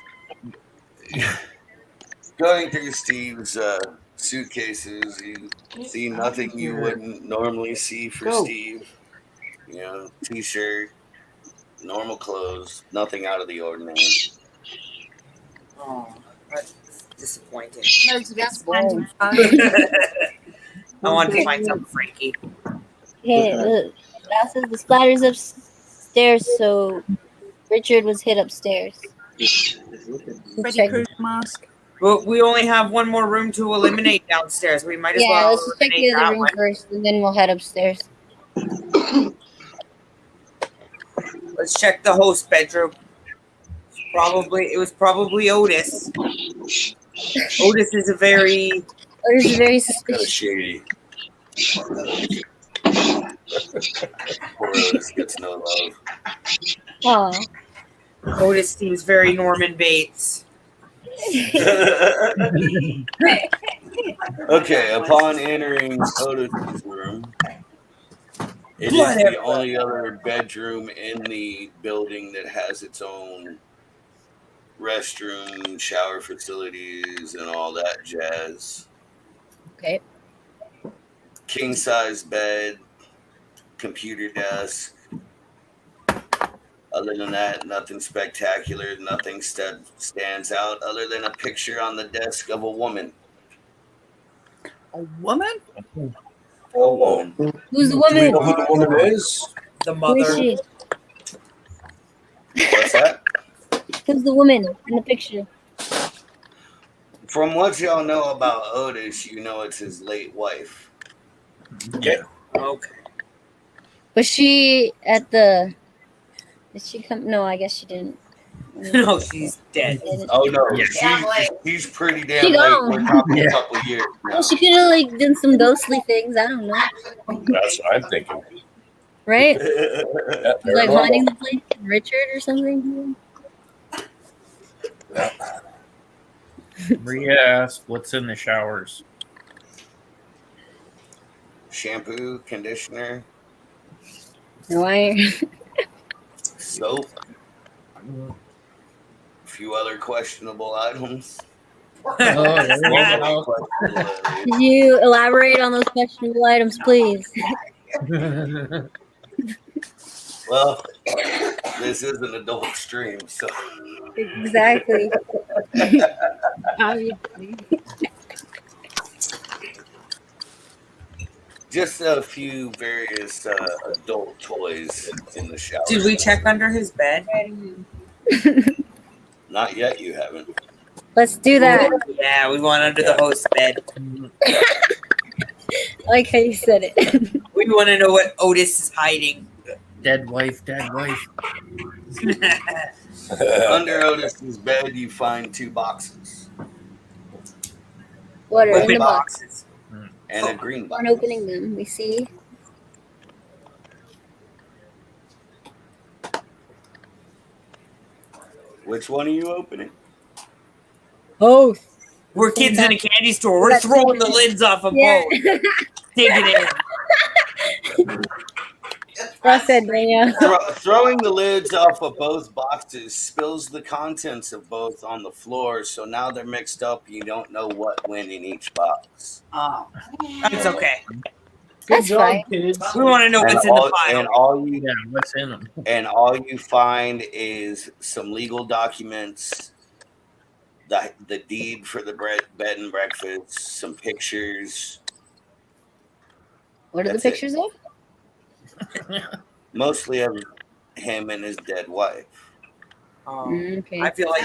Going through Steve's suitcases, you see nothing you wouldn't normally see for Steve. You know, t-shirt, normal clothes, nothing out of the ordinary. Oh, that's disappointing. Loads of expanding phone. I wanted to find something freaky. Okay, look. That says the splatters of upstairs, so Richard was hit upstairs. Freddy Check. Krueger mask. Well, we only have one more room to eliminate downstairs. We might as Yeah, well let's just check the eliminate other that room one. first, and then we'll head upstairs. Let's check the host bedroom. It was probably Otis. Otis is a very Otis is very Kind of suspicious. shady. Poor Otis gets no love. Aw. Otis seems very Norman Bates. Okay, upon entering Otis's room, it is the only other bedroom in the building that has its own restroom, shower facilities, and all that jazz. Okay. King size bed, computer desk. Other than that, nothing spectacular. Nothing stands out other than a picture on the desk of a woman. A woman? A woman. Who's the Do we woman? know who the woman is? The Who is mother. she? What's that? Who's the woman in the picture? From what y'all know about Otis, you know it's his late wife. Okay. Okay. Was she at the? Did she come? No, I guess she didn't. No, she's dead. Oh no, Yeah. she's pretty damn She late. gone. We're talking a couple years now. Well, she could have like done some ghostly things. I don't know. That's what I'm thinking. Right? Yeah, She's like haunting the place, Richard or something. Maria asked, "What's in the showers?" Shampoo, conditioner, No iron. soap, a few other questionable items. Oh, there you go. Could you elaborate on those questionable items, please? Well, this is an adult stream, so Exactly. Obviously. just a few various adult toys in the shower. Did we check under his bed? Not yet, you haven't. Let's do that. Yeah, we went under the host bed. I like how you said it. We want to know what Otis is hiding. Dead wife, dead wife. Under Otis's bed, you find two boxes What are in Open the box? boxes. and a green box. Aren't opening them. We see. Which one are you opening? Oh, We're kids in a candy store. We're That's throwing the taking lids off a yeah. boat. Take it in. Well said, Daniel. Throwing the lids off of both boxes spills the contents of both on the floor, so now they're mixed up. You don't know what went in each box. Oh. It's okay. That's fine. kids. We want to know what's in the and pile. all you Yeah, what's in them? and all you find is some legal documents, the deed for the bed and breakfast, some pictures, What are the That's it. pictures of? mostly of him and his dead wife. Okay. I feel like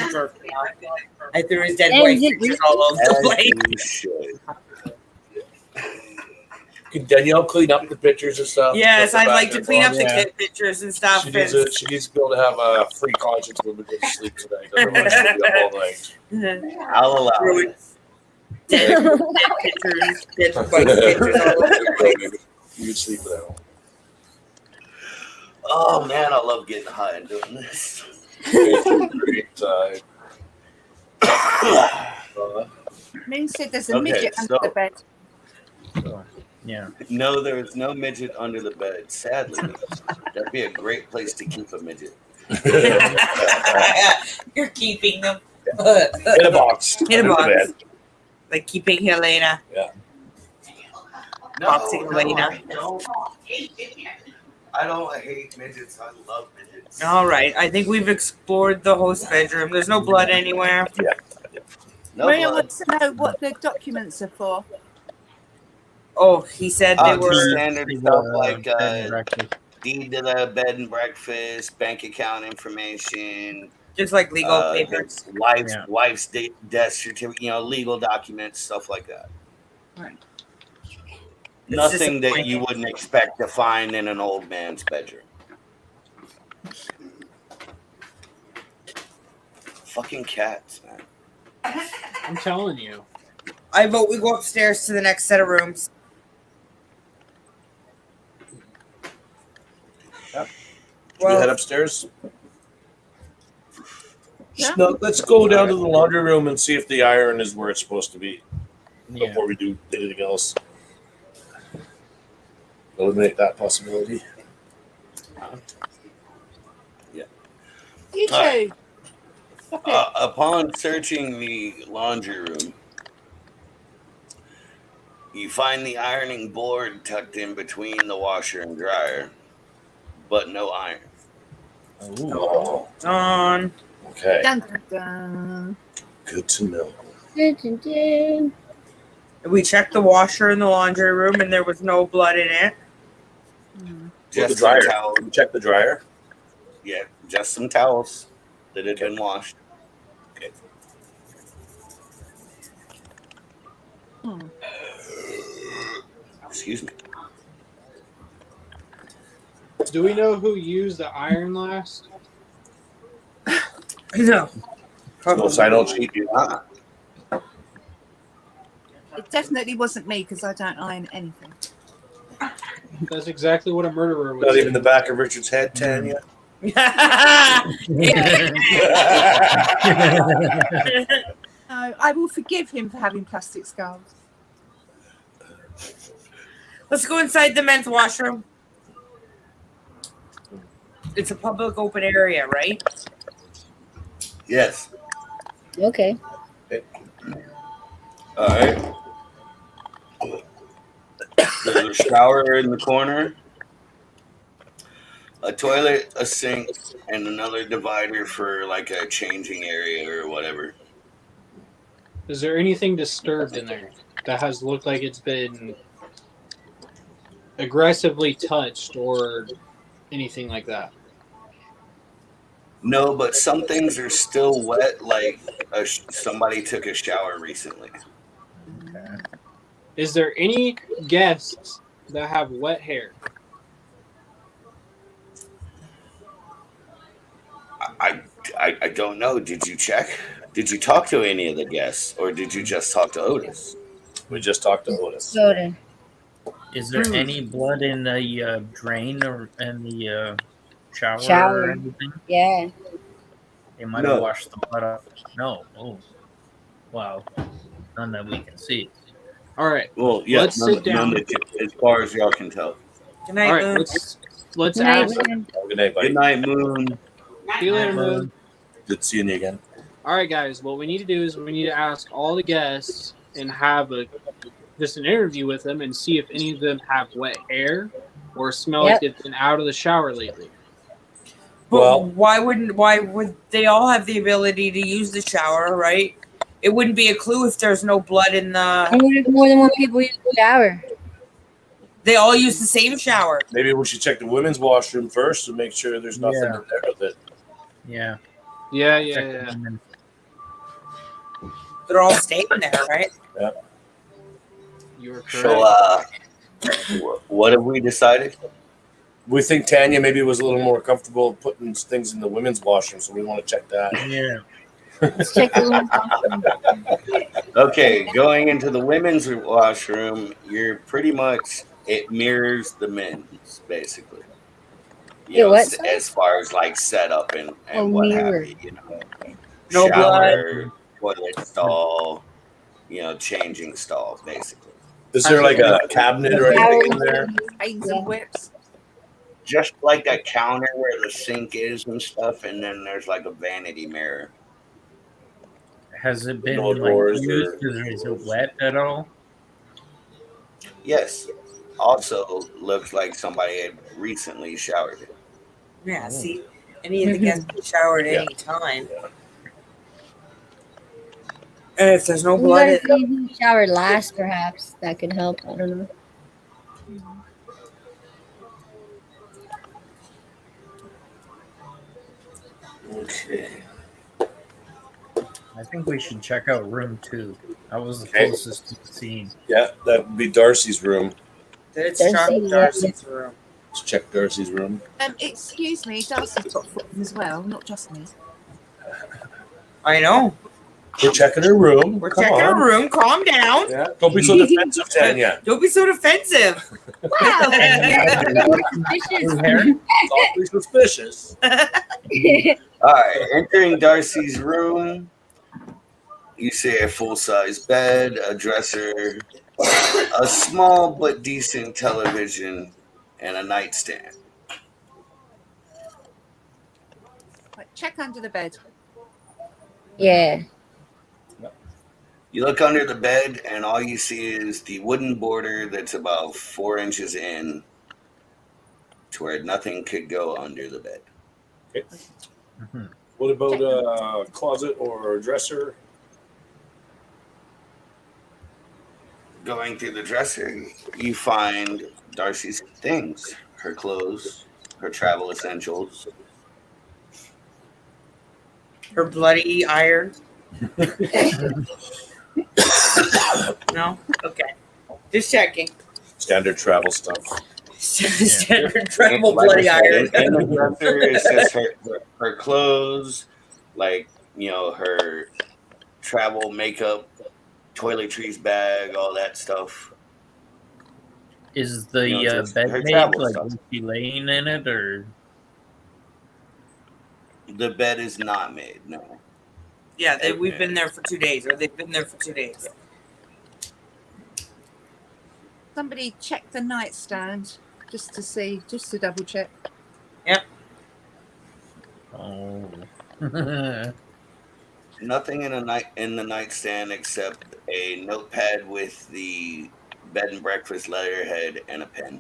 I threw his dead And wife did pictures all over the As place. you should. Can Danielle clean up the pictures and stuff? Yes, Put them I'd back like in to the clean up box? the Yeah. kid pictures and stuff. She needs to be able to have a free conscience when we go to sleep tonight. Otherwise, she'll be up all night. I'll allow it. Dead pictures, dead wife pictures all over the place. You can sleep without. Oh man, I love getting high and doing this. Great time. Lynn said there's a Okay, midget under so- the bed. Yeah. No, there is no midget under the bed. Sadly, that'd be a great place to keep a midget. You're keeping them. In a box. In a under the box. bed. Like keeping Helena. Boxing Elena. I don't hate midgets. I love midgets. All right. I think we've explored the host bedroom. There's no blood anywhere. No Maria blood. wants to know what the documents are for. Oh, he said they Just were. standard stuff like Bed and breakfast. deed to the bed and breakfast, bank account information, Just like legal papers. wife's death certificate, legal documents, stuff like that. Right. Nothing that you wouldn't expect to find in an old man's bedroom. Fucking cats, man. I'm telling you. I vote we go upstairs to the next set of rooms. Yep. Should we head upstairs? No, let's go down to the laundry room and see if the iron is where it's supposed to be before we do anything else. Eliminate that possibility. Yeah. You too. Upon searching the laundry room, you find the ironing board tucked in between the washer and dryer, but no iron. Oh. On. Okay. Dun, dun, dun. Good to know. We checked the washer in the laundry room and there was no blood in it. Just the dryer. Check the dryer. Yeah, just some towels that had been washed. Okay. Excuse me. Do we know who used the iron last? No. No, so I don't cheat you. It definitely wasn't me because I don't iron anything. That's exactly what a murderer would Not say. even the back of Richard's head, Tanya. No, I will forgive him for having plastic skulls. Let's go inside the men's washroom. It's a public open area, right? Yes. Okay. All right. There's a shower in the corner, a toilet, a sink, and another divider for like a changing area or whatever. Is there anything disturbed in there that has looked like it's been aggressively touched or anything like that? No, but some things are still wet, like somebody took a shower recently. Is there any guests that have wet hair? I don't know. Did you check? Did you talk to any of the guests, or did you just talk to Otis? We just talked to Otis. Soda. Is there any blood in the drain or in the shower, Shower. or anything? Yeah. They might have washed the blood off. No. Oh. Wow. None that we can see. All right. Well, yeah, Let's sit down. As far as y'all can tell. Good night, All right, Moon. let's Good night, ask. Moon. Good night, buddy. Good night, Moon. See you later, Moon. Good seeing you again. All right, guys. What we need to do is we need to ask all the guests and have just an interview with them and see if any of them have wet hair or smell like they've been out of the shower lately. But why would they all have the ability to use the shower, right? It wouldn't be a clue if there's no blood in the. And what if more than one people use the shower? They all use the same shower. Maybe we should check the women's washroom first to make sure there's nothing in there with it. Yeah. Yeah. They're all staying there, right? Yeah. You were correct. So, what have we decided? We think Tanya maybe was a little more comfortable putting things in the women's washroom, so we want to check that. Yeah. Let's check the women's washroom. Okay, going into the women's washroom, you're pretty much, it mirrors the men's, basically. You know, as far as like setup and what have you, No shower, toilet stall, changing stall, basically. Is there like a cabinet or anything in there? Aids and whips. Just like a counter where the sink is and stuff, and then there's like a vanity mirror. Has it been No doors used? Is it wet at all? Yes. Also looks like somebody had recently showered it. Yeah, see, any of the guests can shower at any time. And if there's no blood, If you showered last, perhaps that could help. I don't know. Okay. I think we should check out room 2. That was the Okay. closest to the scene. Yeah, that would be Darcy's room. Let's Darcy, check yeah. Darcy's room. Let's check Darcy's room. Excuse me, Darcy's got a room as well, not just me. I know. We're checking her room. We're Come checking on. her room. Calm down. Yeah. Don't be so defensive, Tanya. Don't be so defensive. Wow. Awfully suspicious. All right, entering Darcy's room, you see a full-size bed, a dresser, a small but decent television, and a nightstand. Right, check under the bed. Yeah. You look under the bed, and all you see is the wooden border that's about 4 inches in to where nothing could go under the bed. Okay. What about a closet or a dresser? Going through the dresser, you find Darcy's things, her clothes, her travel essentials. Her bloody iron. No? Okay. Just checking. Standard travel stuff. Standard travel Like bloody I said, iron. in the dresser, it says her clothes, like, her travel makeup, toiletries bag, all that stuff. Is the just bed her made? travel Like, stuff. is she laying in it, or? The bed is not made, no. Yeah, we've been there for 2 days, or they've been there for 2 days. Somebody check the nightstand just to double check. Yep. Oh. Nothing in the nightstand except a notepad with the bed and breakfast letterhead and a pen.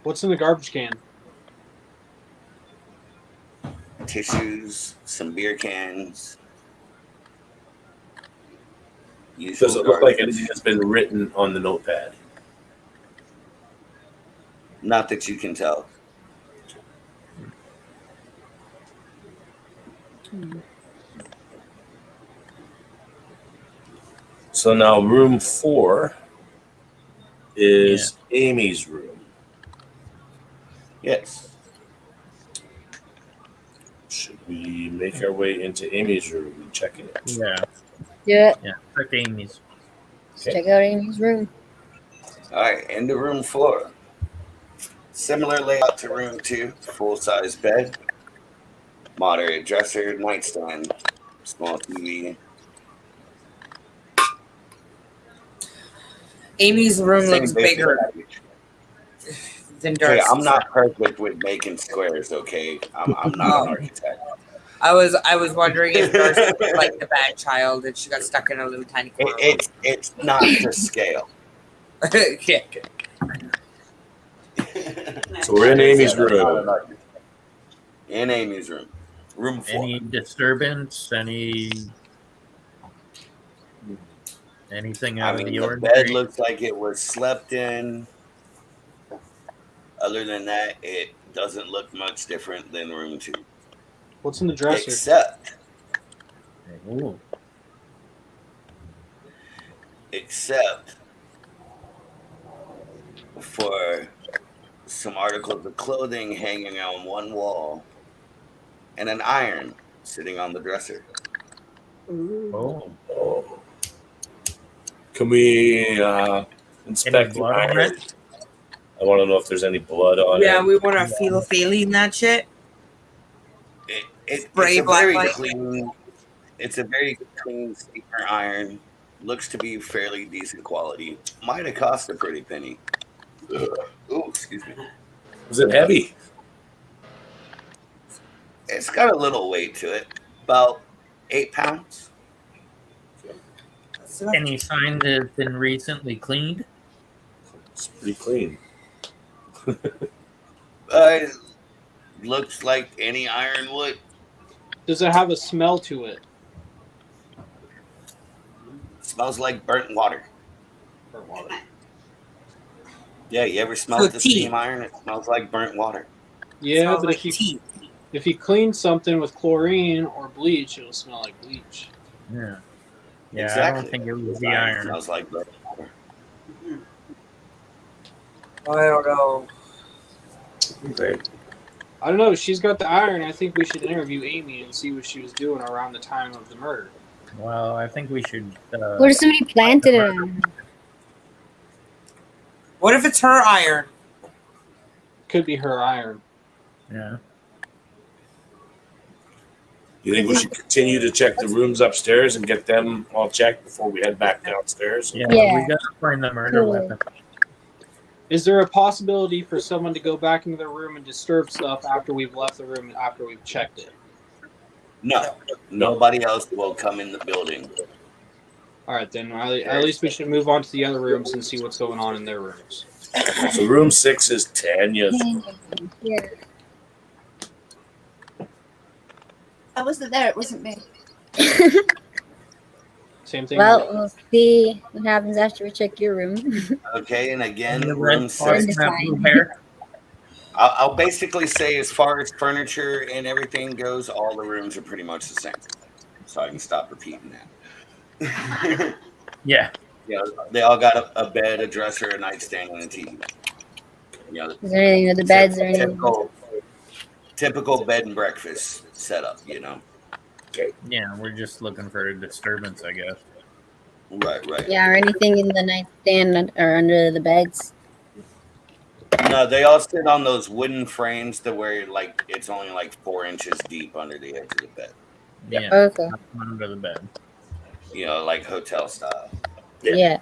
What's in the garbage can? Tissues, some beer cans. Does it look like anything has been written on the notepad? Not that you can tell. So now room 4 is Amy's room. Yes. Should we make our way into Amy's room and check it? Yeah. Yeah. Yeah. Check Amy's. Okay. Check out Amy's room. All right, into room 4. Similar layout to room 2. Full-size bed, moderate dresser, nightstand, small TV. Amy's room Same looks basic bigger package. than Okay, Darcy's. I'm not perfect with making squares, okay? I'm not an architect. I was wondering if Darcy was like the bad child and she got stuck in a little tiny corner. It's not to scale. Yeah. So we're in Amy's room. In Amy's room. Room 4. Any disturbance? Anything out of the the ordinary? bed looks like it was slept in. Other than that, it doesn't look much different than room 2. What's in the dresser? Except for some articles of clothing hanging on one wall and an iron sitting on the dresser. Oh. Can we inspect the blood on iron? I want to know if there's any blood on it. Yeah, we want to feel feeling that shit. It's Spray a black very light. clean. It's a very clean steamer iron. Looks to be fairly decent quality. Might have cost a pretty penny. Ooh, excuse me. Was it heavy? It's got a little weight to it. About 8 pounds. Any sign that it's been recently cleaned? It's pretty clean. Looks like any iron would. Does it have a smell to it? Smells like burnt water. Burnt water. Yeah, you ever smell So the tea. steam iron? It smells like burnt water. Yeah, Smells but like if you tea. If you clean something with chlorine or bleach, it'll smell like bleach. Yeah. Yeah, Exactly. I don't think it was the iron. Smells like that. I don't know. Okay. I don't know. She's got the iron. I think we should interview Amy and see what she was doing around the time of the murder. Well, I think we should. What if somebody planted it on? What if it's her iron? Could be her iron. Yeah. You think we should continue to check the rooms upstairs and get them all checked before we head back downstairs? Yeah, Yeah. we gotta find the murder weapon. Is there a possibility for someone to go back into their room and disturb stuff after we've left the room and after we've checked it? No, nobody else will come in the building. All right, then at least we should move on to the other rooms and see what's going on in their rooms. So room 6 is Tanya's. Yeah. I wasn't there. It wasn't me. Same thing. Well, we'll see what happens after we check your room. Okay, and again, The room red part 6. have blue hair. I'll basically say, as far as furniture and everything goes, all the rooms are pretty much the same. So I can stop repeating that. Yeah. Yeah, they all got a bed, a dresser, a nightstand, and a TV. You know, Is there anything with the beds or anything? typical bed and breakfast setup, you know. Yeah, we're just looking for a disturbance, I guess. Right. Yeah, or anything in the nightstand or under the beds? No, they all sit on those wooden frames to where like it's only like 4 inches deep under the edge of the bed. Yeah. Okay. Under the bed. You know, like hotel style. Yeah.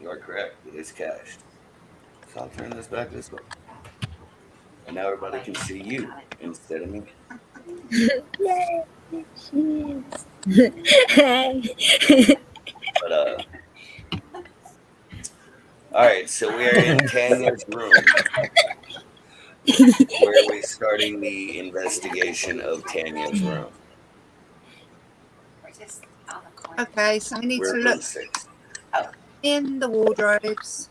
You are correct. It is cached. So I'll turn this back this way. And now everybody can see you instead of me. Yay. But all right, so we are in Tanya's room. Where are we starting the investigation of Tanya's room? Okay, so we need We're to in look room 6. in the wardrobes.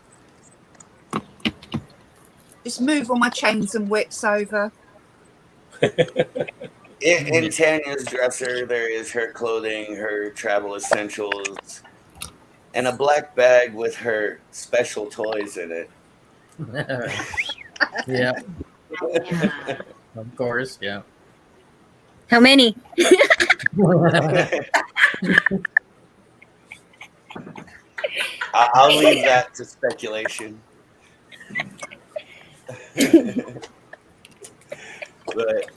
Just move all my chains and whips over. In Tanya's dresser, there is her clothing, her travel essentials, and a black bag with her special toys in it. Yeah. Of course, yeah. How many? I'll leave that to speculation. But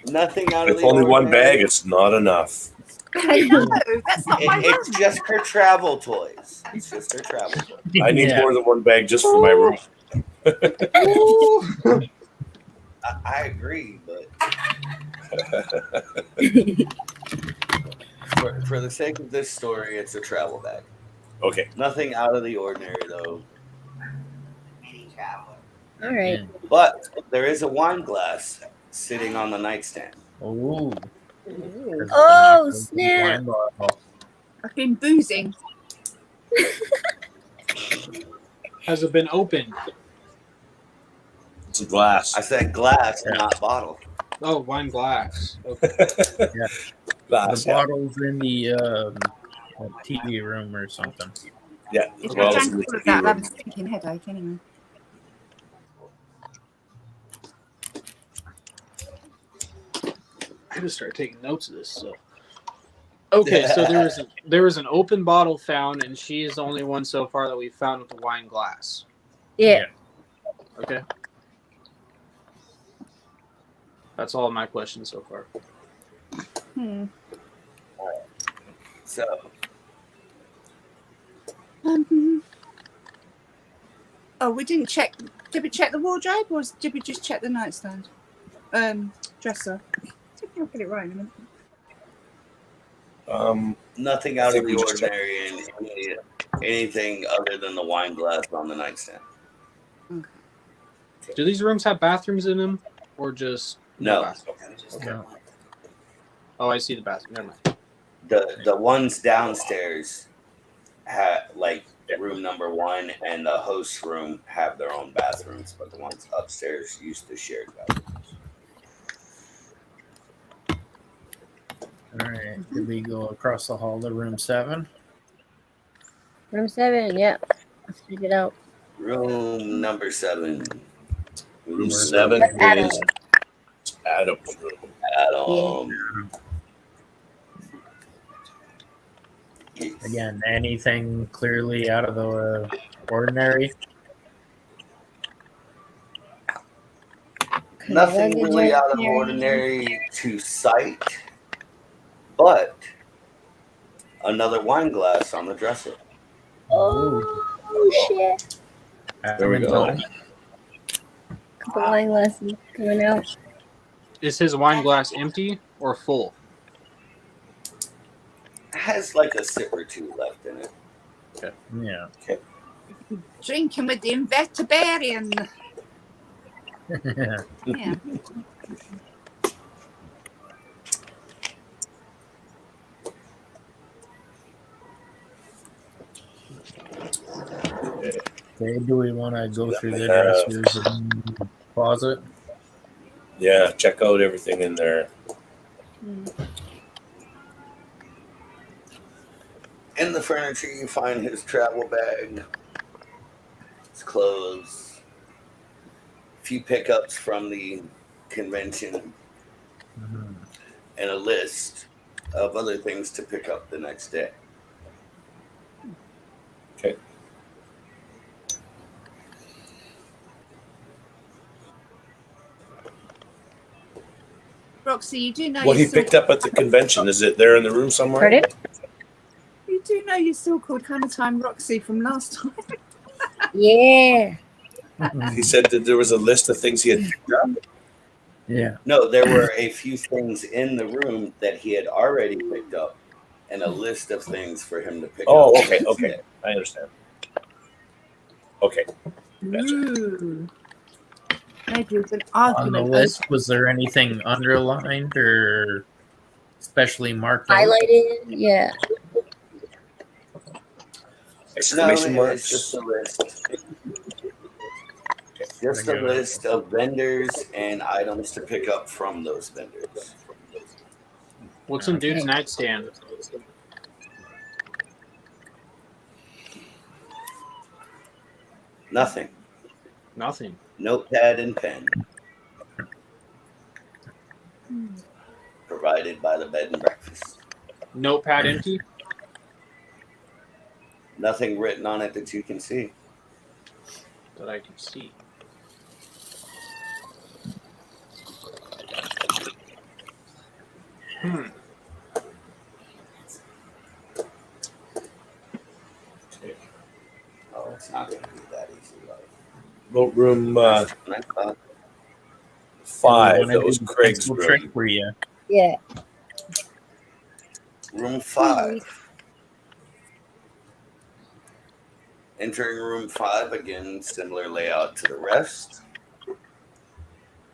nothing out of With the only one ordinary. bag, it's not enough. I know, that's not my room. It's just her travel toys. It's just her travel toys. I need Yeah. more than one bag just for my room. I agree, but for the sake of this story, it's a travel bag. Okay. Nothing out of the ordinary, though. Any traveler. All right. But there is a wine glass sitting on the nightstand. Ooh. Oh, snap. Wine bottle. I've been boozing. Has it been opened? It's a glass. I said glass, Yeah. not bottle. Oh, wine glass. Okay. Glass, The bottle's in the TV room or something. yeah. If Well, I it's drank in the all of that, TV I'd have room. a stinking headache anyway. I just started taking notes of this stuff. Okay, so there was an open bottle found, and she is the only one so far that we've found with the wine glass. Yeah. Okay. That's all of my questions so far. So Oh, we didn't check. Did we check the wardrobe, or did we just check the nightstand? Dresser. I'll get it right in a minute. nothing out I of think the we just checked. ordinary and anything other than the wine glass on the nightstand. Do these rooms have bathrooms in them, or just No. bathrooms? Okay. No. Oh, I see the bathroom. Never mind. The ones downstairs room number 1 and the host room have their own bathrooms, but the ones upstairs use the shared bathrooms. All right. Did we go across the hall to room 7? Room 7, yeah. Let's check it out. Room number 7. Room 7 is Adam's room. Adam. Again, anything clearly out of the ordinary? Nothing really out of ordinary to sight, but another wine glass on the dresser. Oh, shit. There we go. Couple wine glasses coming out. Is his wine glass empty or full? Has like a sip or two left in it. Okay. Yeah. Okay. Drinking with the invetibarian. Yeah. Okay, do we want to go through the dressers and closet? Yeah, check out everything in there. In the furniture, you find his travel bag, his clothes, a few pickups from the convention, and a list of other things to pick up the next day. Okay. Roxy, you do know What he you're still, picked up at the convention, is it there in the room somewhere? Pardon? you do know you're still called Hannah Time Roxy from last time. Yeah. He said that there was a list of things he had picked up. Yeah. No, there were a few things in the room that he had already picked up, and a list of things for him to pick up. Oh, okay. I understand. Okay. Gotcha. Ooh. Maybe it's an On the argument. list, was there anything underlined or specially marked out? Highlighted, yeah. Exclamation No, marks. it's just a list. Just a list of vendors and items to pick up from those vendors. What's in dude's nightstand? Nothing. Nothing. Notepad and pen. Provided by the bed and breakfast. Notepad empty? Nothing written on it that you can see. That I can see. Oh, it's not going to be that easy. Boat room 5. That was Craig's room. Were you? Yeah. Room 5. Entering room 5, again, similar layout to the rest.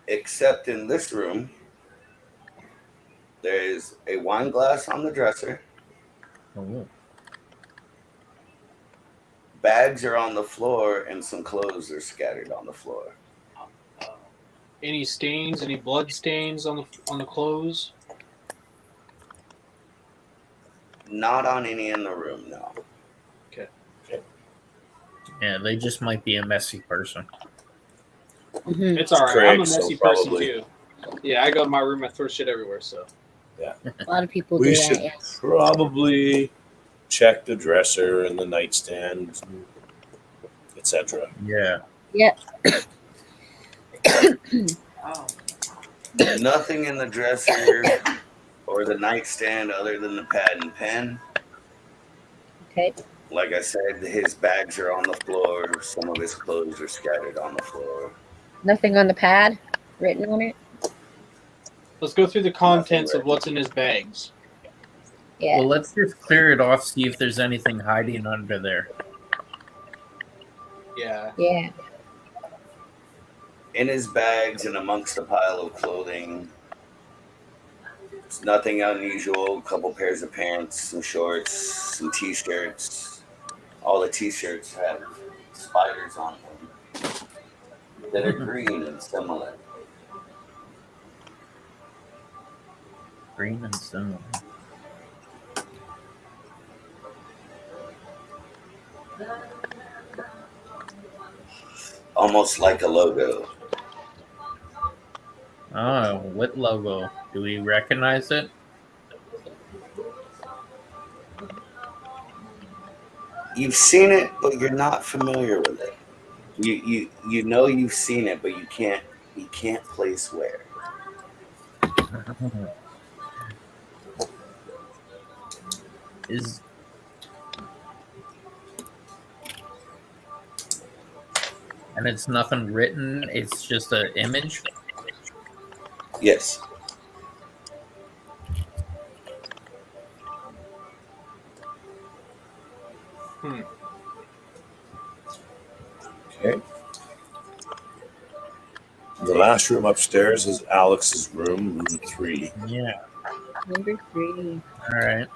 Except in this room, there is a wine glass on the dresser. Oh. Bags are on the floor, and some clothes are scattered on the floor. Any stains? Any blood stains on the clothes? Not on any in the room, no. Okay. Yeah, they just might be a messy person. It's all right. Craig, I'm a messy so person probably. too. Yeah, I go to my room. I throw shit everywhere. So Yeah. A lot of people We do should that, yes. probably check the dresser and the nightstand, etc. Yeah. Yeah. Oh. Nothing in the dresser or the nightstand other than the pad and pen. Okay. Like I said, his bags are on the floor. Some of his clothes are scattered on the floor. Nothing on the pad written on it. let's go through the contents of what's in his bags. Yeah. Well, let's just clear it off, see if there's anything hiding under there. Yeah. Yeah. In his bags and amongst a pile of clothing, it's nothing unusual. A couple pairs of pants, some shorts, some t-shirts, All the t-shirts have spiders on them that are green and similar. Green and similar. Almost like a logo. Oh, what logo? Do we recognize it? You've seen it, but you're not familiar with it. You know you've seen it, but you can't place where. Is and it's nothing written. It's just an image. Yes. Okay. The last room upstairs is Alex's room, room 3. Yeah. Number 3. All right.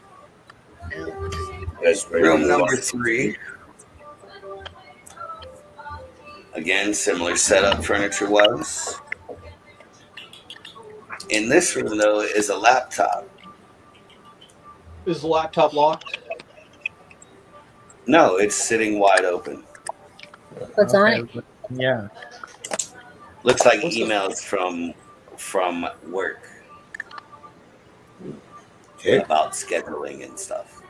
That's Room number 3. Again, similar setup furniture-wise. In this room, though, is a laptop. Is the laptop locked? No, it's sitting wide open. What's on it? Yeah. Looks like emails from work. Okay. About scheduling and stuff.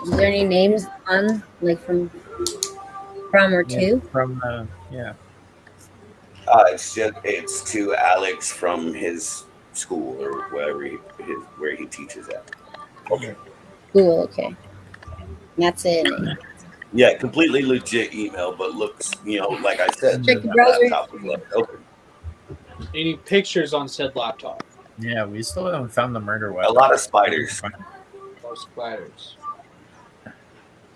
Is there any names on, like from or to? From yeah. It's to Alex from his school or where he teaches at. Okay. Cool. Okay. That's it. Yeah, completely legit email, but looks, like I said, Check the the browser. laptop was left open. Any pictures on said laptop? Yeah, we still haven't found the murder A weapon. lot of spiders. No spiders.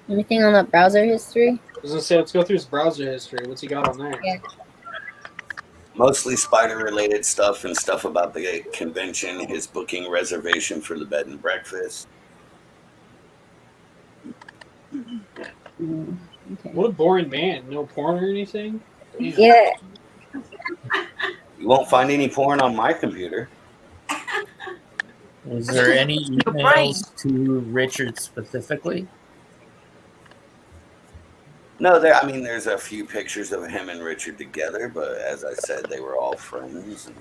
Anything on that browser history? I was gonna say, let's go through his browser history. What's he got on there? Yeah. Mostly spider-related stuff and stuff about the convention, his booking reservation for the bed and breakfast. Okay. What a boring man. No porn or anything? Damn. Yeah. You won't find any porn on my computer. Was there any emails to Richard specifically? No, there's a few pictures of him and Richard together, but as I said, they were all friends, and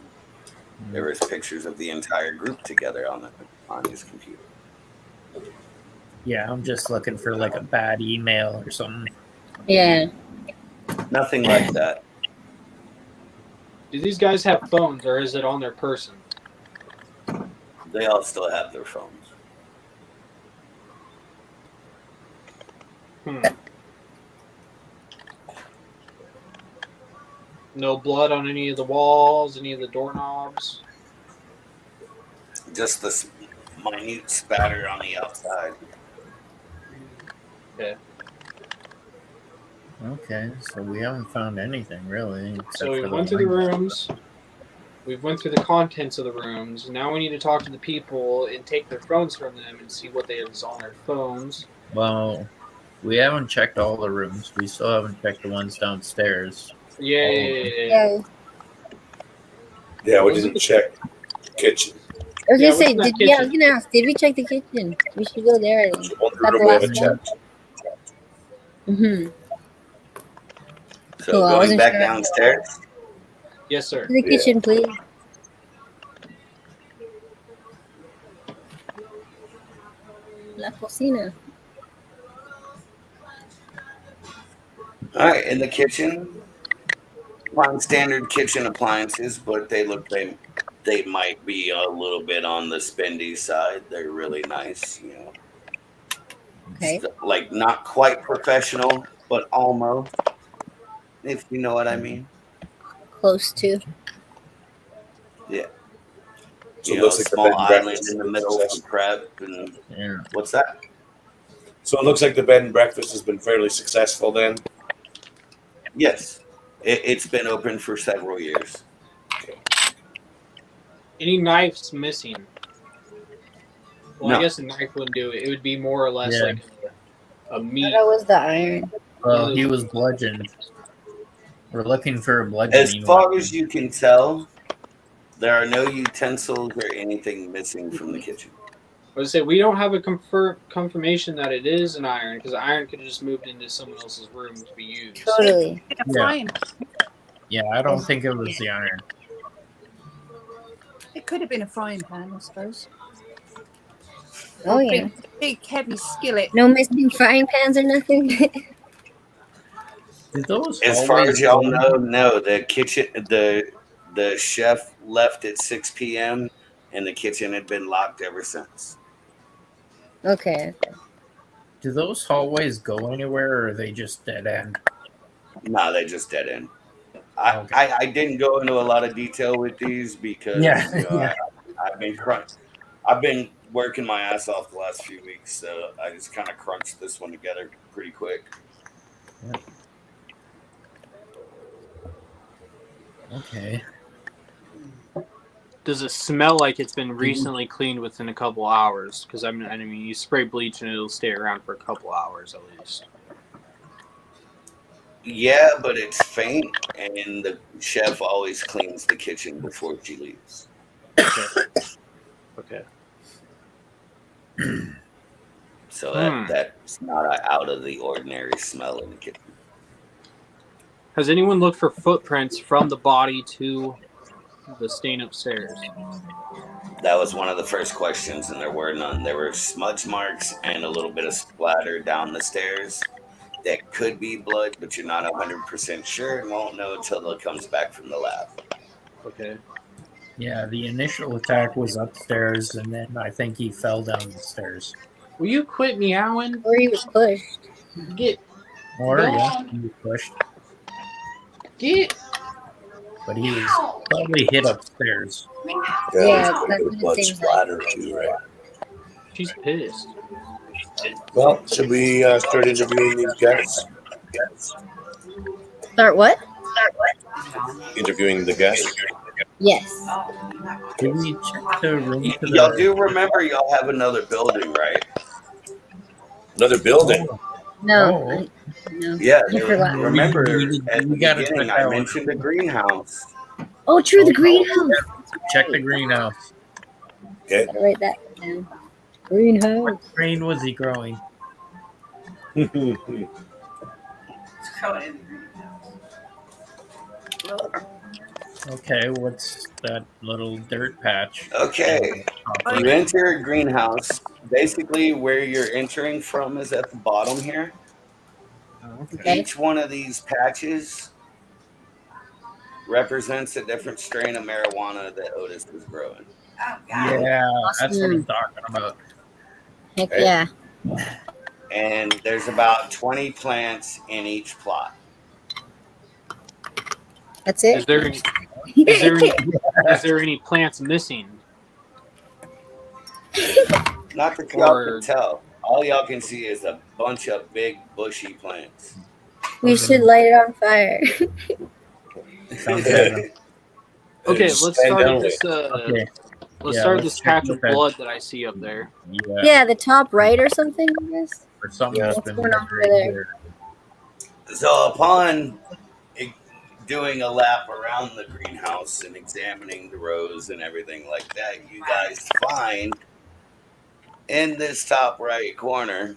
there was pictures of the entire group together on his computer. Yeah, I'm just looking for like a bad email or something. Yeah. Nothing like that. Do these guys have phones, or is it on their person? They all still have their phones. No blood on any of the walls, any of the doorknobs? Just this minute spatter on the outside. Okay. Okay, so we haven't found anything really. So we went through the rooms. We went through the contents of the rooms. Now we need to talk to the people and take their phones from them and see what they have on their phones. Well, we haven't checked all the rooms. We still haven't checked the ones downstairs. Yeah. Yeah, we didn't check the kitchen. I was Yeah, gonna say, what's in that I was gonna ask, did we check the kitchen? We should go there. There's one room we haven't checked. Mm-hmm. So Cool, I going wasn't back sure. downstairs. Yes, sir. To the kitchen, please. La cocina. All right, in the kitchen, find standard kitchen appliances, but they might be a little bit on the spendy side. They're really nice, Okay. Like not quite professional, but almost, if you know what I mean. Close to. Yeah. So it looks like the small bed and island breakfast in the has been middle for successful. prep and Yeah. what's that? So it looks like the bed and breakfast has been fairly successful then. Yes, it's been open for several years. Any knives missing? Well, No. I guess a knife wouldn't do it. It would be more or less Yeah. like a meat. That was the iron. Well, he was bludgeoned. We're looking for a As bludgeoning far weapon. as you can tell, there are no utensils or anything missing from the kitchen. I would say we don't have a confirmation that it is an iron because the iron could have just moved into someone else's room to be used. Totally. A frying. Yeah, I don't think it was the iron. It could have been a frying pan, I suppose. Oh Or a yeah. big heavy skillet. No missing frying pans or nothing. Did those As far hallways as y'all go- know, no. The kitchen, the chef left at 6 p.m. and the kitchen had been locked ever since. Okay. Do those hallways go anywhere, or are they just dead end? No, they just dead end. I didn't go into a lot of detail with these because I've been working my ass off the last few weeks, so I just kind of crunched this one together pretty quick. Yeah. Okay. Does it smell like it's been recently cleaned within a couple hours? Because I mean, you spray bleach and it'll stay around for a couple hours at least. Yeah, but it's faint, and the chef always cleans the kitchen before she leaves. Okay. So that's not an out of the ordinary smell in the kitchen. Has anyone looked for footprints from the body to the stain upstairs? That was one of the first questions, and there were none. There were smudge marks and a little bit of splatter down the stairs. That could be blood, but you're not 100% sure and won't know until it comes back from the lab. Okay. Yeah, the initial attack was upstairs, and then I think he fell down the stairs. Will you quit meowing? Or he was pushed. Get. Or, Go yeah, on. he was pushed. Get. But he was probably hit upstairs. Yeah, that's what it blood seems splatter too, right? She's pissed. Well, should we start interviewing these guests? Start what? Interviewing the guests. Yes. Did we check the room to the... Y'all do remember y'all have another building, right? Another building. No. Oh. No. Yeah, I forgot. remember We at the gotta beginning check I that one. mentioned the greenhouse. Oh, true, the greenhouse. Check the greenhouse. Okay. Gotta write that down. Greenhouse. What grain was he growing? Okay, what's that little dirt patch? Okay, you enter a greenhouse. Basically, where you're entering from is at the bottom here. Okay. Each one of these patches represents a different strain of marijuana that Otis is growing. Yeah, that's what I'm talking about. Heck yeah. And there's about 20 plants in each plot. That's it. Is there any plants missing? Not that y'all can tell. All y'all can see is a bunch of big bushy plants. We should light it on fire. Sounds good. Okay, let's start with this. Okay. Let's Yeah, start with let's this patch check of the patch. blood that I see up there. Yeah. Yeah, the top right or something, I guess. Or something that's What's been going on right over there? here. So upon doing a lap around the greenhouse and examining the rows and everything like that, you guys find in this top right corner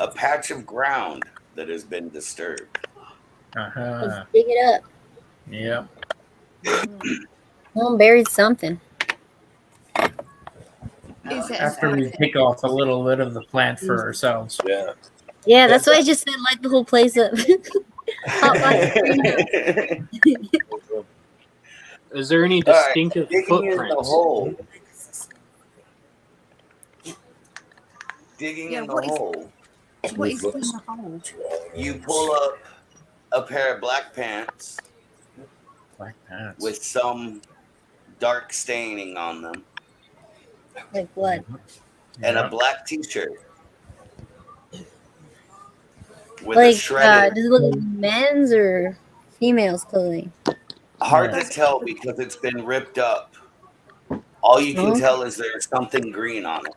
a patch of ground that has been disturbed. Uh-huh. Let's dig it up. Yep. Someone buried something. Is it After we pick off a little bit of the plant for ourselves. Yeah. Yeah, that's why I just said light the whole place up. Hot light greenhouse. Is there any All right, distinctive digging in the footprints? hole. Digging Yeah, in the what is- hole, What is in the hole? you pull up a pair of black pants Black pants. with some dark staining on them Like blood. and Yeah. a black t-shirt with a Like, shredded. does it look like men's or females' clothing? Hard Yeah. to tell because it's been ripped up All you can Oh. tell is there's something green on it.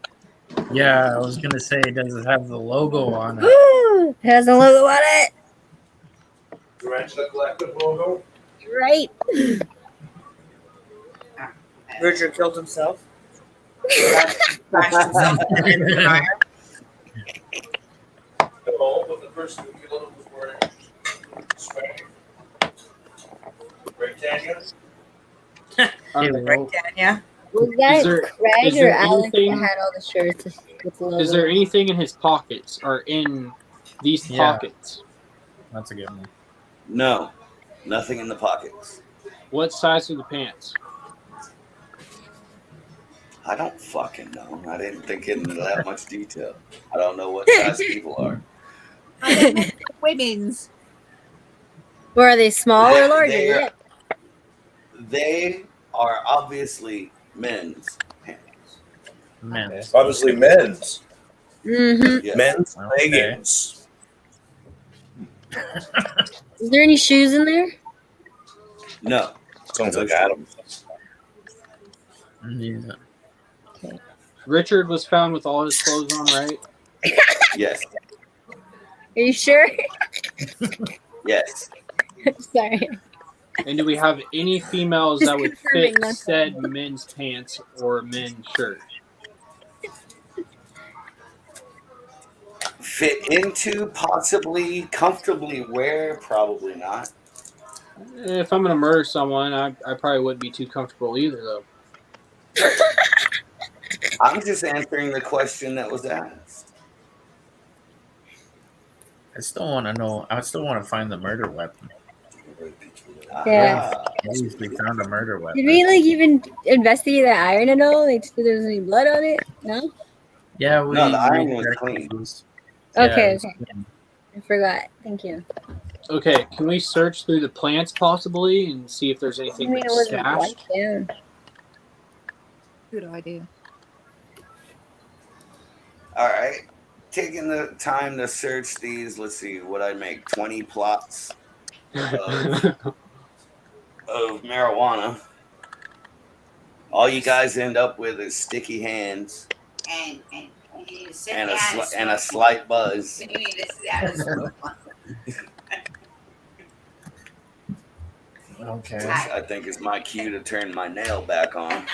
Yeah, I was gonna say, does it have the logo on it? It has a logo on it. Tarantula Collective logo. Right. Richard killed himself. Smashed himself in the fire. No, but the person who killed him was wearing sweater. Right, Tanya? Right, Tanya? Was that there- Craig is or there Alex that anything- had all the shirts with the logo? Is there anything in his pockets or in these Yeah. pockets? That's a good one. No, nothing in the pockets. What size are the pants? I don't fucking know. I didn't think into that much detail. I don't know what size people are. Women's. Or are they small or larger? They are- Yeah. They are obviously men's pants. Man. Obviously, men's. Mm-hmm. Yes. Men's Okay. leggings. Is there any shoes in there? No. Sounds like Adam. Yeah. Richard was found with all his clothes on, right? Yes. Are you sure? Yes. Sorry. And do we have any females Just that would confirming fit that's said men's pants or men's shirt? Fit into, possibly, comfortably wear, probably not. If I'm gonna murder someone, I probably wouldn't be too comfortable either, though. I'm just answering the question that was asked. I still want to know. I still want to find the murder weapon. Yeah. Ah, At least we found a murder weapon. Did we like even investigate the iron at all? Like, see if there was any blood on it? No. Yeah, we. No, the iron was rechecked clean. those. Okay. it was Okay. clean. I forgot. Thank you. Okay, can we search through the plants possibly and see if there's I anything mean, it that's wasn't stashed? white down. Good idea. all right. Taking the time to search these. Let's see. What I make 20 plots of marijuana. All you guys end up with is sticky hands And you need to sit and down and a smoke. slight buzz. You need to sit down and smoke. Okay. Which I think is my cue to turn my nail back on.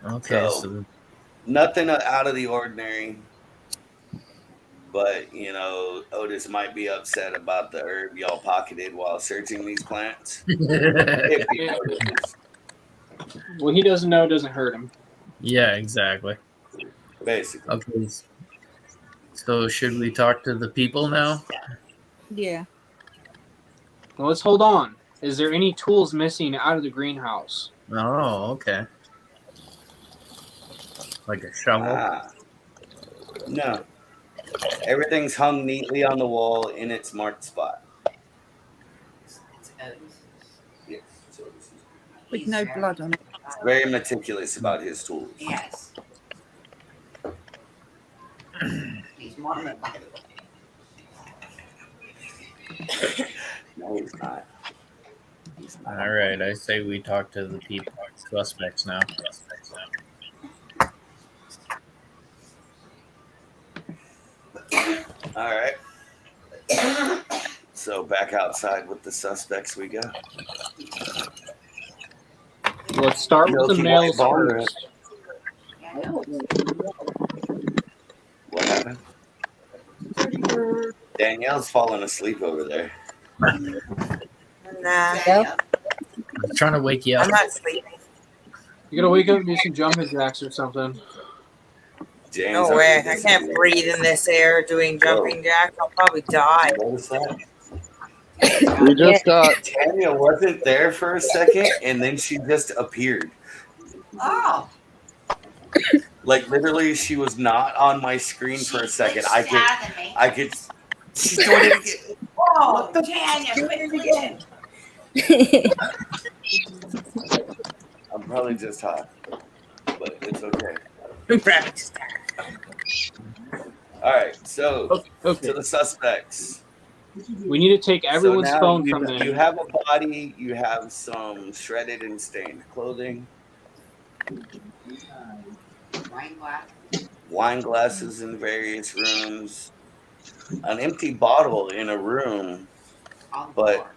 Okay. So- So Nothing out of the ordinary. But, Otis might be upset about the herb y'all pocketed while searching these plants. If he notices. Well, he doesn't know, it doesn't hurt him. yeah, exactly. Basically. Okay. So should we talk to the people now? Yeah. Well, let's hold on. Is there any tools missing out of the greenhouse? Oh, okay. Like a shovel. Ah. No. Everything's hung neatly on the wall in its marked spot. Yes. So this is With no blood on it. very meticulous about his tools. Yes. He's Mormon, by the way. No, he's not. He's not. All right, I say we talk to the people, suspects now. All right. So back outside with the suspects we got. Let's start with the Milky males White Barn. first. What happened? Danielle's falling asleep over there. Nah, Yep. I'm trying to wake you up. I'm not sleeping. You gotta wake up and do some jumping jacks or something. James, No I'm way. I gonna can't breathe in this air doing jumping jacks. I'll probably die. Notice that? We just got Tanya wasn't there for a second, and then she just appeared. Oh. Like literally, she was not on my screen for a second. I could. She's doing it again. Oh, Tanya, quit it again. I'm probably just hot, but it's okay. All right, so Okay. to the suspects. We need to take everyone's so now phone you, from you them. have a body, you have some shredded and stained clothing, Wine glass. wine glasses in various rooms, an empty bottle in a room, On the but floor.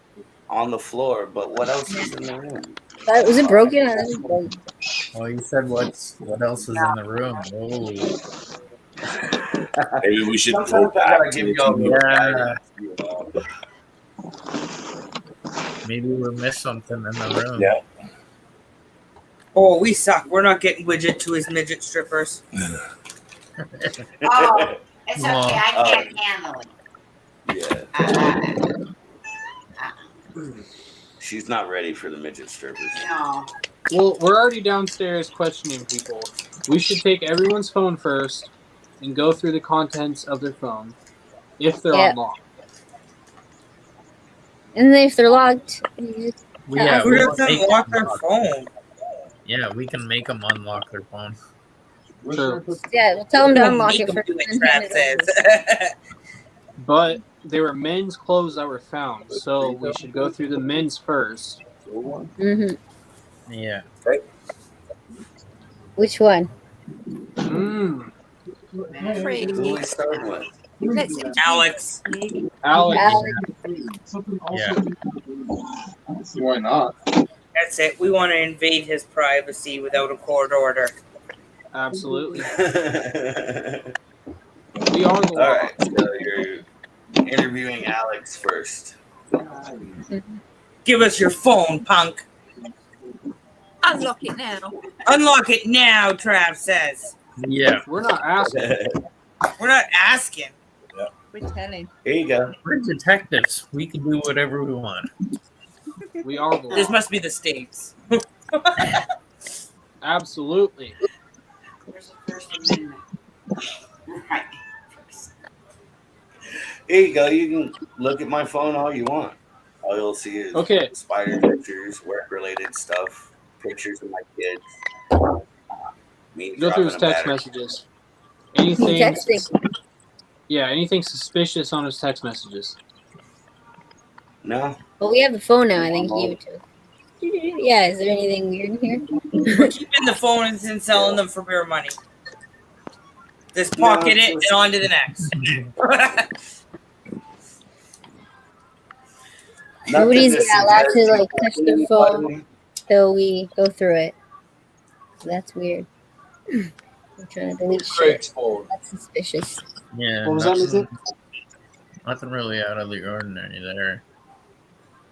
on the floor. But what else is in the room? Was it broken? I thought it was broken. Well, you said what else is in the room? Oh, Maybe we should Sometimes go I gotta back to give the y'all TV. little yeah. guidance. Maybe we missed something in the room. Yeah. Oh, we suck. We're not getting Widget to his midget strippers. Oh, it's okay. Well, I can't handle it. Yeah. She's not ready for the midget strippers. No. Well, we're already downstairs questioning people. We should take everyone's phone first and go through the contents of their phone if they're Yeah. unlocked. And then if they're locked, you just Yeah, Who we doesn't can make lock them their phone? Yeah, we can make them unlock their phone. Sure. yeah, we'll tell them to unlock Make it them first. do it, and Trap hand it over. says. But there were men's clothes that were found, so we should go through the men's first. Mm-hmm. Yeah. Which one? Mm. Pretty. Who we starting with? Let's interview Alex. Alex. Yeah. Why not? That's it. We want to invade his privacy without a court order. Absolutely. All We are the law. right, so you're interviewing Alex first. Give us your phone, punk. unlock it now. Unlock it now, Trav says. Yeah. We're not asking. We're not asking. We're telling. Here you go. We're detectives. We can do whatever we want. We are the This law. must be the States. Absolutely. Where's the First Amendment? Right. Here you go. You can look at my phone all you want. All you'll see is Okay. spider pictures, work-related stuff, pictures of my kids. Me Go through his dropping a text battery. messages. Anything? Texting. Yeah, anything suspicious on his text messages. No. Well, we have the phone now. I think he gave it to us. Yeah, is there anything weird in here? We're keeping the phones and selling them for beer money. Just pocket it and on to the next. Nobody's allowed to like touch their phone till we go through it. So that's weird. I'm trying to delete shit. Craig's phone. That's suspicious. Yeah. What was that, nothing, nothing really out of the ordinary there.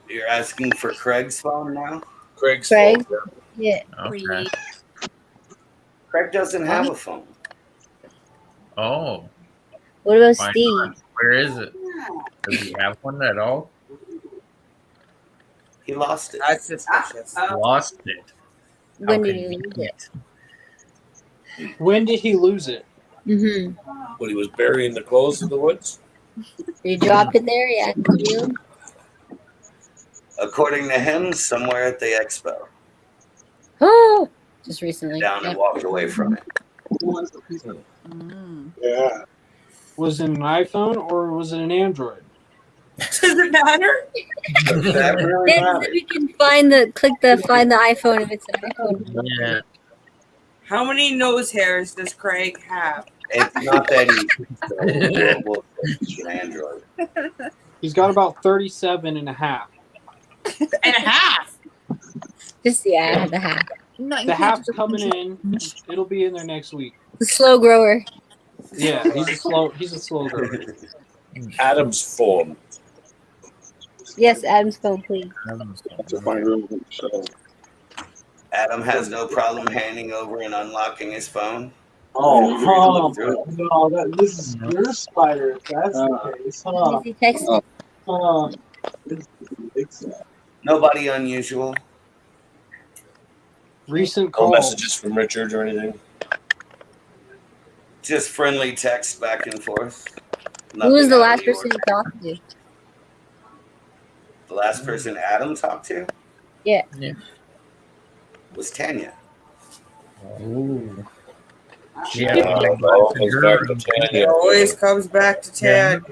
You're asking for Craig's phone now? Craig's Craig? phone. Yeah. Okay. Craig doesn't have a phone. Oh. What about Why Steve? not? Where is it? Does he have one at all? He lost it. That's suspicious. Lost it. How When did he convenient. lose it? When did he lose it? Mm-hmm. When he was burying the clothes in the woods. You dropped it there? Yeah. You? According to him, somewhere at the expo. Oh, just recently. Down and walked away from it. Yeah. Was it an iPhone or was it an Android? Does it matter? Does that really Then matter? we can find the find the iPhone if it's an iPhone. Yeah. How many nose hairs does Craig have? It's not that easy. So we'll it's an Android. He's got about 37 and a half. And a half. Just yeah, the half. Not The included half's the- coming in. It'll be in there next week. The slow grower. Yeah, he's a slow grower. Adam's phone. Yes, Adam's phone, please. To my room. So. Adam has no problem handing over and unlocking his phone. Oh, no, this is your spider. If that's the case, huh? Is he texting? Nobody unusual. Recent No call. messages from Richard or anything. Just friendly text back and forth. Who was Nothing the out of last person order. you talked to? The last person Adam talked to Yeah. was Tanya. Ooh. Yeah, Yeah. goes back to Tanya. It always comes back to Tanya.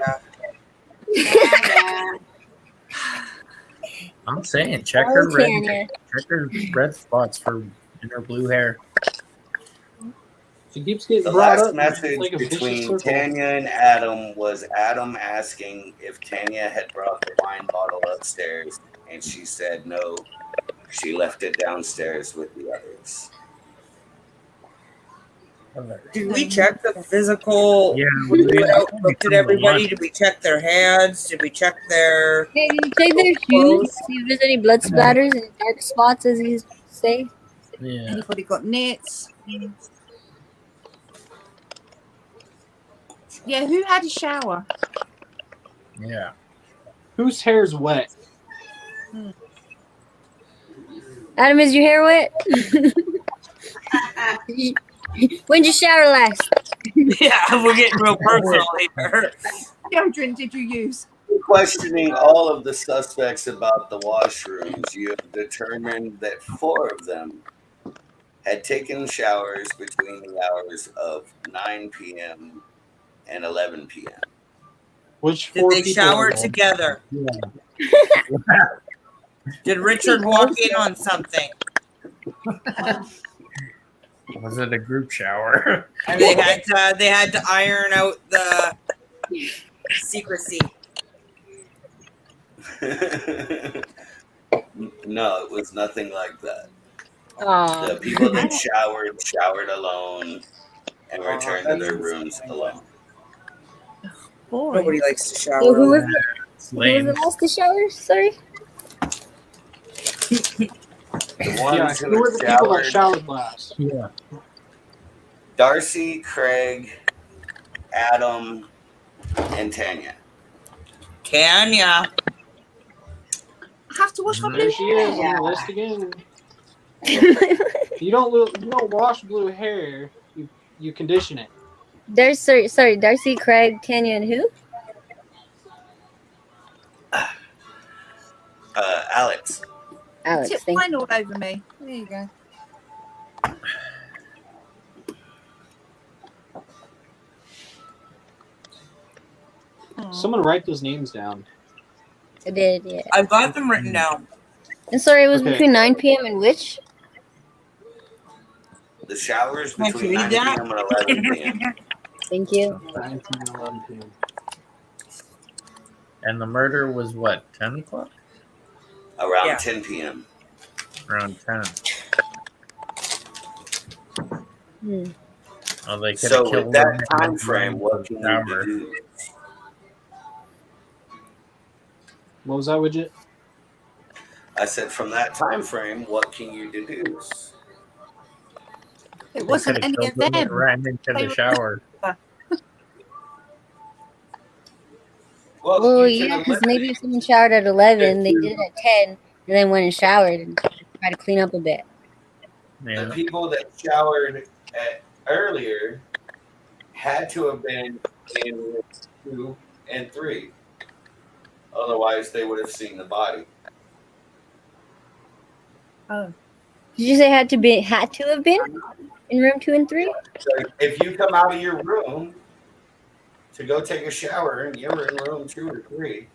I'm saying check Oh, her red, Tanya. check her red spots for in her blue hair. She keeps getting The brought last up message like a vicious between circle. Tanya and Adam was Adam asking if Tanya had brought the wine bottle upstairs, and she said no. She left it downstairs with the others. Did we check the physical? Yeah, We went out, we looked at everybody. Did we check their hands? Did we check their? Hey, did you check their shoes? See if there's any blood splatters and dark spots, as you say. Yeah. Anybody got nits? Yeah, who had a shower? Yeah. Whose hair's wet? Adam, is your hair wet? When'd you shower last? Yeah, we're getting real personal here. Deodorant did you use? Questioning all of the suspects about the washrooms, you have determined that 4 of them had taken showers between the hours of 9 p.m. and 11 p.m. Which Did 4 they people shower were- together? Did Richard walk in on something? Was it a group shower? And they had to iron out the secrecy. No, it was nothing like that. Aw. The people that showered alone and returned to their rooms alone. Nobody likes to shower. So who was alone. the last to shower? Sorry. The ones Yeah, who who were the people that showered, showered last? Yeah. Darcy, Craig, Adam, and Tanya. Tanya. I have to wash my blue There she is hair. on the list again. You don't wash blue hair. You condition it. There's sorry, Darcy, Craig, Tanya, and who? Alex. Alex. Tip Thank mine all over me. There you go. Someone write those names down. I did, yeah. I've got them written down. And sorry, it was Okay. between 9 p.m. and which? The showers Can't between you 9 read that? p.m. and 11 p.m. Thank you. 9 p.m. 11 p.m. And the murder was what, 10 o'clock? Around Yeah. 10 p.m. Around 10. Hmm. Oh, they could have So killed with that him time and frame, then what can you shower. do? What was that, Widget? I said, from that time frame, what can you deduce? It They wasn't could have any of killed him and them. ran into They the were- shower. Well, you can yeah, because maybe if someone showered at 11, they did it at 10, and then went and showered and tried to clean up a bit. Yeah. The people that showered earlier had to have been in rooms 2 and 3. Otherwise, they would have seen the body. Oh. Did you say had to have been in room 2 and 3? So if you come out of your room to go take a shower and you're in room 2 or 3,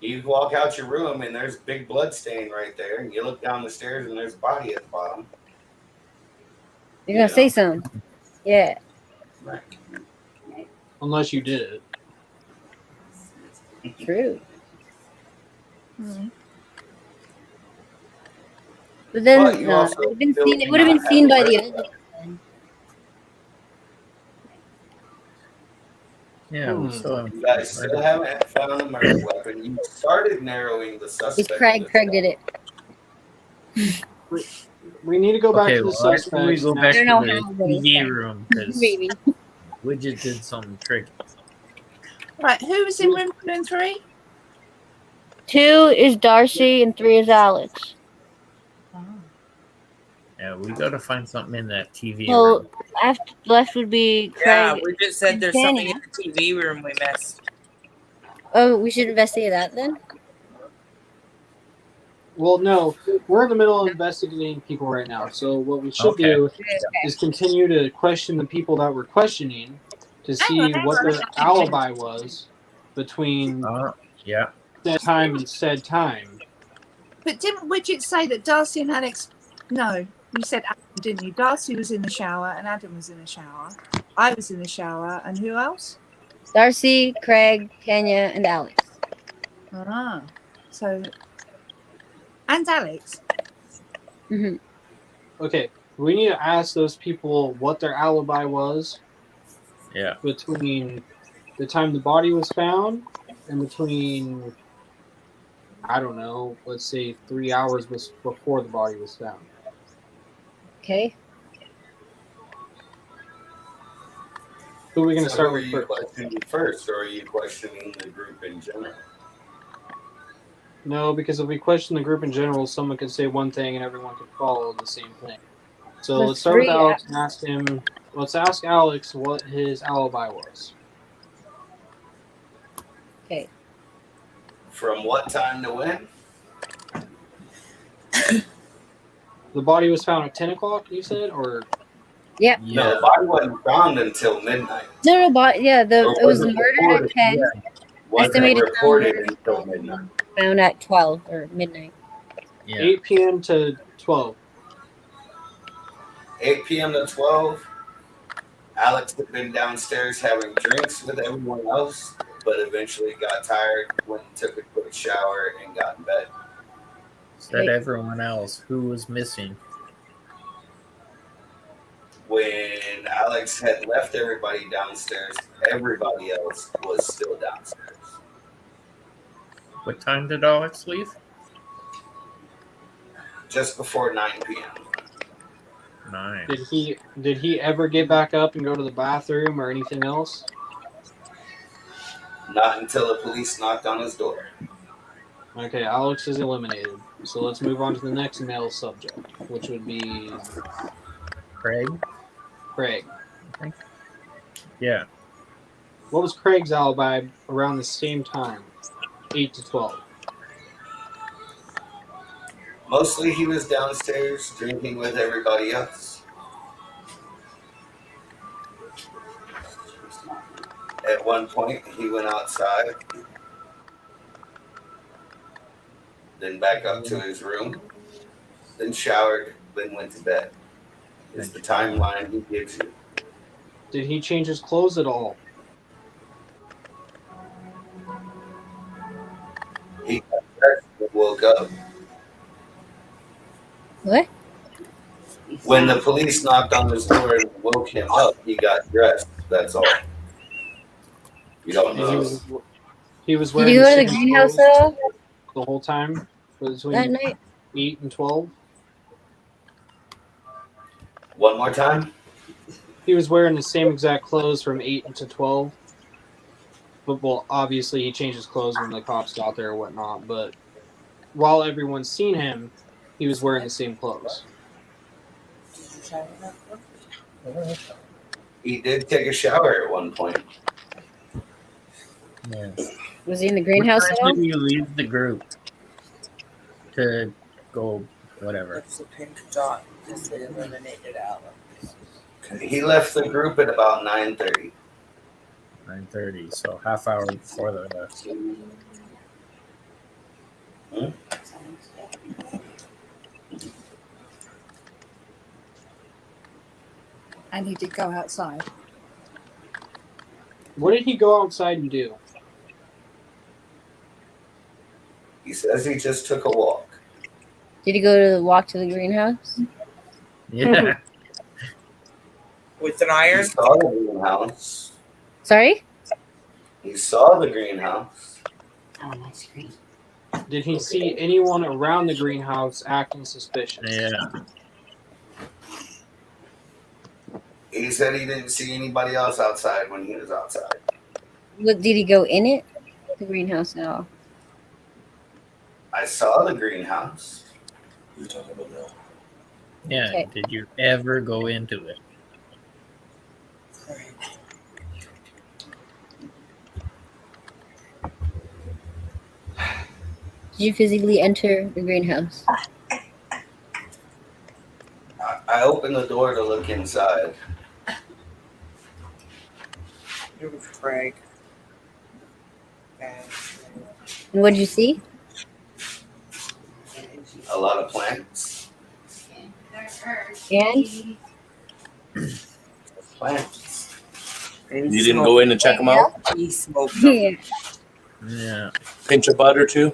you walk out your room and there's a big blood stain right there, and you look down the stairs and there's a body at the bottom. You're gonna say something. Yeah. Right. Unless you did it. True. Hmm. But then But you no, also it still would have been do not seen by have the a others. Yeah, we still haven't. You guys still haven't found a murder weapon. You started narrowing the It's suspect. Craig. Craig did it. We need to go back Okay, to the well, after we suspects. go now. back I to don't the know how, but it's TV fine. room because Maybe. Widget did something tricky. Right, who was in room 2 and 3? 2 is Darcy and 3 is Alex. Yeah, we got to find something in that TV So room. after left would be Yeah, Craig. we just said and there's something Tanya. in the TV room we missed. Oh, we should investigate that then. Well, no, we're in the middle of investigating people right now. So what we should Okay. do is continue to question the people that we're questioning to see Hang on. what their alibi was between Yeah. said time and said time. But didn't Widget say that Darcy and Alex? No, you said Adam, didn't you? Darcy was in the shower and Adam was in the shower. I was in the shower, and who else? Darcy, Craig, Tanya, and Alex. Ah, so and Alex. Mm-hmm. Okay, we need to ask those people what their alibi was. Yeah. Between the time the body was found and between, I don't know, let's say 3 hours before the body was found. Okay. Who are we going to So start who are with you first? questioning first, or are you questioning the group in general? No, because if we question the group in general, someone could say one thing and everyone could follow the same thing. So The let's start with three- Alex and ask him. Let's ask Alex what his alibi was. Okay. From what time to when? The body was found at 10 o'clock, you said? Or Yep. No, the body wasn't found until midnight. No, but yeah, Or it was wasn't murdered reported. at 10. Wasn't Estimated reported time until midnight. found at 12 or midnight. 8 p.m. to 12. 8 p.m. to 12. Alex had been downstairs having drinks with everyone else, but eventually got tired, went and took a quick shower, and got in bed. Said everyone else who was missing. When Alex had left everybody downstairs, everybody else was still downstairs. What time did Alex leave? Just before 9 p.m. 9. Did he ever get back up and go to the bathroom or anything else? Not until the police knocked on his door. Okay, Alex is eliminated. So let's move on to the next male subject, which would be Craig. Craig. Yeah. What was Craig's alibi around the same time, 8 to 12? Mostly he was downstairs drinking with everybody else. At one point, he went outside, then back up to his room, then showered, then went to bed. It's the timeline he gives you. Did he change his clothes at all? He got dressed and woke up. What? When the police knocked on his door and woke him up, he got dressed. That's all. You don't know. He was Did wearing you go to the same greenhouse clothes at all the whole time between that night? 8 and 12? One more time? He was wearing the same exact clothes from 8 to 12. But, well, obviously he changed his clothes when the cops got there or whatnot. But while everyone's seen him, he was wearing the same clothes. He did take a shower at one point. Yeah. Was he in the greenhouse What at time all? did you leave the group to go whatever? That's the pink dot because they eliminated Alex. He left the group at about 9:30. 9:30. So half hour before they left. And he did go outside. What did he go outside and do? He says he just took a walk. Did he go to walk to the greenhouse? Yeah. With an iron? He saw the greenhouse. Sorry? He saw the greenhouse. Oh, my screen. Did he see anyone around the greenhouse acting suspicious? Yeah. He said he didn't see anybody else outside when he was outside. Did he go in it? The greenhouse at all? I saw the greenhouse. You're talking about now. Yeah. Okay. Did you ever go into it? Did you physically enter the greenhouse? I opened the door to look inside. It was Craig. And what did you see? lot of plants. And Plants. You didn't go in and check them out? He smoked them. Yeah. Pinch of butter too?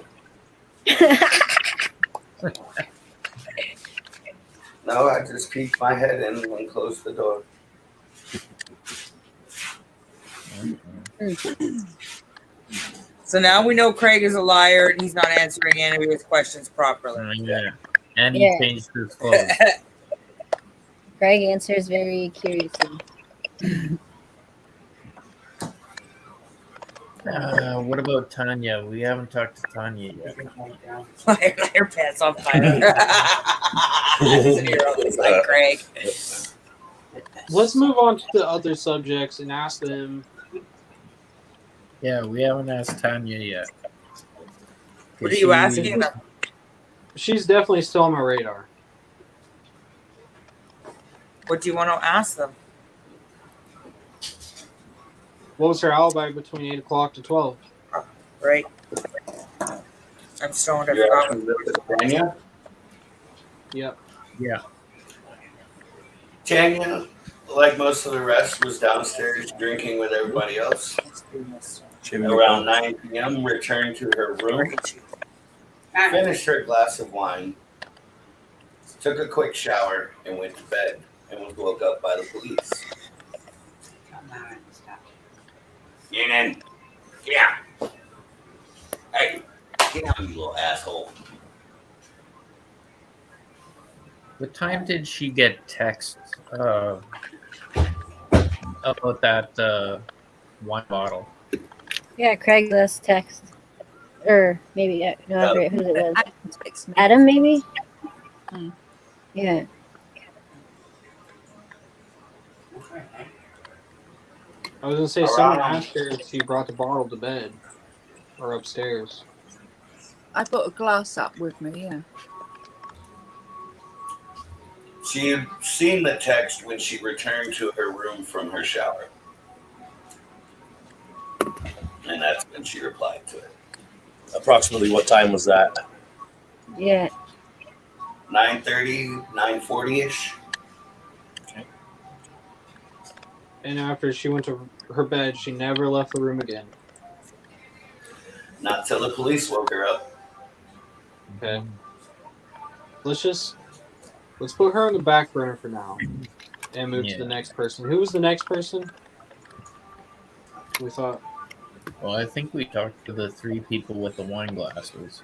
No, I just peeked my head in and closed the door. So now we know Craig is a liar and he's not answering any of his questions properly. Yeah. And he Yeah. changed his clothes. Greg answers very curiously. What about Tanya? We haven't talked to Tanya yet. Liar, pants on fire. He's an hero. He's like Craig. Let's move on to the other subjects and ask them. Yeah, we haven't asked Tanya yet. What are you asking them? She's definitely still on my radar. What do you want to ask them? What was her alibi between 8 o'clock to 12? Right. I'm stoned. I You're forgot. asking this to Tanya? Yep. Yeah. Tanya, like most of the rest, was downstairs drinking with everybody else. Around 9 p.m., returned to her room, finished her glass of wine, took a quick shower, and went to bed, and was woke up by the police. Get in. Yeah. Hey, get out, you little asshole. What time did she get text about that wine bottle? Yeah, Craigslist text. Or maybe, no, I forget who it was. Text me. Adam, maybe? Hmm. Yeah. I was going to say, someone asked her if she brought the bottle to bed or upstairs. I put a glass up with me, yeah. She had seen the text when she returned to her room from her shower. And that's when she replied to it. Approximately what time was that? Yeah. 9:30, 9:40-ish. And after she went to her bed, she never left the room again. Not till the police woke her up. Okay. Let's put her on the back burner for now and move to the next person. Who was the next person? We thought. Well, I think we talked to the 3 people with the wine glasses.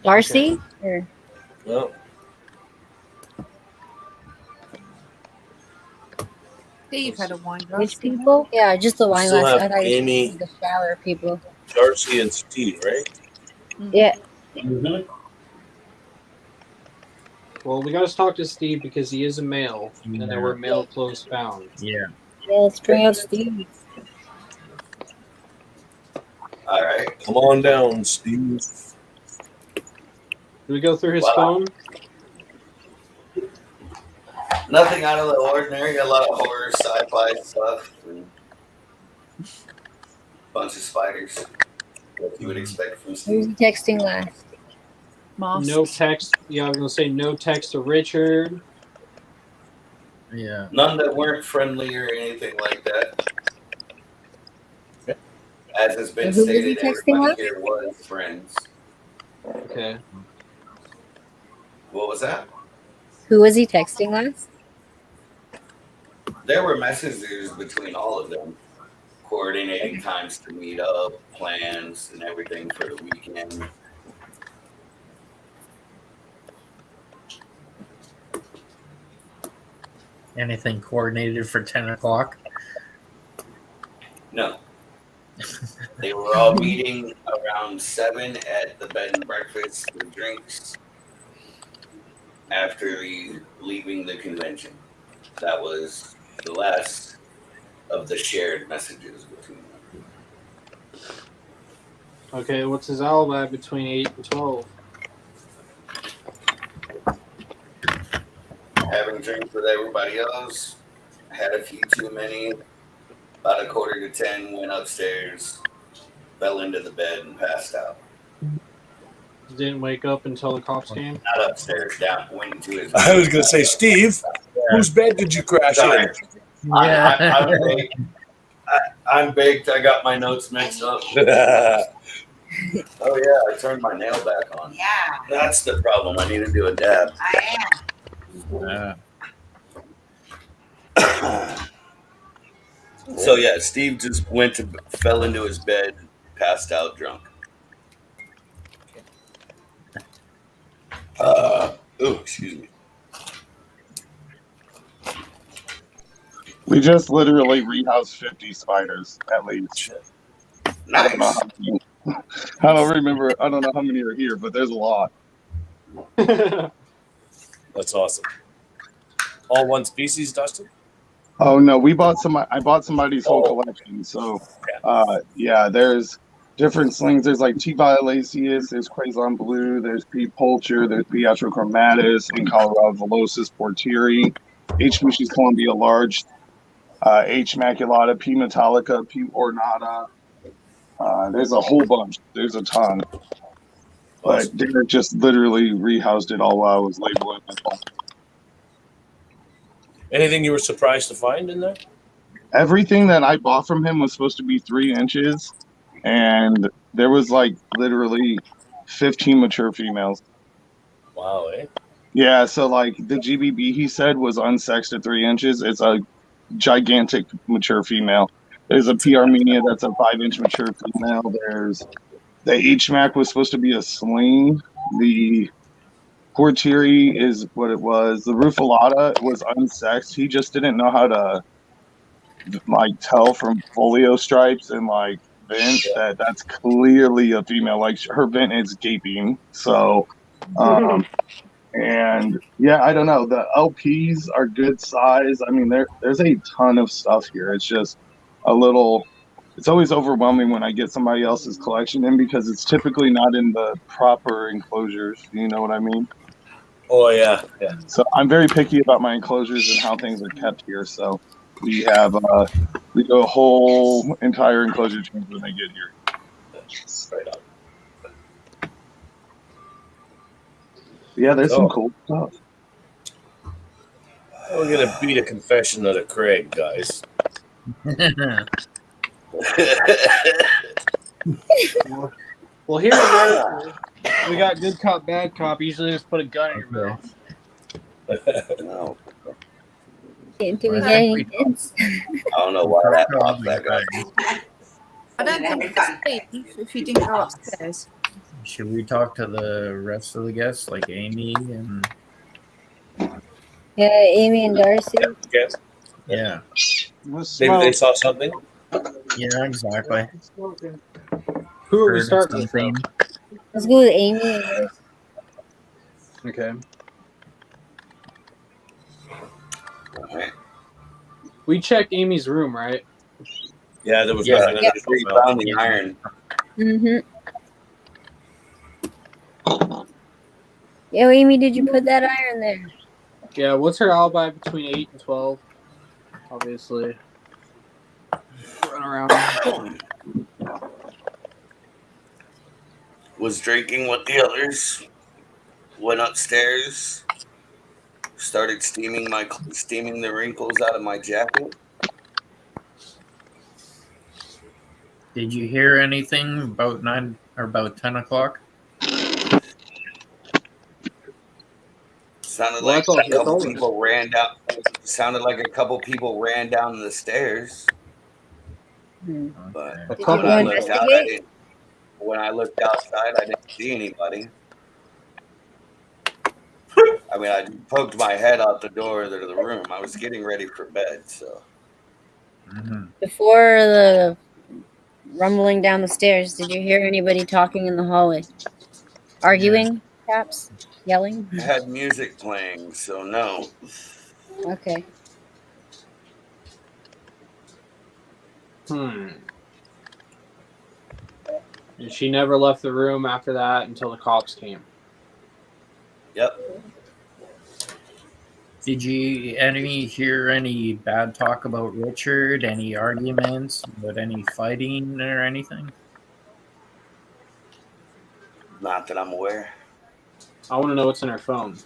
Darcy? Or Well, Steve had a wine glass. which people? Yeah, just the wine Still glass. have I thought you Amy. said the shower people. Darcy and Steve, right? Yeah. Mm-hmm. Well, we got to talk to Steve because he is a male, and there were male clothes found. Yeah. Yeah, let's bring out Steve. All right. Come on down, Steve. Did we go through his Wow. phone? Nothing out of the ordinary. A lot of horror, sci-fi stuff, and a bunch of spiders. What you would expect from Who's Steve. he texting last? Masks. No text. Yeah, I was gonna say no text to Richard. Yeah. None that weren't friendly or anything like that. As has been And who was he stated, texting everybody with? here was friends. Okay. What was that? Who was he texting last? There were messages between all of them, coordinating times to meet up, plans, and everything for the weekend. Anything coordinated for 10 o'clock? No. They were all meeting around 7 at the bed and breakfast for drinks after leaving the convention. That was the last of the shared messages between them. Okay, what's his alibi between 8 and 12? Having drinks with everybody else, had a few too many. About 9:45, went upstairs, fell into the bed, and passed out. Didn't wake up until the cops came. Not upstairs, down, went to his. I was going to say, Steve, whose bed did you crash Sorry. in? I'm baked. I'm baked. I got my notes mixed up. Oh yeah, I turned my nail back on. Yeah, That's the problem. I need to do a dab. I am. So yeah, Steve just fell into his bed, passed out drunk. Excuse me. We just literally rehoused 50 spiders at least. Nice. I don't remember. I don't know how many are here, but there's a lot. That's awesome. All one species, Dustin? Oh no, I bought somebody's whole collection. So, yeah, there's different slings. There's like T. violaceus, there's Quaison blue, there's P. pulcher, there's P. atrochromatus, in Colorado Velocis portieri, H. species Columbia large, H. maculata, P. metallica, P. ornata. There's a whole bunch. There's a ton. But Derek just literally rehoused it all while I was labeling it. Anything you were surprised to find in there? Everything that I bought from him was supposed to be 3 inches, and there was like literally 15 mature females. Wow, eh? Yeah, so like the GBB he said was unsexed at 3 inches. It's a gigantic mature female. There's a P. Armenia that's a 5-inch mature female. There's the HMAC was supposed to be a sling. The Portieri is what it was. The Rufilata was unsexed. He just didn't know how to like tell from folio stripes and like vent that that's clearly a female. Like her vent is gaping. So, and yeah, I don't know. The LPs are good size. I mean, there's a ton of stuff here. It's just a little. It's always overwhelming when I get somebody else's collection in because it's typically not in the proper enclosures. You know what I mean? Oh, yeah. So I'm very picky about my enclosures and how things are kept here. So we have we do a whole entire enclosure change when they get here. Right on. Yeah, there's some cool stuff. We're going to beat a confession of the Craig, guys. Well, here and there, we got good cop, bad cop. Usually just put a gun in your mouth. No. Do we get any hints? I don't know why that popped back up. I don't think it's if you didn't go upstairs. Should we talk to the rest of the guests, like Amy and? Yeah, Amy and Darcy. Yes. Yeah. Maybe they saw something. Yeah, exactly. Who are we starting with? Let's go with Amy and Darcy. Okay. We checked Amy's room, right? Yeah, there was Yeah, nothing. we found the iron. Mm-hmm. Yo, Amy, did you put that iron there? Yeah, what's her alibi between 8 and 12? Obviously. Run around. Was drinking with the others. Went upstairs. Started steaming the wrinkles out of my jacket. Did you hear anything about 9 or about 10 o'clock? Sounded like a couple people ran down. Sounded like a couple people ran down the stairs. But when I looked outside, I didn't see anybody. I mean, I poked my head out the door of the room. I was getting ready for bed, so. Before the rumbling down the stairs, did you hear anybody talking in the hallway? Arguing, perhaps? Yelling? I had music playing, so no. Okay. And she never left the room after that until the cops came. Yep. Did you hear any bad talk about Richard? Any arguments? About any fighting or anything? Not that I'm aware. I want to know what's in her phone.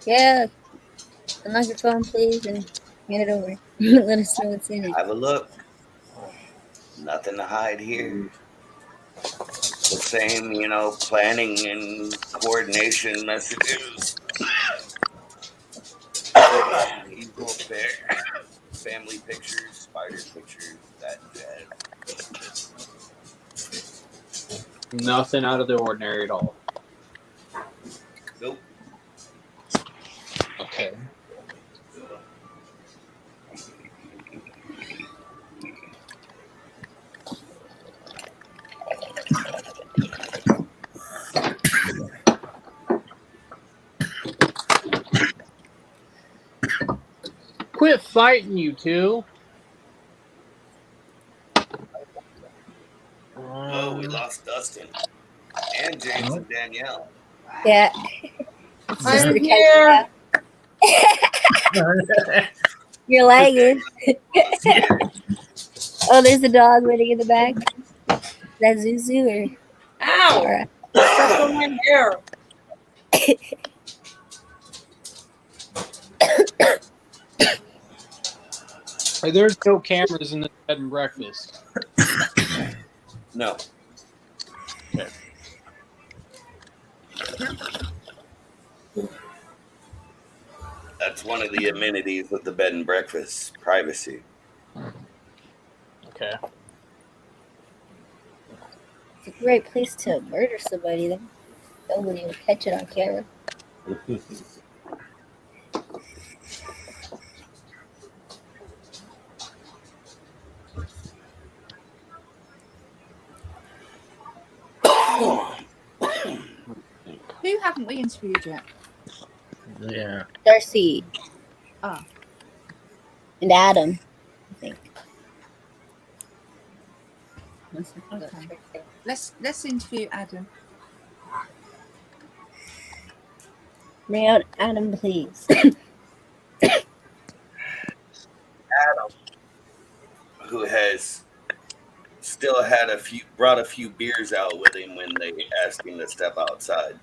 Yeah. Unlock your phone, please, and hand it over. Let us know what's in it. Have a look. Nothing to hide here. The same, planning and coordination messages. Usual fare. Family pictures, spider pictures, that jazz. Nothing out of the ordinary at all. Nope. Okay. Quit fighting, you two. Oh, we lost Dustin and James and Danielle. Yeah. It's just I'm the here. You're lagging. Oh, there's a dog waiting in the back. That's Zuzu or Ow! Alright. Step on my hair. There's no cameras in the bed and breakfast. No. Okay. That's one of the amenities with the bed and breakfast, privacy. Okay. It's a great place to murder somebody. Then nobody will catch it on camera. Who haven't we interviewed yet? Yeah. Darcy. Oh. And Adam, I think. Okay. Let's interview Adam. Bring out Adam, please. Adam, who has still brought a few beers out with him when they asked him to step outside.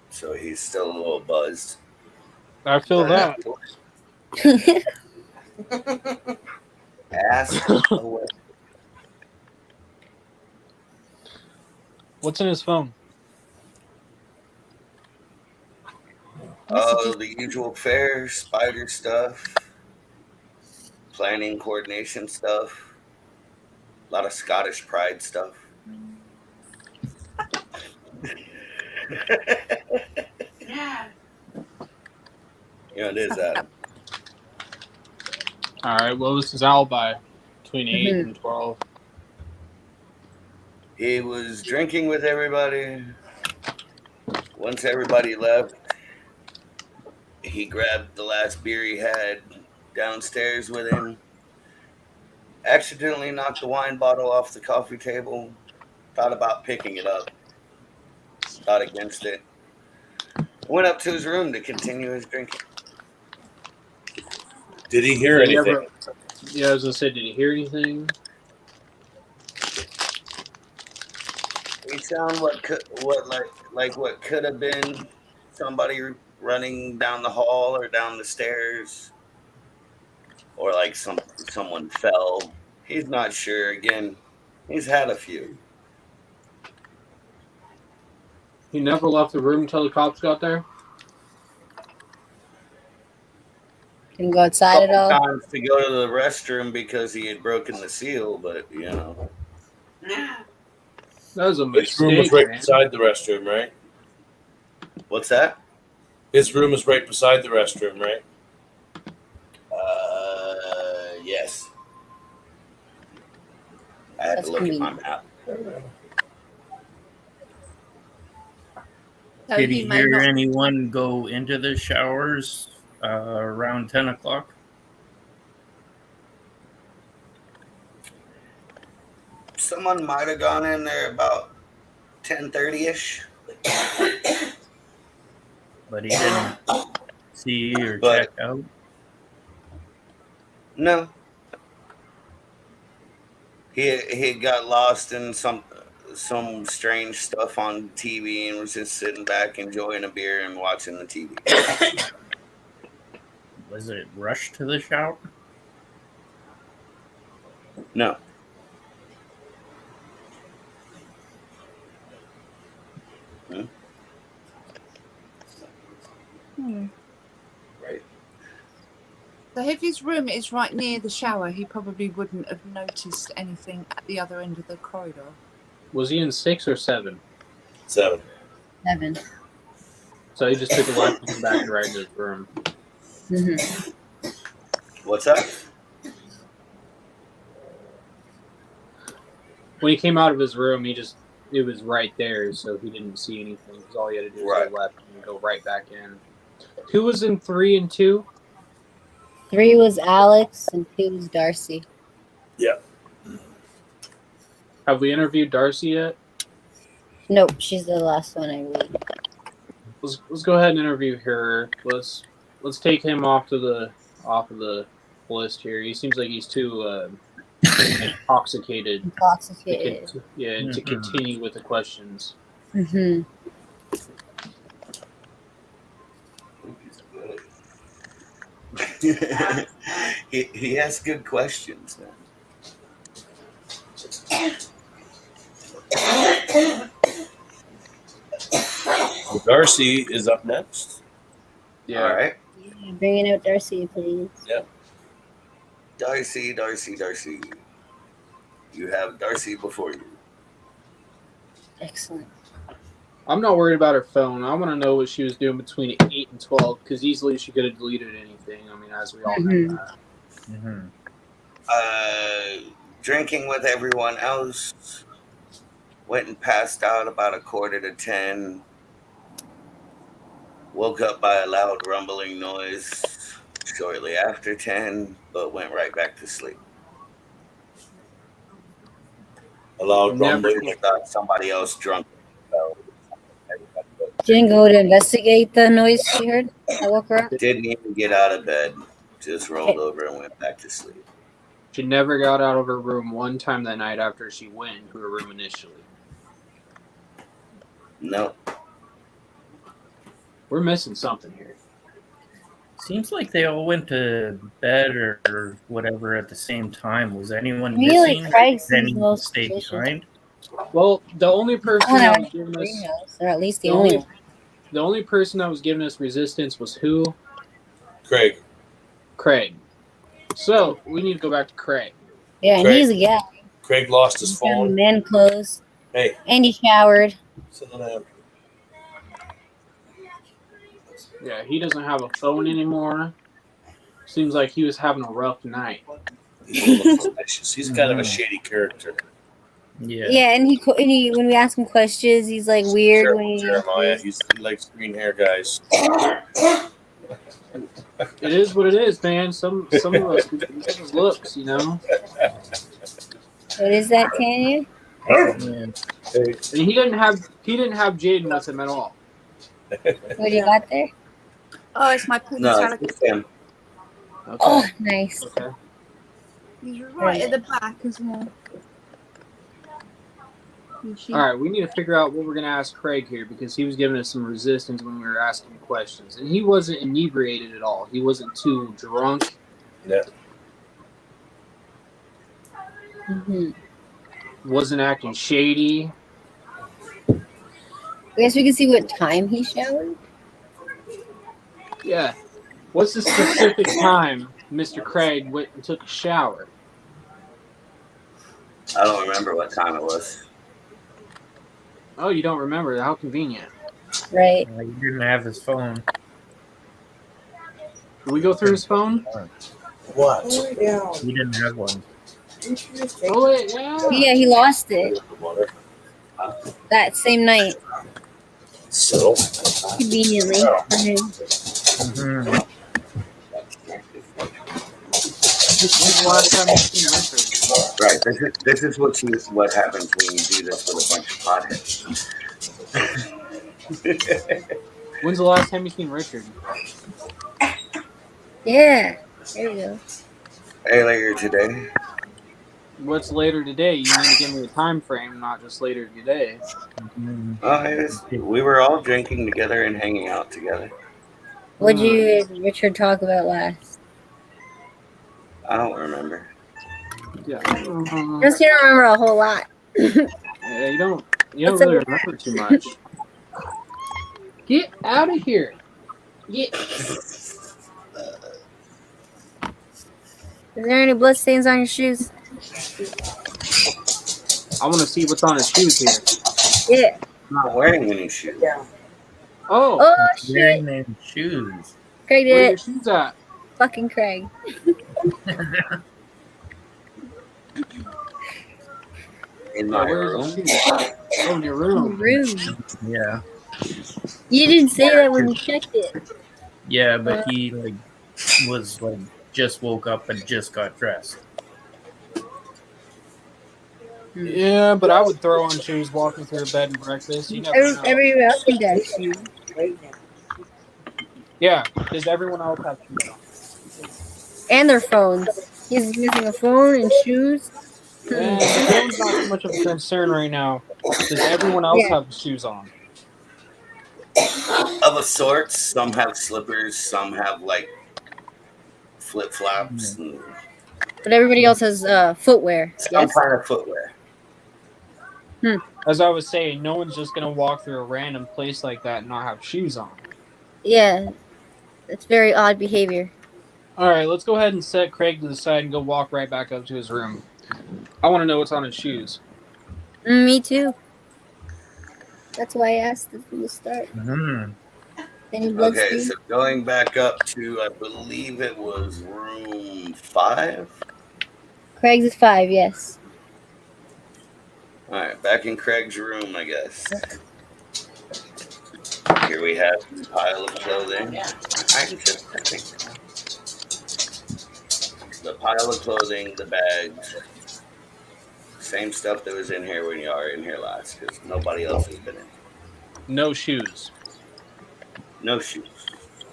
So he's still a little buzzed. I feel that. Ask away. What's in his phone? Oh, the usual fare, spider stuff, planning, coordination stuff, a lot of Scottish pride stuff. Yeah. It is, Adam. All right. What was his alibi between 8 and 12? He was drinking with everybody. Once everybody left, he grabbed the last beer he had downstairs with him, accidentally knocked the wine bottle off the coffee table, thought about picking it up, thought against it, went up to his room to continue his drinking. Did he hear anything? Yeah, I was gonna say, did he hear anything? He sound what could have been somebody running down the hall or down the stairs, or like someone fell. He's not sure. Again, he's had a few. He never left the room until the cops got there? Didn't go outside at all? Times to go to the restroom because he had broken the seal, but That was a His room was mistake, right man. beside the restroom, right? What's that? His room is right beside the restroom, right? Yes. I had That's to look at my convenient. map. So Did he he may hear not- anyone go into the showers around 10 o'clock? Someone might have gone in there about 10:30ish. But he didn't see or But- check out? No. He got lost in some strange stuff on TV and was just sitting back enjoying a beer and watching the TV. Was it rushed to the shower? No. Right. So if his room is right near the shower, he probably wouldn't have noticed anything at the other end of the corridor. Was he in 6 or 7? 7. 7. So he just took a left and came back right into his room. Mm-hmm. What's that? When he came out of his room, it was right there, so he didn't see anything. Because all he had to do was go left and go right back in. Who was in 3 and 2? 3 was Alex and 2 was Darcy. Yeah. Have we interviewed Darcy yet? Nope, she's the last one, I believe. Let's go ahead and interview her. Let's take him off of the list here. He seems like he's too intoxicated. To continue with the questions. Mm-hmm. he has good questions, man. Well, Darcy is up next. Yeah. All right. Yeah, bringing out Darcy, please. Yeah. Darcy. You have Darcy before you. Excellent. I'm not worried about her phone. I want to know what she was doing between 8 and 12, because easily she could have deleted anything. I mean, as we all know that. Mm-hmm. Drinking with everyone else. Went and passed out about 9:45. Woke up by a loud rumbling noise shortly after 10, but went right back to sleep. A loud rumbling. Thought somebody else drunk. She didn't go to investigate the noise she heard? I woke her up? Didn't even get out of bed. Just rolled over and went back to sleep. She never got out of her room one time that night after she went into her room initially. No. We're missing something here. Seems like they all went to bed or whatever at the same time. Was anyone Really, missing? Craig Did anyone seems most stay suspicious. behind? Well, the only person that was giving us, or at least the only one. The only person that was giving us resistance was who? Craig. So we need to go back to Craig. Yeah, and Craig. he's a guy. Craig lost his phone. Men clothes. Hey. And he showered. Sit down. Yeah, he doesn't have a phone anymore. Seems like he was having a rough night. He's kind of a shady character. Yeah. Yeah, and he when we ask him questions, he's like weird when he. Jeremiah, he likes green hair guys. It is what it is, man. Some of us just looks, you know. What is that, Tanya? And he didn't have Jaden with him at all. What do you got there? Oh, it's my No, it's him. Okay. Oh, nice. Okay. He's right at the back as well. All right, we need to figure out what we're going to ask Craig here, because he was giving us some resistance when we were asking questions. And he wasn't inebriated at all. He wasn't too drunk. Yeah. Mm-hmm. Wasn't acting shady. I guess we can see what time he showered. Yeah. What's the specific time Mr. Craig went and took a shower? I don't remember what time it was. Oh, you don't remember? How convenient. Right. He didn't have his phone. Did we go through his phone? What? He didn't have one. Oh, wait, yeah. Yeah, he lost it that same night. So Conveniently for him. Mm-hmm. When's the last time you've seen Richard? Right. This is what happens when you do this with a bunch of potheads. When's the last time you seen Richard? Yeah. There you go. Earlier today. What's later today? You need to give me a time frame, not just later today. We were all drinking together and hanging out together. What'd you and Richard talk about last? I don't remember. Yeah. Just you don't remember a whole lot. Yeah, you don't really remember too much. Get out of here. Get. Is there any blood stains on your shoes? I want to see what's on his shoes here. Yeah. I'm not wearing any shoes. Yeah. Oh, shit. Wearing their shoes. Craig Where are did your it. shoes at? Fucking Craig. In my Where's room. the shoes? Oh, in your room. Yeah. You didn't say that when you checked it. Yeah, but he was just woke up and just got dressed. Yeah, but I would throw on shoes walking through a bed and breakfast. You never know. Everyone else can have shoes. Yeah, does everyone else have shoes on? And their phones. He's missing a phone and shoes. Yeah, the phone's not so much of a concern right now. Does everyone else have shoes on? Of a sort. Some have slippers. Some have flip flops. But everybody else has footwear. Some kind of footwear. As I was saying, no one's just gonna walk through a random place like that and not have shoes on. Yeah, that's very odd behavior. All right, let's go ahead and set Craig to the side and go walk right back up to his room. I want to know what's on his shoes. Me too. That's why I asked from the start. Any blood Okay, stains? so going back up to, I believe it was room 5. Craig's is 5, yes. All right, back in Craig's room, I guess. Here we have the pile of clothing. The pile of clothing, the bags. Same stuff that was in here when you are in here last, because nobody else has been in. No shoes. No shoes.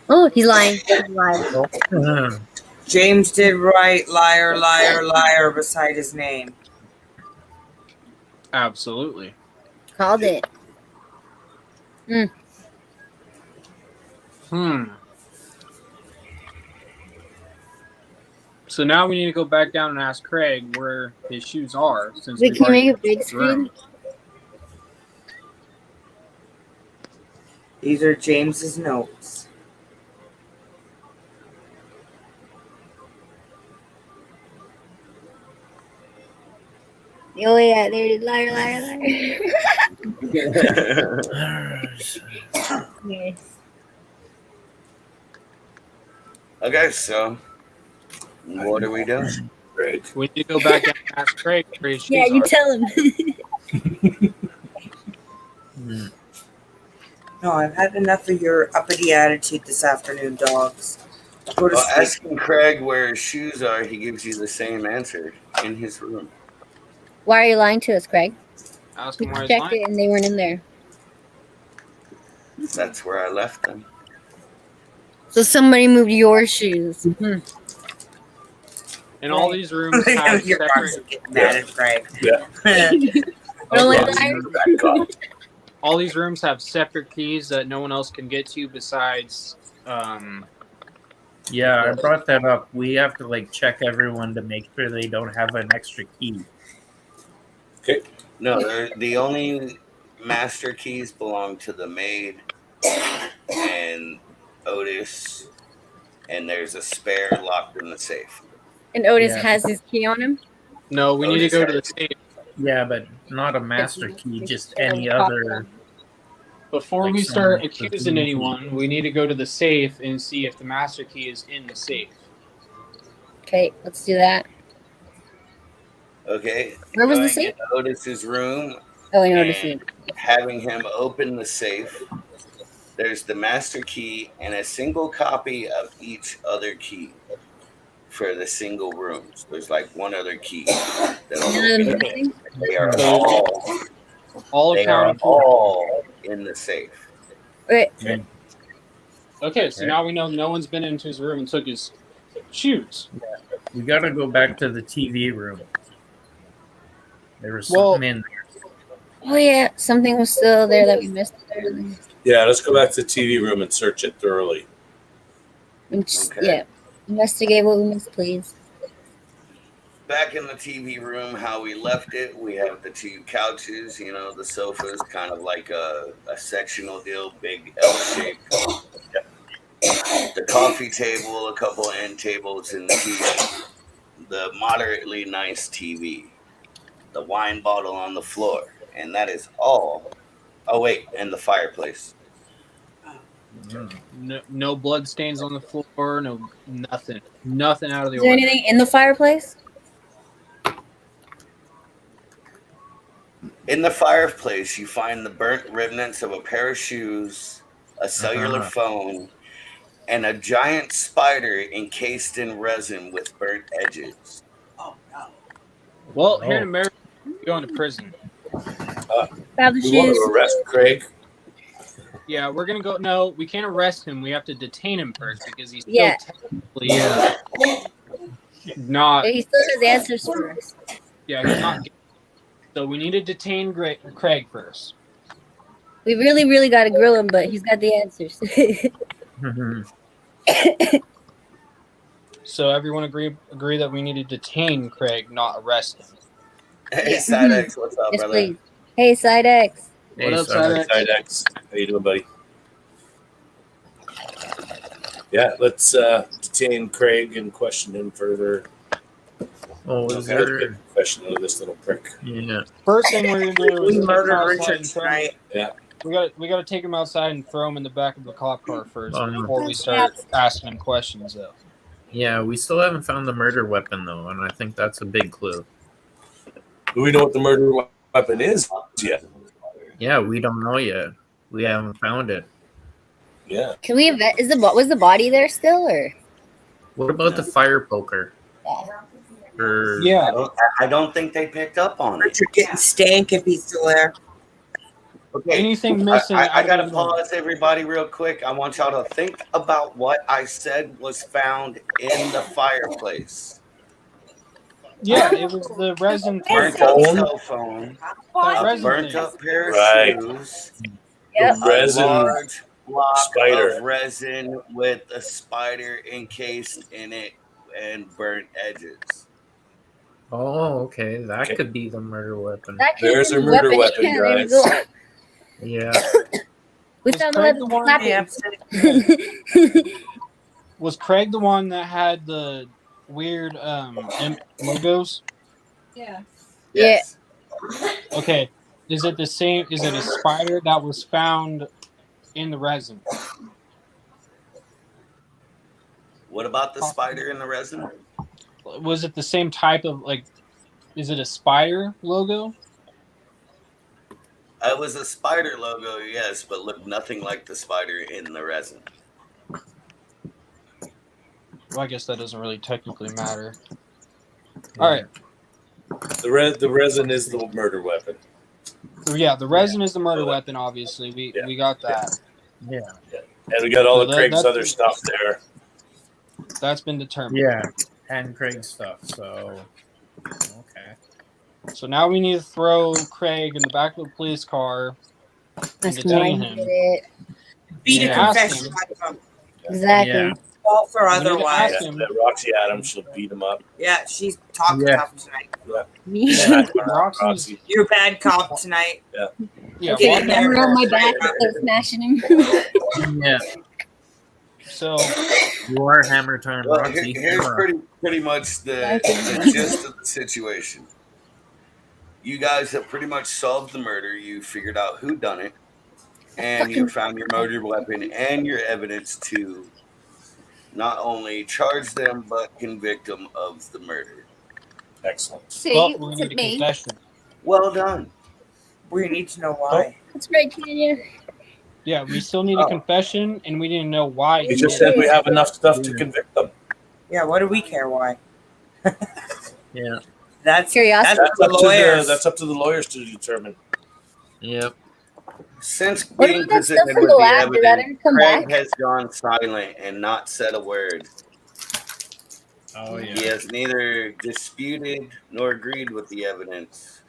Oh, he's lying. He's lying. James did write liar, liar, liar beside his name. Absolutely. Called it. So now we need to go back down and ask Craig where his shoes are. Since Wait, we've can you already make a big checked the room. screen? These are James's notes. Oh yeah, there it is. Liar, liar, liar. Yes. Okay, so what are we doing? Great. We need to go back down and ask Craig where his shoes Yeah, you are. tell him. No, I've had enough of your uppity attitude this afternoon, dogs. Go to Well, sleep. asking Craig where his shoes are, he gives you the same answer in his room. Why are you lying to us, Craig? Ask We him why he's checked lying. it and they weren't in there. That's where I left them. So somebody moved your shoes. And all these rooms have Your dogs are separate. getting mad at Craig. Don't like liars? All these rooms have separate keys that no one else can get to besides. Yeah, I brought that up. We have to check everyone to make sure they don't have an extra key. Okay. No, the only master keys belong to the maid and Otis, and there's a spare locked in the safe. And Otis Yeah. has his key on him? No, we need to go to the safe. Yeah, but not a master key, just any other. Before Like we start some- accusing anyone, we need to go to the safe and see if the master key is in the safe. Okay, let's do that. Okay. Where was the going safe? into Otis's room, Oh, I know the safe. having him open the safe. There's the master key and a single copy of each other key for the single rooms. There's one other key. Nothing? They are All they are accounted for. all in the safe. Wait. Okay, so now we know no one's been into his room and took his shoes. We gotta go back to the TV room. There was Well- something in there. Oh yeah, something was still there that we missed. Yeah, let's go back to the TV room and search it thoroughly. Okay. Yeah, investigate what we missed, please. Back in the TV room, how we left it, we have the two couches. You know, the sofa's kind of like a sectional deal, big L shape. The coffee table, a couple end tables, and the moderately nice TV. The wine bottle on the floor, and that is all. Oh wait, and the fireplace. No blood stains on the floor. No nothing. Nothing out of the Is there ordinary. anything in the fireplace? In the fireplace, you find the burnt remnants of a pair of shoes, a cellular phone, and a giant spider encased in resin with burnt edges. Oh no. Well, here in America, you're going to prison. Grab the We want shoes. to arrest Craig. Yeah, we're gonna go. No, we can't arrest him. We have to detain him first because he's still Yeah. technically not. He still has answers for us. Yeah, he's not. So we need to detain Craig first. We really got to grill him, but he's got the answers. So everyone agree that we need to detain Craig, not arrest him. Hey, Sidex, what's up, Yes, brother? please. Hey, Sidex. What up, Sidex? Sidex? Sidex. How you doing, buddy? Yeah, let's detain Craig and question him further. Oh, is Okay, there? question of this little prick. Yeah. First thing we're gonna do is We take him murdered outside Richard and throw him- tonight. Yeah. We gotta take him outside and throw him in the back of the cop car first Um, before we start asking him questions. Though. Yeah, we still haven't found the murder weapon though, and I think that's a big clue. Do we know what the murder weapon is yet? Yeah, we don't know yet. We haven't found it. Yeah. Can we was the body there still, or? What about the fire poker? Or Yeah. I don't think they picked up on it. Richard getting stank if he's still there. Okay, Anything missing? I out gotta of the- pause everybody real quick. I want y'all to think about what I said was found in the fireplace. Yeah, it was the resin. Burnt up cell phone, That a resin burnt thing. up pair of Right. shoes, Yep. The resin a large block spider. of resin with a spider encased in it and burnt edges. oh, okay, that could be the murder weapon. That could There's have a been murder the weapon, Yeah, there we guys. go. Yeah. We Was found the Craig weapon. the one- Clapping. Was Craig the one that had the weird logos? Yeah. Yes. Okay. Is it the same? Is it a spider that was found in the resin? What about the spider in the resin? Was it the same type of like? Is it a spider logo? It was a spider logo, yes, but looked nothing like the spider in the resin. Well, I guess that doesn't really technically matter. All right. The resin is the murder weapon. So yeah, the resin is the murder weapon. Obviously, we got that. Yeah. And we got all So of Craig's that's- other stuff there. That's been determined. Yeah. And Craig stuff. So okay. So now we need to throw Craig in the back of the police car and That's why I detain needed him. it. Beat a Yeah. confession. Exactly. Yeah. Fault for We need to otherwise. ask Yeah, him. that Roxy Adams, she'll beat him up. Yeah, she's talking Yeah. tough tonight. Yeah, Roxy's- Roxy. You're a bad cop tonight. Yeah. Get well, in there. Hammer on my back, start smashing him. Yeah. So You are hammer time, Well, Roxy. here's pretty much the gist of the situation. You guys have pretty much solved the murder. You figured out who done it, and you found your murder weapon and your evidence to not only charge them but convict them of the murder. Excellent. See, well, we was need it a me? confession. Well done. We need to know why. That's right, Tanya. Yeah, we still need a confession, and we didn't know why. He just said we have enough stuff to convict them. Yeah, what do we care why? Yeah. That's Curiosity. that's That's the up to lawyers. that's up to the lawyers to determine. Yep. Since What being about that stuff presented from with the the lab? Did that evidence, ever come Craig back? has gone silent and not said a word. Oh He yeah. has neither disputed nor agreed with the evidence.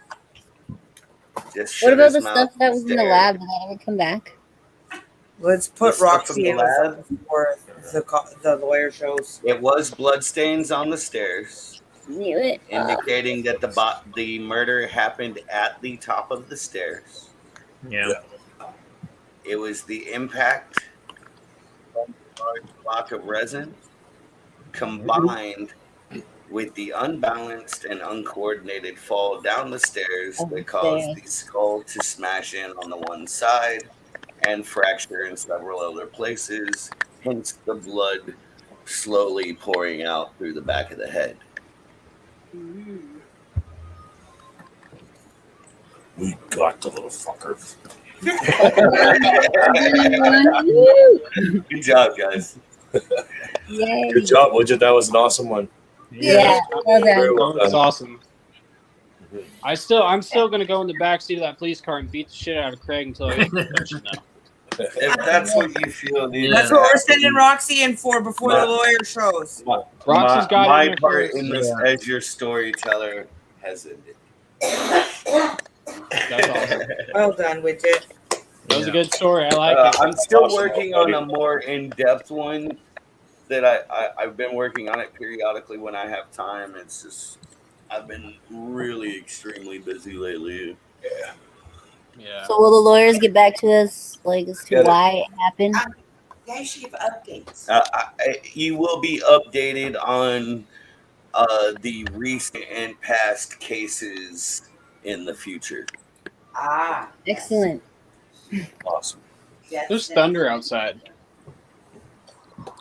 Just What shut about his the mouth stuff that and was in the stare. lab? Did that ever come back? Let's The put stuff from Roxy the in with lab. something before the lawyer shows. It was bloodstains on the stairs, Knew it. indicating that the murder happened at the top of the stairs. Yeah. It was the impact from a large block of resin combined with the unbalanced and uncoordinated fall down the stairs that caused the skull to smash in on the one side and fracture in several other places, hence the blood slowly pouring out through the back of the head. We got the little fucker. Good job, guys. Yay. Good job, Widgit. That was an awesome one. Yeah. Well Very done. well That was done. awesome. I'm still gonna go in the back seat of that police car and beat the shit out of Craig until I get permission though. If that's what you feel, needs That's to what we're happen. sending Roxy in for before My- the lawyer shows. Roxy's got it my in her part first. in this Yeah. as your storyteller has ended. That's awesome. Well done, Widget. That was a good story. I like it. I'm still Awesome, working on buddy. a more in-depth one that I've been working on it periodically when I have time. It's just I've been really extremely busy lately. Yeah. So will the lawyers get back to us, like, as to Get it. why it happened? They should give updates. You will be updated on the recent and past cases in the future. Ah. Excellent. Awesome. There's thunder outside.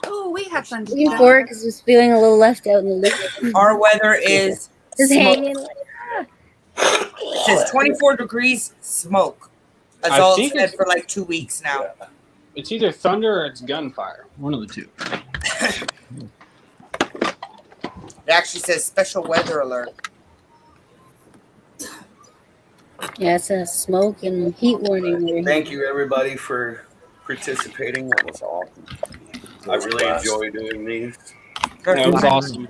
Oh, we had thunder. Looking forward because just feeling a little left out in the loop. Our weather is Just smoke. hanging. Like, It says 24 degrees smoke. That's I all think it's said it's- for like 2 weeks now. It's either thunder or it's gunfire. One of the two. It actually says special weather alert. yeah, it's a smoke and heat warning. Thank you, everybody, for participating. That was awesome. I really enjoy doing these. That was awesome.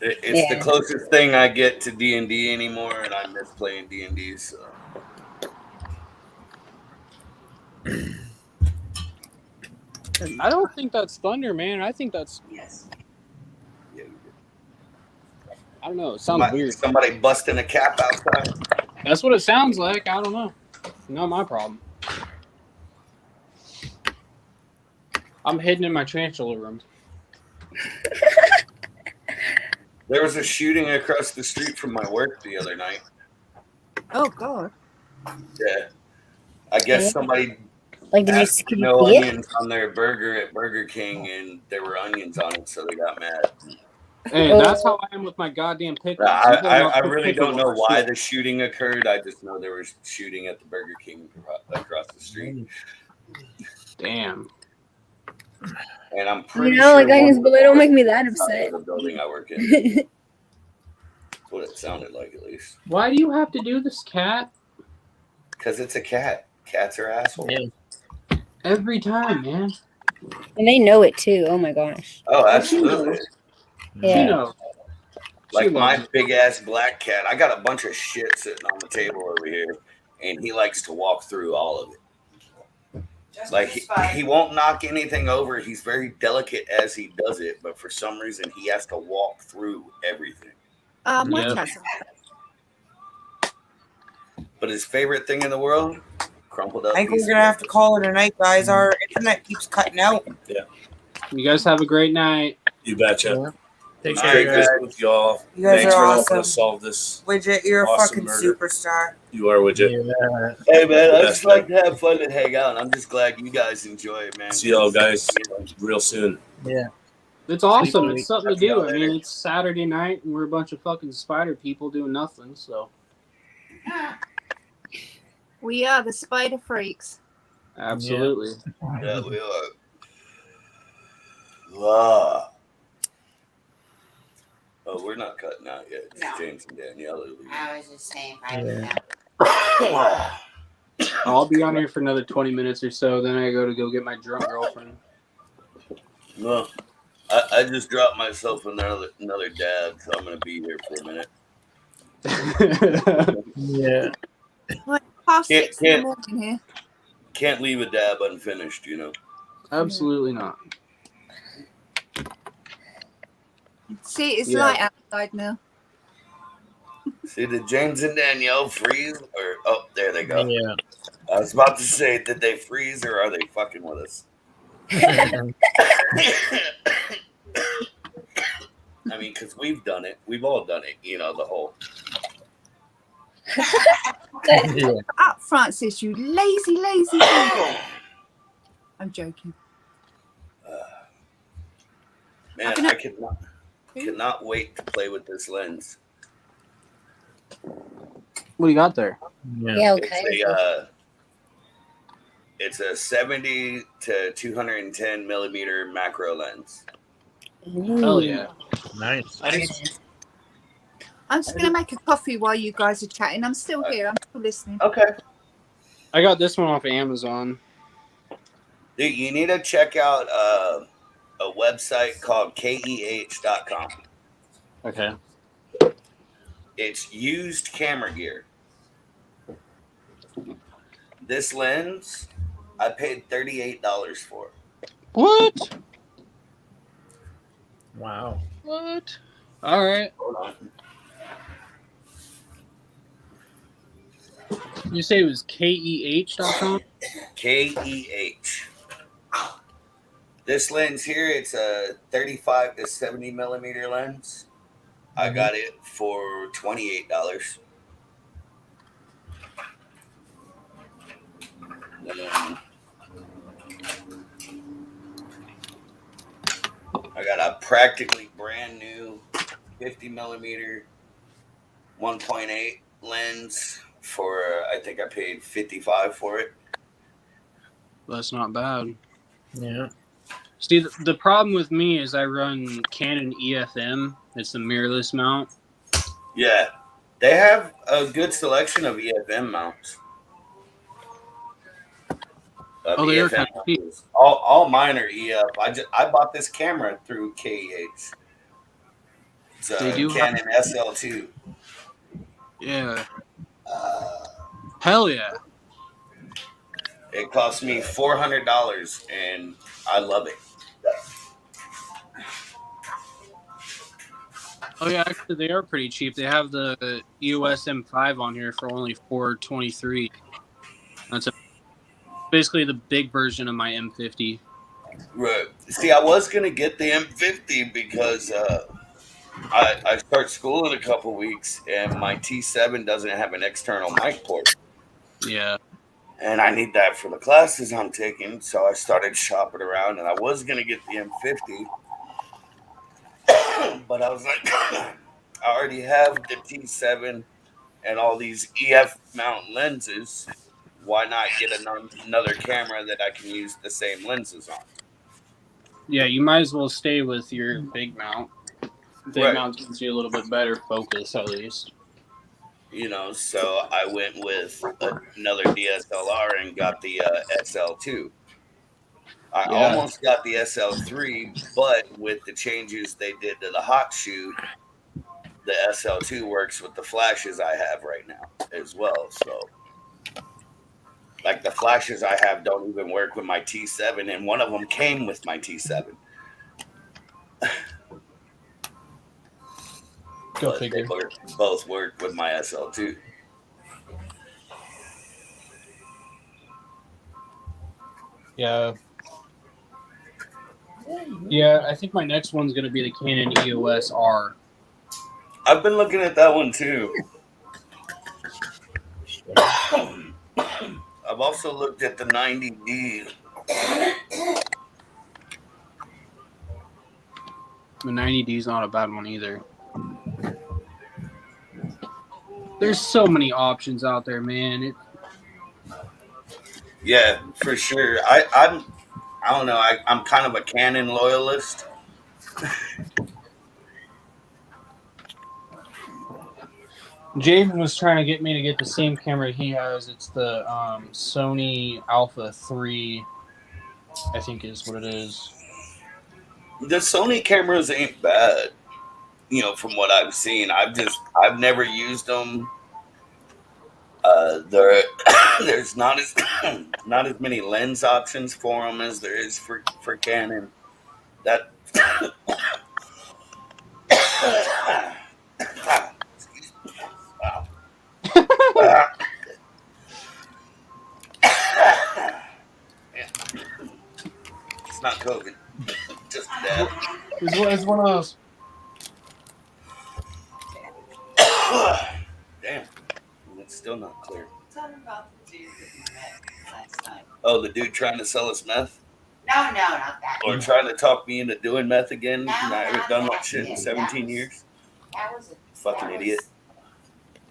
It's the closest thing I get to D&D anymore, and I miss playing D&D. So. I don't think that's thunder, man. I think that's. Yes. I don't know. It sounds weird. Somebody busting a cap outside. That's what it sounds like. I don't know. Not my problem. I'm hidden in my tarantula room. There was a shooting across the street from my work the other night. Oh God. Yeah. I guess somebody Like, did asked you for no see it? onions on their burger at Burger King, and there were onions on it, so they got mad. Hey, that's how I am with my goddamn pickles. I really don't know why the shooting occurred. I just know there was shooting at the Burger King across the street. Damn. And I'm pretty You know, like sure onions, one but they don't make me that outside upset. of the building I work in. That's what it sounded like, at least. Why do you have to do this, cat? Because it's a cat. Cats are assholes. Yeah. Every time, man. And they know it too. Oh my gosh. Oh, absolutely. Yeah. You know. Like She my loves it. big ass black cat. I got a bunch of shit sitting on the table over here, and he likes to walk through all of it. Just Like this spot. he won't knock anything over. He's very delicate as he does it, but for some reason he has to walk through everything. My Yeah. cat's But his favorite thing in the world, crumpled up. I think piece we're of gonna have to call it a night, guys. Our internet keeps cutting out. You guys have a great night. You betcha. Take All care, right, guys. Good with y'all. You guys Thanks are for awesome. helping us solve this. Widget, you're a Awesome fucking murder. superstar. You are, Widget. Yeah. Hey man, I Best just like to have fun and hang out. I'm just glad you guys enjoy it, man. See y'all guys real soon. Yeah. It's awesome. Sleep It's something to Talk to y'all do. I mean, later. it's Saturday night and we're a bunch of fucking spider people doing nothing. So, We are the spider freaks. absolutely. Yeah, we are. Ah. Oh, we're not cutting out yet. It's No. James and Danielle. are leaving. I was just saying, bye Yeah. now. I'll be on here for another 20 minutes or so. Then I go get my drunk girlfriend. No, I just dropped myself another dab, so I'm gonna be here for a minute. Yeah. Right, past Can't 6 in the can't morning here. can't leave a dab unfinished, you know. Absolutely not. See, it's Yeah. light outside now. See, did James and Danielle freeze? Or there they go. Yeah. I was about to say, did they freeze or are they fucking with us? I mean, because we've done it. We've all done it. You know, the whole. Yeah. Up, Francis, you lazy thing. I'm joking. Man, I cannot wait to play with this lens. What do you got there? Yeah, okay. It's a 70 to 210 millimeter macro lens. Hell yeah. Nice. I'm just going to make a coffee while you guys are chatting. I'm still here. I'm still listening. Okay. I got this one off of Amazon. Dude, you need to check out a website called KEH.com. Okay. It's used camera gear. This lens, I paid $38 for. What? Wow. What? All right. Hold on. You say it was KEH.com? KEH. This lens here, it's a 35 to 70 millimeter lens. I got it for $28. I got a practically brand new 50 millimeter 1.8 lens for, I think I paid $55 for it. That's not bad. Yeah. See, the problem with me is I run Canon EFM. It's the mirrorless mount. Yeah, they have a good selection of EFM mounts. They are kind of cheap. All mine are EF. I bought this camera through KEH. It's a Canon SL2. Yeah. Hell yeah. It cost me $400, and I love it. Oh yeah, actually they are pretty cheap. They have the EOS M5 on here for only $423. That's basically the big version of my M50. Right. See, I was gonna get the M50 because I start school in a couple weeks, and my T7 doesn't have an external mic port. Yeah. And I need that for the classes I'm taking, so I started shopping around, and I was gonna get the M50, but I was like, I already have the T7 and all these EF mount lenses. Why not get another camera that I can use the same lenses on? Yeah, you might as well stay with your big mount. Big mount gives you a little bit better focus, at least. You know, so I went with another DSLR and got the SL2. I almost got the SL3, but with the changes they did to the hot shoot, the SL2 works with the flashes I have right now as well. So, like the flashes I have don't even work with my T7, and one of them came with my T7. Go figure. They both work with my SL2. Yeah. Yeah, I think my next one's going to be the Canon EOS R. I've been looking at that one too. I've also looked at the 90D. The 90D is not a bad one either. There's so many options out there, man. Yeah, for sure. I don't know. I'm kind of a Canon loyalist. Jaden was trying to get me to get the same camera he has. It's the Sony Alpha 3, I think is what it is. The Sony cameras ain't bad, you know, from what I've seen. I've never used them. There's not as not as many lens options for them as there is for Canon. That excuse me. Wow. Yeah. It's not COVID, just dad. It's one of those. Damn, it's still not clear. Tell me about the dude that you met last night. Oh, the dude trying to sell us meth? No, not that. Or trying to talk me into doing meth again? No, and I haven't not done that that shit in kid. 17 years? That was a Fucking idiot.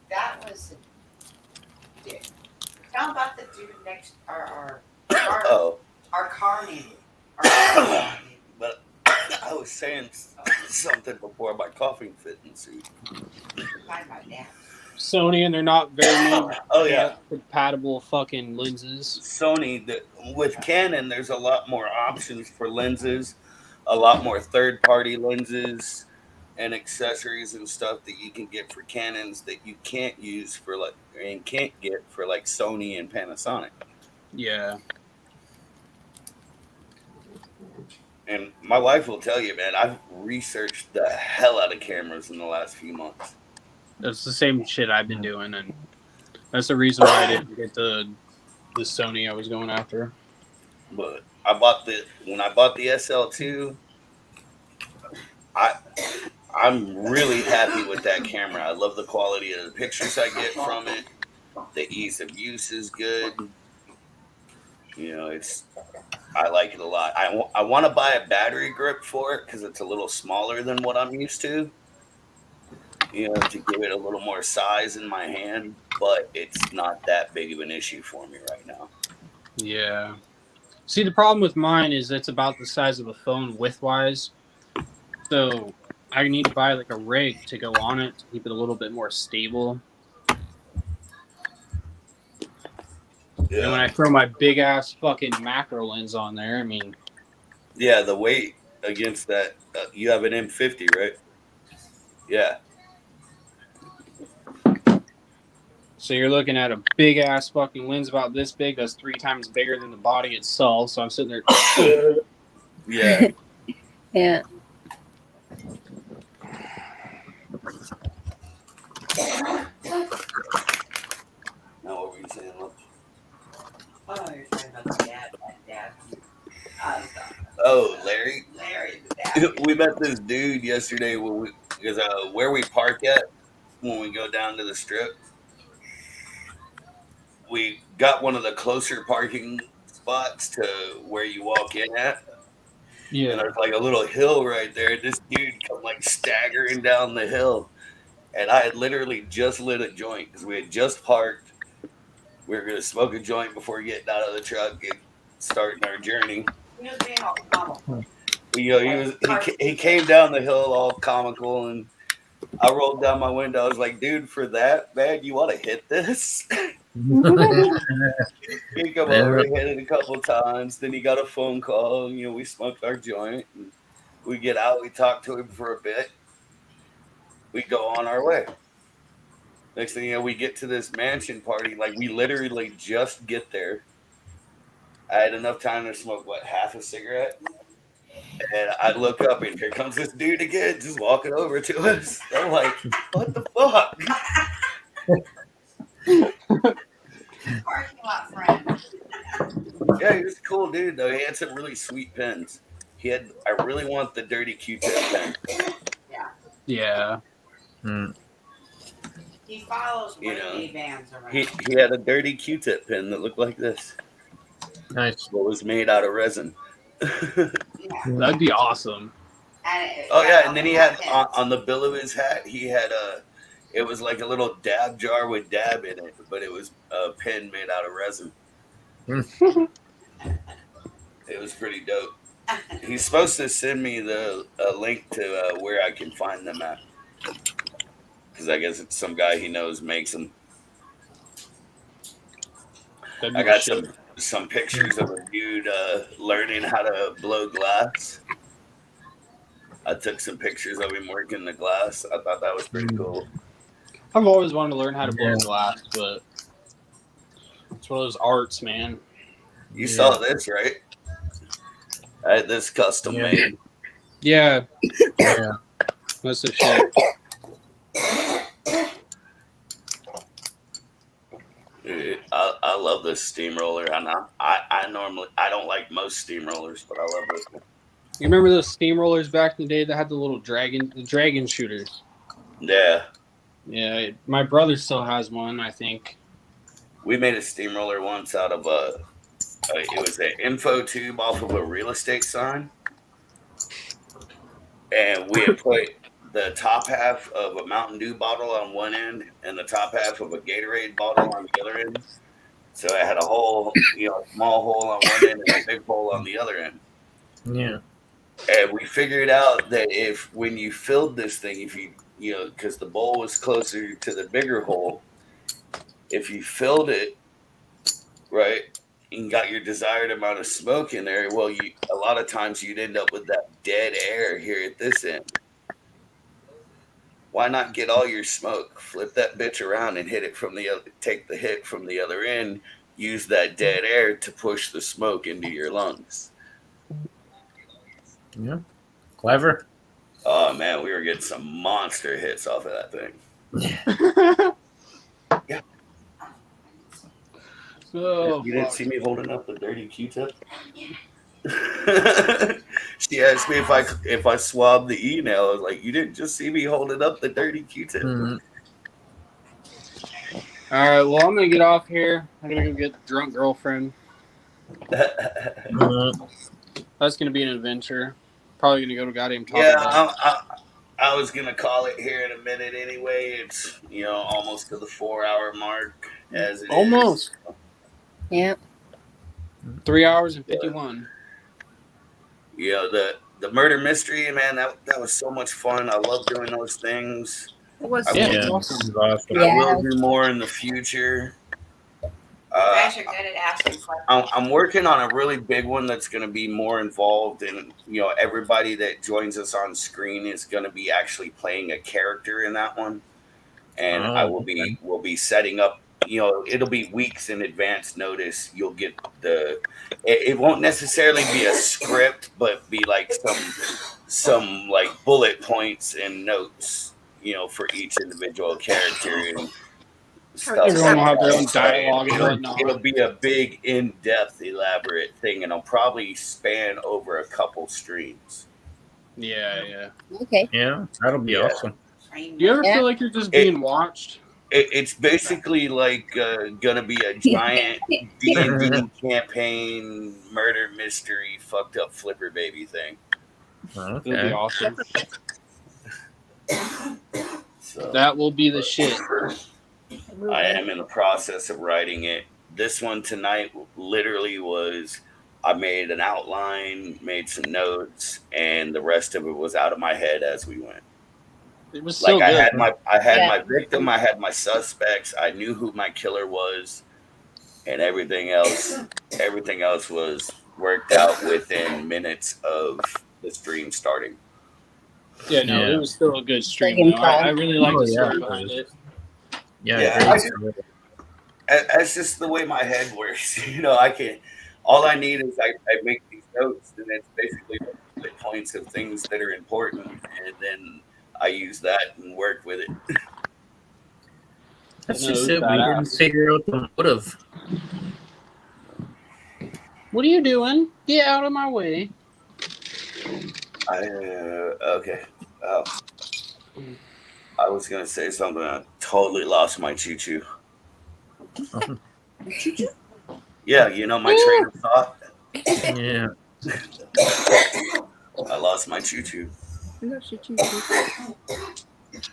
That was a dude. Tell him about the dude next our Oh. our car neighbor. But I was saying something before my coughing fit ensued. Sony, and they're not very Oh, yeah. compatible fucking lenses. Sony, with Canon, there's a lot more options for lenses, a lot more third-party lenses and accessories and stuff that you can get for Canons that you can't use for can't get for like Sony and Panasonic. Yeah. And my wife will tell you, man, I've researched the hell out of cameras in the last few months. That's the same shit I've been doing, and that's the reason why I didn't get the Sony I was going after. But when I bought the SL2, I'm really happy with that camera. I love the quality of the pictures I get from it. The ease of use is good. You know, I like it a lot. I want to buy a battery grip for it because it's a little smaller than what I'm used to. You know, to give it a little more size in my hand, but it's not that big of an issue for me right now. Yeah. See, the problem with mine is it's about the size of a phone width-wise. So I need to buy like a rig to go on it to keep it a little bit more stable. Yeah. And when I throw my big-ass fucking macro lens on there, I mean... Yeah, the weight against that... you have an M50, right? Yeah. So you're looking at a big-ass fucking lens about this big that's 3 times bigger than the body itself. So I'm sitting there... Yeah. Yeah. Now, what were you saying, Lux? Oh, you're talking about the dad. Oh, Larry? Larry, the dad. We met this dude yesterday because where we park at when we go down to the strip. We got one of the closer parking spots to where you walk in at. Yeah. And there's like a little hill right there. This dude come like staggering down the hill. And I had literally just lit a joint because we had just parked. We were going to smoke a joint before getting out of the truck and starting our journey. He was being all comical. You know, he came down the hill all comical, and I rolled down my window. I was like, dude, for that, man, you want to hit this? He come over and hit it a couple times. Then he got a phone call. And, you know, we smoked our joint. And we get out. We talk to him for a bit. We go on our way. Next thing you know, we get to this mansion party. Like, we literally just get there. I had enough time to smoke, half a cigarette? And I look up, and here comes this dude again, just walking over to us. I'm like, what the fuck? Parking lot friend. Yeah, he was a cool dude, though. He had some really sweet pens. I really want the dirty Q-tip pen. Yeah. Yeah. He follows vans around. He had a dirty Q-tip pen that looked like this. Nice. What was made out of resin. That'd be awesome. And then he had on the bill of his hat, he had it was like a little dab jar with dab in it, but it was a pen made out of resin. It was pretty dope. He's supposed to send me a link to where I can find them at, because I guess it's some guy he knows makes them. I got some pictures of a dude learning how to blow glass. I took some pictures of him working the glass. I thought that was pretty cool. I've always wanted to learn how to blow glass, but It's one of those arts, man. You saw this, right? I had this custom made. Yeah. Yeah. That's the shit. Dude, I love this steamroller. I normally I don't like most steamrollers, but I love this one. You remember those steamrollers back in the day that had the little dragon shooters? Yeah. Yeah, my brother still has one, I think. We made a steamroller once out of it was an info tube off of a real estate sign, and we had put the top half of a Mountain Dew bottle on one end and the top half of a Gatorade bottle on the other end. So it had a hole, a small hole on one end and a big hole on the other end. Yeah. And we figured out that when you filled this thing, if you because the bowl was closer to the bigger hole, if you filled it right and got your desired amount of smoke in there, well, a lot of times you'd end up with that dead air here at this end. Why not get all your smoke, flip that bitch around and hit it from the other, take the hit from the other end, use that dead air to push the smoke into your lungs. Yeah. Clever. Oh man, we were getting some monster hits off of that thing. Yeah. Oh, you didn't see me holding up the dirty Q-tip? She asked me if I swabbed the e-nail. I was like, you didn't just see me holding up the dirty Q-tip. All right, well, I'm gonna get off here. I'm gonna go get the drunk girlfriend. That's gonna be an adventure. Probably gonna go to goddamn Taco Bell. I was gonna call it here in a minute anyway. It's almost to the 4-hour mark as it almost. Yeah. 3 hours and 51. The murder mystery, man, that was so much fun. I love doing those things. It was awesome. I will do more in the future. You guys are good at asking questions. I'm working on a really big one that's going to be more involved, and everybody that joins us on screen is going to be actually playing a character in that one, and I will be setting up. It'll be weeks in advance notice. You'll get it won't necessarily be a script, but be like some like bullet points and notes, for each individual character and stuff. Everyone will have their own dialogue and whatnot. It'll be a big, in-depth, elaborate thing, and it'll probably span over a couple streams. Yeah. Okay. Yeah, that'll be awesome. Do you ever feel like you're just being watched? It's basically like gonna be a giant D&D campaign murder mystery fucked up flipper baby thing. Okay. It'll be awesome. So, that will be the shit. I am in the process of writing it. This one tonight literally was I made an outline, made some notes, and the rest of it was out of my head as we went. It was so good. I had my victim, I had my suspects, I knew who my killer was, and everything else was worked out within minutes of the stream starting. Yeah, it was still a good stream. I really like the story behind it. That's just the way my head works. All I need is I make these notes, and it's basically the points of things that are important, and then I use that and work with it. That's just it. We didn't figure out the motive. What are you doing? Get out of my way. Okay. I was gonna say something. I totally lost my choo-choo. Choo-choo? Yeah, my train of thought. Yeah. I lost my choo-choo.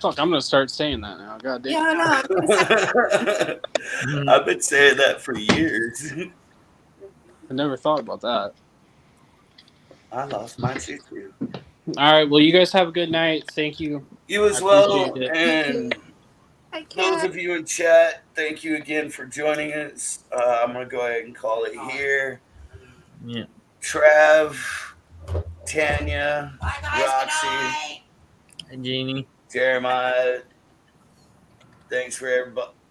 Fuck, I'm gonna start saying that now. God damn. Yeah, I know. I've been saying that for years. I never thought about that. I lost my choo-choo. All right, well, you guys have a good night. Thank you. You as well, and those of you in chat, thank you again for joining us. I'm gonna go ahead and call it here. Yeah. Trav, Tanya, Roxy, and Jeannie, Jeremiah. Thanks for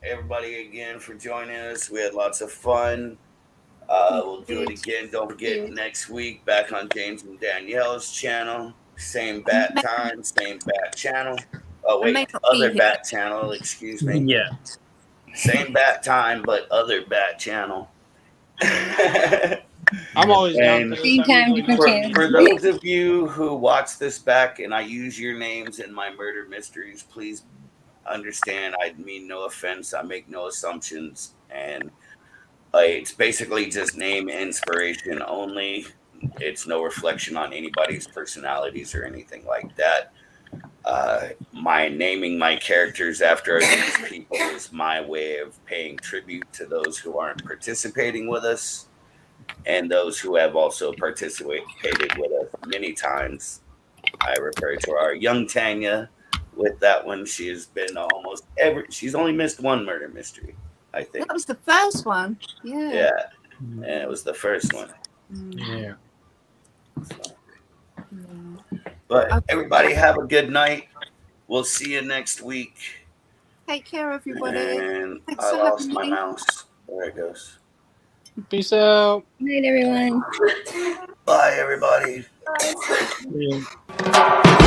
everybody again for joining us. We had lots of fun. We'll do it again. Don't forget, next week back on James and Danielle's channel. Same bat time, same bat channel. Oh wait, other bat channel. Excuse me. Yeah. Same bat time, but other bat channel. I'm always down And for this. I'm usually for those of you who watch this back and I use your names in my murder mysteries, please understand I mean no offense. I make no assumptions. And it's basically just name inspiration only. It's no reflection on anybody's personalities or anything like that. My naming my characters after these people is my way of paying tribute to those who aren't participating with us and those who have also participated with us many times. I refer to our young Tanya with that one. She has been almost she's only missed one murder mystery, I think. That was the first one. Yeah. Yeah. And it was the first one. Yeah. But everybody have a good night. We'll see you next week. Take care, everybody. And Thanks I for lost having my me. mouse. There it goes. Peace out. Good night, everyone. Bye, everybody. Bye. Yeah.